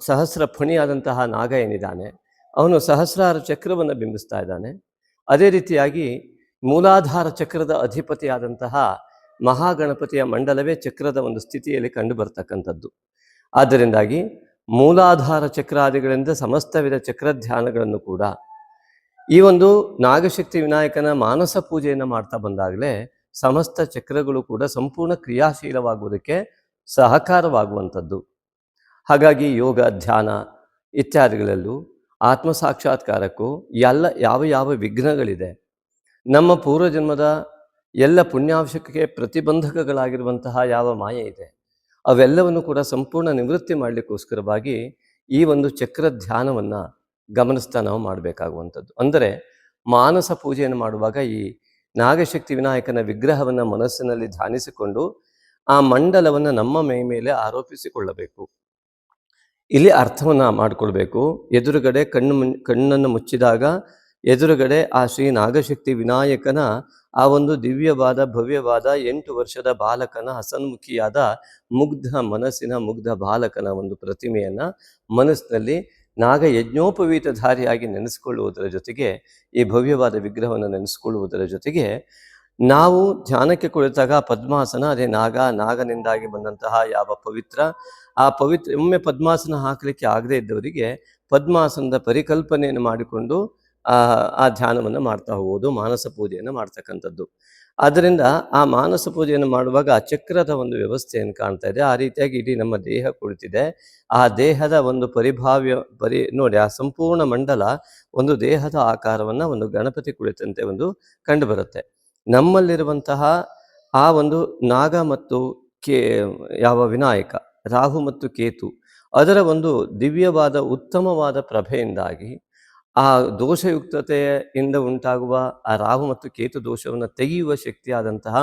ಸಹಸ್ರ ಫಣಿಯಾದಂತಹ ನಾಗ ಏನಿದ್ದಾನೆ ಅವನು ಸಹಸ್ರಾರ ಚಕ್ರವನ್ನು ಬಿಂಬಿಸ್ತಾ ಇದ್ದಾನೆ. ಅದೇ ರೀತಿಯಾಗಿ ಮೂಲಾಧಾರ ಚಕ್ರದ ಅಧಿಪತಿಯಾದಂತಹ ಮಹಾಗಣಪತಿಯ ಮಂಡಲವೇ ಚಕ್ರದ ಒಂದು ಸ್ಥಿತಿಯಲ್ಲಿ ಕಂಡು ಬರ್ತಕ್ಕಂಥದ್ದು. ಆದ್ದರಿಂದಾಗಿ ಮೂಲಾಧಾರ ಚಕ್ರಾದಿಗಳಿಂದ ಸಮಸ್ತವಿಧ ಚಕ್ರಧ್ಯಾನಗಳನ್ನು ಕೂಡ ಈ ಒಂದು ನಾಗಶಕ್ತಿ ವಿನಾಯಕನ ಮಾನಸ ಪೂಜೆಯನ್ನು ಮಾಡ್ತಾ ಬಂದಾಗಲೇ ಸಮಸ್ತ ಚಕ್ರಗಳು ಕೂಡ ಸಂಪೂರ್ಣ ಕ್ರಿಯಾಶೀಲವಾಗುವುದಕ್ಕೆ ಸಹಕಾರವಾಗುವಂಥದ್ದು. ಹಾಗಾಗಿ ಯೋಗ, ಧ್ಯಾನ ಇತ್ಯಾದಿಗಳಲ್ಲೂ ಆತ್ಮ ಸಾಕ್ಷಾತ್ಕಾರಕ್ಕೂ ಯಾವ ವಿಘ್ನಗಳಿದೆ, ನಮ್ಮ ಪೂರ್ವಜನ್ಮದ ಎಲ್ಲ ಪುಣ್ಯಾವಶ್ಯಕಕ್ಕೆ ಪ್ರತಿಬಂಧಕಗಳಾಗಿರುವಂತಹ ಯಾವ ಮಾಯೆ ಇದೆ, ಅವೆಲ್ಲವನ್ನು ಕೂಡ ಸಂಪೂರ್ಣ ನಿವೃತ್ತಿ ಮಾಡಲಿಕ್ಕೋಸ್ಕರವಾಗಿ ಈ ಒಂದು ಚಕ್ರ ಧ್ಯಾನವನ್ನು ಗಮನಿಸ್ತಾ ನಾವು ಮಾಡಬೇಕಾಗುವಂಥದ್ದು. ಅಂದರೆ ಮಾನಸ ಪೂಜೆಯನ್ನು ಮಾಡುವಾಗ ಈ ನಾಗಶಕ್ತಿ ವಿನಾಯಕನ ವಿಗ್ರಹವನ್ನು ಮನಸ್ಸಿನಲ್ಲಿ ಧ್ಯಾನಿಸಿಕೊಂಡು ಆ ಮಂಡಲವನ್ನು ನಮ್ಮ ಮೈ ಮೇಲೆ ಆರೋಪಿಸಿಕೊಳ್ಳಬೇಕು. ಇಲ್ಲಿ ಅರ್ಥವನ್ನು ಮಾಡಿಕೊಳ್ಬೇಕು. ಎದುರುಗಡೆ ಕಣ್ಣನ್ನು ಮುಚ್ಚಿದಾಗ ಎದುರುಗಡೆ ಆ ಶ್ರೀ ನಾಗಶಕ್ತಿ ವಿನಾಯಕನ ಆ ಒಂದು ದಿವ್ಯವಾದ ಭವ್ಯವಾದ 8 ವರ್ಷದ ಬಾಲಕನ ಹಸನ್ಮುಖಿಯಾದ ಮುಗ್ಧ ಬಾಲಕನ ಒಂದು ಪ್ರತಿಮೆಯನ್ನ ಮನಸ್ಸಿನಲ್ಲಿ ನಾಗ ಯಜ್ಞೋಪವೀತಧಾರಿಯಾಗಿ ನೆನೆಸ್ಕೊಳ್ಳುವುದರ ಜೊತೆಗೆ ಈ ಭವ್ಯವಾದ ವಿಗ್ರಹವನ್ನು ನೆನೆಸ್ಕೊಳ್ಳುವುದರ ಜೊತೆಗೆ ನಾವು ಧ್ಯಾನಕ್ಕೆ ಕುಳಿತಾಗ ಪದ್ಮಾಸನ, ಅದೇ ನಾಗನಿಂದಾಗಿ ಬಂದಂತಹ ಯಾವ ಪವಿತ್ರ ಒಮ್ಮೆ ಪದ್ಮಾಸನ ಹಾಕಲಿಕ್ಕೆ ಆಗದೇ ಇದ್ದವರಿಗೆ ಪದ್ಮಾಸನದ ಪರಿಕಲ್ಪನೆಯನ್ನು ಮಾಡಿಕೊಂಡು ಆ ಧ್ಯಾನವನ್ನು ಮಾಡ್ತಾ ಹೋಗುವುದು, ಮಾನಸ ಪೂಜೆಯನ್ನು ಮಾಡ್ತಕ್ಕಂಥದ್ದು. ಆದ್ದರಿಂದ ಆ ಮಾನಸ ಪೂಜೆಯನ್ನು ಮಾಡುವಾಗ ಆ ಚಕ್ರದ ಒಂದು ವ್ಯವಸ್ಥೆಯನ್ನು ಕಾಣ್ತಾ ಇದೆ. ಆ ರೀತಿಯಾಗಿ ಇಡೀ ನಮ್ಮ ದೇಹ ಕುಳಿತಿದೆ. ಆ ದೇಹದ ಒಂದು ನೋಡಿ, ಆ ಸಂಪೂರ್ಣ ಮಂಡಲ ಒಂದು ದೇಹದ ಆಕಾರವನ್ನು ಒಂದು ಗಣಪತಿ ಕುಳಿತಂತೆ ಒಂದು ಕಂಡು ಬರುತ್ತೆ. ನಮ್ಮಲ್ಲಿರುವಂತಹ ಆ ಒಂದು ನಾಗ ಮತ್ತು ಯಾವ ವಿನಾಯಕ, ರಾಹು ಮತ್ತು ಕೇತು, ಅದರ ಒಂದು ದಿವ್ಯವಾದ ಉತ್ತಮವಾದ ಪ್ರಭೆಯಿಂದಾಗಿ ಆ ದೋಷಯುಕ್ತತೆಯಿಂದ ಉಂಟಾಗುವ ಆ ರಾಹು ಮತ್ತು ಕೇತು ದೋಷವನ್ನು ತೆಗೆಯುವ ಶಕ್ತಿಯಾದಂತಹ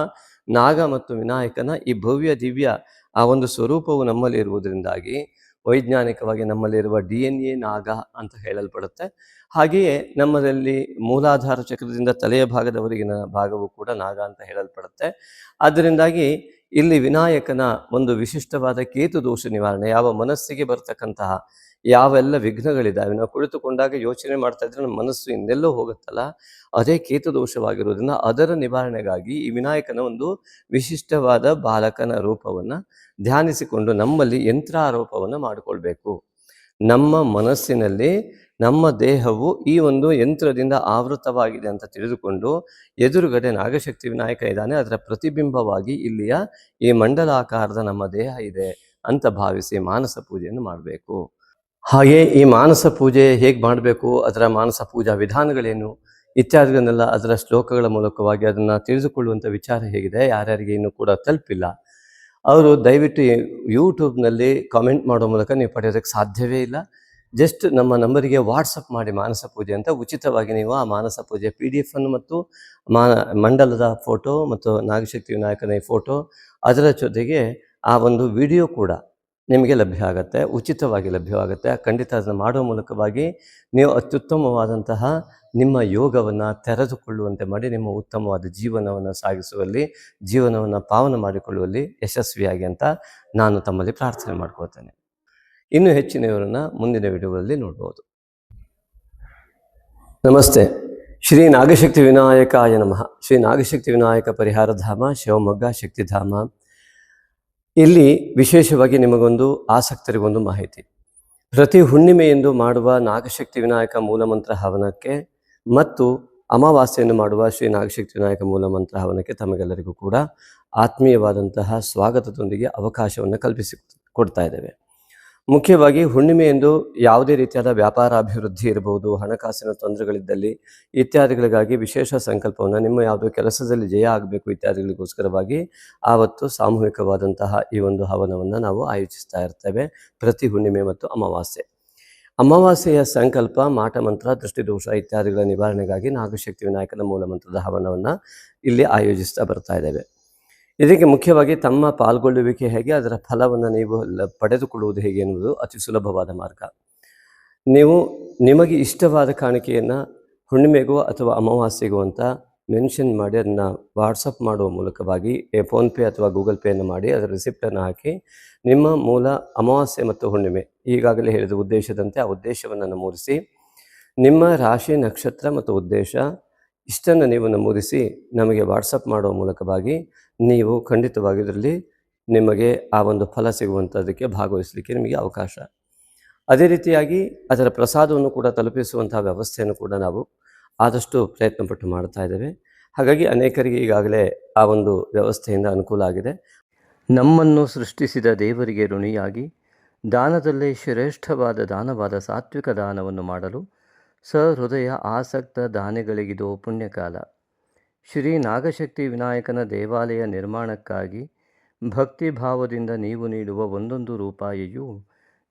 ನಾಗ ಮತ್ತು ವಿನಾಯಕನ ಈ ಭವ್ಯ ದಿವ್ಯ ಆ ಒಂದು ಸ್ವರೂಪವು ನಮ್ಮಲ್ಲಿ ಇರುವುದರಿಂದಾಗಿ ವೈಜ್ಞಾನಿಕವಾಗಿ ನಮ್ಮಲ್ಲಿರುವ DNA ನಾಗ ಅಂತ ಹೇಳಲ್ಪಡುತ್ತೆ. ಹಾಗೆಯೇ ನಮ್ಮಲ್ಲಿ ಮೂಲಾಧಾರ ಚಕ್ರದಿಂದ ತಲೆಯ ಭಾಗದವರೆಗಿನ ಭಾಗವು ಕೂಡ ನಾಗ ಅಂತ ಹೇಳಲ್ಪಡುತ್ತೆ. ಆದ್ದರಿಂದಾಗಿ ಇಲ್ಲಿ ವಿನಾಯಕನ ಒಂದು ವಿಶಿಷ್ಟವಾದ ಕೇತು ದೋಷ ನಿವಾರಣೆ, ಯಾವ ಮನಸ್ಸಿಗೆ ಬರ್ತಕ್ಕಂತಹ ಯಾವೆಲ್ಲ ವಿಘ್ನಗಳಿದ್ದಾವೆ, ನಾವು ಕುಳಿತುಕೊಂಡಾಗ ಯೋಚನೆ ಮಾಡ್ತಾ ಇದ್ರೆ ನಮ್ಮ ಮನಸ್ಸು ಇನ್ನೆಲ್ಲೋ ಹೋಗುತ್ತಲ್ಲ, ಅದೇ ಕೇತು ದೋಷವಾಗಿರುವುದರಿಂದ ಅದರ ನಿವಾರಣೆಗಾಗಿ ಈ ವಿನಾಯಕನ ಒಂದು ವಿಶಿಷ್ಟವಾದ ಬಾಲಕನ ರೂಪವನ್ನು ಧ್ಯಾನಿಸಿಕೊಂಡು ನಮ್ಮಲ್ಲಿ ಯಂತ್ರಾರೋಪವನ್ನು ಮಾಡಿಕೊಳ್ಬೇಕು. ನಮ್ಮ ಮನಸ್ಸಿನಲ್ಲಿ ನಮ್ಮ ದೇಹವು ಈ ಒಂದು ಯಂತ್ರದಿಂದ ಆವೃತವಾಗಿದೆ ಅಂತ ತಿಳಿದುಕೊಂಡು ಎದುರುಗಡೆ ನಾಗಶಕ್ತಿ ವಿನಾಯಕ ಇದ್ದಾನೆ, ಅದರ ಪ್ರತಿಬಿಂಬವಾಗಿ ಇಲ್ಲಿಯ ಈ ಮಂಡಲಾಕಾರದ ನಮ್ಮ ದೇಹ ಇದೆ ಅಂತ ಭಾವಿಸಿ ಮಾನಸ ಪೂಜೆಯನ್ನು ಮಾಡಬೇಕು. ಹಾಗೆ ಈ ಮಾನಸ ಪೂಜೆ ಹೇಗೆ ಮಾಡಬೇಕು, ಅದರ ಮಾನಸ ಪೂಜಾ ವಿಧಾನಗಳೇನು ಇತ್ಯಾದಿಗಳನ್ನೆಲ್ಲ ಅದರ ಶ್ಲೋಕಗಳ ಮೂಲಕವಾಗಿ ಅದನ್ನು ತಿಳಿದುಕೊಳ್ಳುವಂಥ ವಿಚಾರ ಹೇಗಿದೆ, ಯಾರ್ಯಾರಿಗೆ ಇನ್ನೂ ಕೂಡ ತಲುಪಿಲ್ಲ ಅವರು ದಯವಿಟ್ಟು ಯೂಟ್ಯೂಬ್ನಲ್ಲಿ ಕಾಮೆಂಟ್ ಮಾಡೋ ಮೂಲಕ ನೀವು ಪಡೆಯೋದಕ್ಕೆ ಸಾಧ್ಯವೇ ಇಲ್ಲ. ಜಸ್ಟ್ ನಮ್ಮ ನಂಬರಿಗೆ ವಾಟ್ಸಪ್ ಮಾಡಿ ಮಾನಸ ಪೂಜೆ ಅಂತ ಉಚಿತವಾಗಿ ನೀವು ಆ ಮಾನಸ ಪೂಜೆ PDF ಅನ್ನು ಮತ್ತು ಮಂಡಲದ ಫೋಟೋ ಮತ್ತು ನಾಗಶಕ್ತಿ ವಿನಾಯಕನ ಫೋಟೋ ಅದರ ಜೊತೆಗೆ ಆ ಒಂದು ವಿಡಿಯೋ ಕೂಡ ನಿಮಗೆ ಲಭ್ಯ ಆಗುತ್ತೆ, ಉಚಿತವಾಗಿ ಲಭ್ಯವಾಗುತ್ತೆ. ಖಂಡಿತ ಅದನ್ನು ಮಾಡುವ ಮೂಲಕವಾಗಿ ನೀವು ಅತ್ಯುತ್ತಮವಾದಂತಹ ನಿಮ್ಮ ಯೋಗವನ್ನು ತೆರೆದುಕೊಳ್ಳುವಂತೆ ಮಾಡಿ ನಿಮ್ಮ ಉತ್ತಮವಾದ ಜೀವನವನ್ನು ಸಾಗಿಸುವಲ್ಲಿ, ಜೀವನವನ್ನು ಪಾವನ ಮಾಡಿಕೊಳ್ಳುವಲ್ಲಿ ಯಶಸ್ವಿಯಾಗಿ ಅಂತ ನಾನು ತಮ್ಮಲ್ಲಿ ಪ್ರಾರ್ಥನೆ ಮಾಡ್ಕೊಳ್ತೇನೆ. ಇನ್ನೂ ಹೆಚ್ಚಿನವರನ್ನು ಮುಂದಿನ ವಿಡಿಯೋಗಳಲ್ಲಿ ನೋಡ್ಬೋದು. ನಮಸ್ತೆ. ಶ್ರೀ ನಾಗಶಕ್ತಿ ವಿನಾಯಕಾಯ ನಮಃ. ಶ್ರೀ ನಾಗಶಕ್ತಿ ವಿನಾಯಕ ಪರಿಹಾರ ಧಾಮ ಶಿವಮೊಗ್ಗ ಶಕ್ತಿಧಾಮ. ಇಲ್ಲಿ ವಿಶೇಷವಾಗಿ ನಿಮಗೊಂದು ಆಸಕ್ತರಿಗೊಂದು ಮಾಹಿತಿ. ಪ್ರತಿ ಹುಣ್ಣಿಮೆಯೆಂದು ಮಾಡುವ ನಾಗಶಕ್ತಿ ವಿನಾಯಕ ಮೂಲಮಂತ್ರ ಹವನಕ್ಕೆ ಮತ್ತು ಅಮಾವಾಸ್ಯೆಯನ್ನು ಮಾಡುವ ಶ್ರೀ ನಾಗಶಕ್ತಿ ವಿನಾಯಕ ಮೂಲಮಂತ್ರ ಹವನಕ್ಕೆ ತಮಗೆಲ್ಲರಿಗೂ ಕೂಡ ಆತ್ಮೀಯವಾದಂತಹ ಸ್ವಾಗತದೊಂದಿಗೆ ಅವಕಾಶವನ್ನು ಕೊಡ್ತಾ ಇದ್ದೇವೆ. ಮುಖ್ಯವಾಗಿ ಹುಣ್ಣಿಮೆಯೆಂದು ಯಾವುದೇ ರೀತಿಯಾದ ವ್ಯಾಪಾರ ಅಭಿವೃದ್ಧಿ ಇರಬಹುದು, ಹಣಕಾಸಿನ ತೊಂದರೆಗಳಿದ್ದಲ್ಲಿ ಇತ್ಯಾದಿಗಳಿಗಾಗಿ ವಿಶೇಷ ಸಂಕಲ್ಪವನ್ನು, ನಿಮ್ಮ ಯಾವುದೋ ಕೆಲಸದಲ್ಲಿ ಜಯ ಆಗಬೇಕು ಇತ್ಯಾದಿಗಳಿಗೋಸ್ಕರವಾಗಿ ಆವತ್ತು ಸಾಮೂಹಿಕವಾದಂತಹ ಈ ಒಂದು ಹವನವನ್ನು ನಾವು ಆಯೋಜಿಸ್ತಾ ಇರ್ತೇವೆ ಪ್ರತಿ ಹುಣ್ಣಿಮೆ ಮತ್ತು ಅಮಾವಾಸ್ಯೆ. ಅಮಾವಾಸ್ಯೆಯ ಸಂಕಲ್ಪ, ಮಾಟ ಮಂತ್ರ, ದೃಷ್ಟಿದೋಷ ಇತ್ಯಾದಿಗಳ ನಿವಾರಣೆಗಾಗಿ ನಾಗಶಕ್ತಿ ವಿನಾಯಕನ ಮೂಲಮಂತ್ರದ ಹವನವನ್ನು ಇಲ್ಲಿ ಆಯೋಜಿಸ್ತಾ ಬರ್ತಾ ಇದ್ದೇವೆ. ಇದಕ್ಕೆ ಮುಖ್ಯವಾಗಿ ತಮ್ಮ ಪಾಲ್ಗೊಳ್ಳುವಿಕೆ ಹೇಗೆ, ಅದರ ಫಲವನ್ನು ನೀವು ಪಡೆದುಕೊಳ್ಳುವುದು ಹೇಗೆ ಎನ್ನುವುದು ಅತಿ ಸುಲಭವಾದ ಮಾರ್ಗ. ನೀವು ನಿಮಗೆ ಇಷ್ಟವಾದ ಕಾಣಿಕೆಯನ್ನು ಹುಣ್ಣಿಮೆಗೂ ಅಥವಾ ಅಮಾವಾಸ್ಯೆಗೂ ಅಂತ ಮೆನ್ಷನ್ ಮಾಡಿ ಅದನ್ನು ವಾಟ್ಸಪ್ ಮಾಡುವ ಮೂಲಕವಾಗಿ ಫೋನ್ಪೇ ಅಥವಾ ಗೂಗಲ್ ಪೇಯನ್ನು ಮಾಡಿ ಅದರ ರಿಸಿಪ್ಟನ್ನು ಹಾಕಿ ನಿಮ್ಮ ಮೂಲ ಅಮಾವಾಸ್ಯೆ ಮತ್ತು ಹುಣ್ಣಿಮೆ ಈಗಾಗಲೇ ಹೇಳಿದ ಉದ್ದೇಶದಂತೆ ಆ ಉದ್ದೇಶವನ್ನು ನಮೂದಿಸಿ, ನಿಮ್ಮ ರಾಶಿ, ನಕ್ಷತ್ರ ಮತ್ತು ಉದ್ದೇಶ ಇಷ್ಟನ್ನು ನೀವು ನಮೂದಿಸಿ ನಮಗೆ ವಾಟ್ಸಪ್ ಮಾಡುವ ಮೂಲಕವಾಗಿ ನೀವು ಖಂಡಿತವಾಗಿ ಇದರಲ್ಲಿ ನಿಮಗೆ ಆ ಒಂದು ಫಲ ಸಿಗುವಂಥದ್ದಕ್ಕೆ ಭಾಗವಹಿಸಲಿಕ್ಕೆ ನಿಮಗೆ ಅವಕಾಶ. ಅದೇ ರೀತಿಯಾಗಿ ಅದರ ಪ್ರಸಾದವನ್ನು ಕೂಡ ತಲುಪಿಸುವಂಥ ವ್ಯವಸ್ಥೆಯನ್ನು ಕೂಡ ನಾವು ಆದಷ್ಟು ಪ್ರಯತ್ನಪಟ್ಟು ಮಾಡ್ತಾ ಇದ್ದೇವೆ. ಹಾಗಾಗಿ ಅನೇಕರಿಗೆ ಈಗಾಗಲೇ ಆ ಒಂದು ವ್ಯವಸ್ಥೆಯಿಂದ ಅನುಕೂಲ ಆಗಿದೆ. ನಮ್ಮನ್ನು ಸೃಷ್ಟಿಸಿದ ದೇವರಿಗೆ ಋಣಿಯಾಗಿ ದಾನದಲ್ಲೇ ಶ್ರೇಷ್ಠವಾದ ದಾನವಾದ ಸಾತ್ವಿಕ ದಾನವನ್ನು ಮಾಡಲು ಸಹೃದಯ ಆಸಕ್ತ ದಾನಿಗಳಿಗಿದು ಪುಣ್ಯಕಾಲ. ಶ್ರೀ ನಾಗಶಕ್ತಿ ವಿನಾಯಕನ ದೇವಾಲಯ ನಿರ್ಮಾಣಕ್ಕಾಗಿ ಭಕ್ತಿಭಾವದಿಂದ ನೀವು ನೀಡುವ ಒಂದೊಂದು ರೂಪಾಯಿಯೂ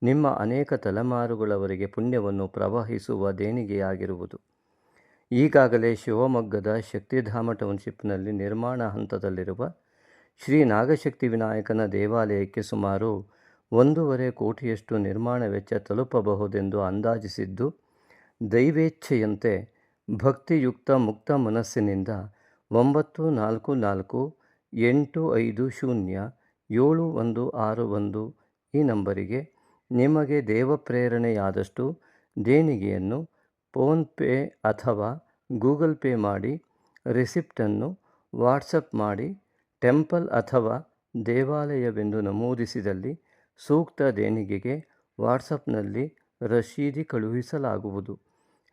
ನಿಮ್ಮ ಅನೇಕ ತಲೆಮಾರುಗಳವರೆಗೆ ಪುಣ್ಯವನ್ನು ಪ್ರವಹಿಸುವ ದೇಣಿಗೆಯಾಗಿರುವುದು. ಈಗಾಗಲೇ ಶಿವಮೊಗ್ಗದ ಶಕ್ತಿಧಾಮ ಟೌನ್ಶಿಪ್ನಲ್ಲಿ ನಿರ್ಮಾಣ ಹಂತದಲ್ಲಿರುವ ಶ್ರೀ ನಾಗಶಕ್ತಿ ವಿನಾಯಕನ ದೇವಾಲಯಕ್ಕೆ ಸುಮಾರು 1.5 ಕೋಟಿಯಷ್ಟು ನಿರ್ಮಾಣ ವೆಚ್ಚ ತಲುಪಬಹುದೆಂದು ಅಂದಾಜಿಸಿದ್ದು, ದೈವೇಚ್ಛೆಯಂತೆ ಭಕ್ತಿಯುಕ್ತ ಮುಕ್ತ ಮನಸ್ಸಿನಿಂದ 9448507161 ಈ ನಂಬರಿಗೆ ನಿಮಗೆ ದೇವಪ್ರೇರಣೆಯಾದಷ್ಟು ದೇಣಿಗೆಯನ್ನು ಫೋನ್ಪೇ ಅಥವಾ ಗೂಗಲ್ ಪೇ ಮಾಡಿ ರಿಸಿಪ್ಟನ್ನು ವಾಟ್ಸಪ್ ಮಾಡಿ ಟೆಂಪಲ್ ಅಥವಾ ದೇವಾಲಯವೆಂದು ನಮೂದಿಸಿದಲ್ಲಿ ಸೂಕ್ತ ದೇಣಿಗೆಗೆ ವಾಟ್ಸಪ್ನಲ್ಲಿ ರಶೀದಿ ಕಳುಹಿಸಲಾಗುವುದು.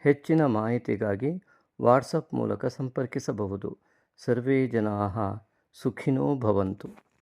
ಹೆಚ್ಚಿನ ಮಾಹಿತಿಗಾಗಿ ವಾಟ್ಸಪ್ ಮೂಲಕ ಸಂಪರ್ಕಿಸಬಹುದು. ಸರ್ವೇ ಜನಾಃ ಸುಖಿನೋ ಭವಂತು.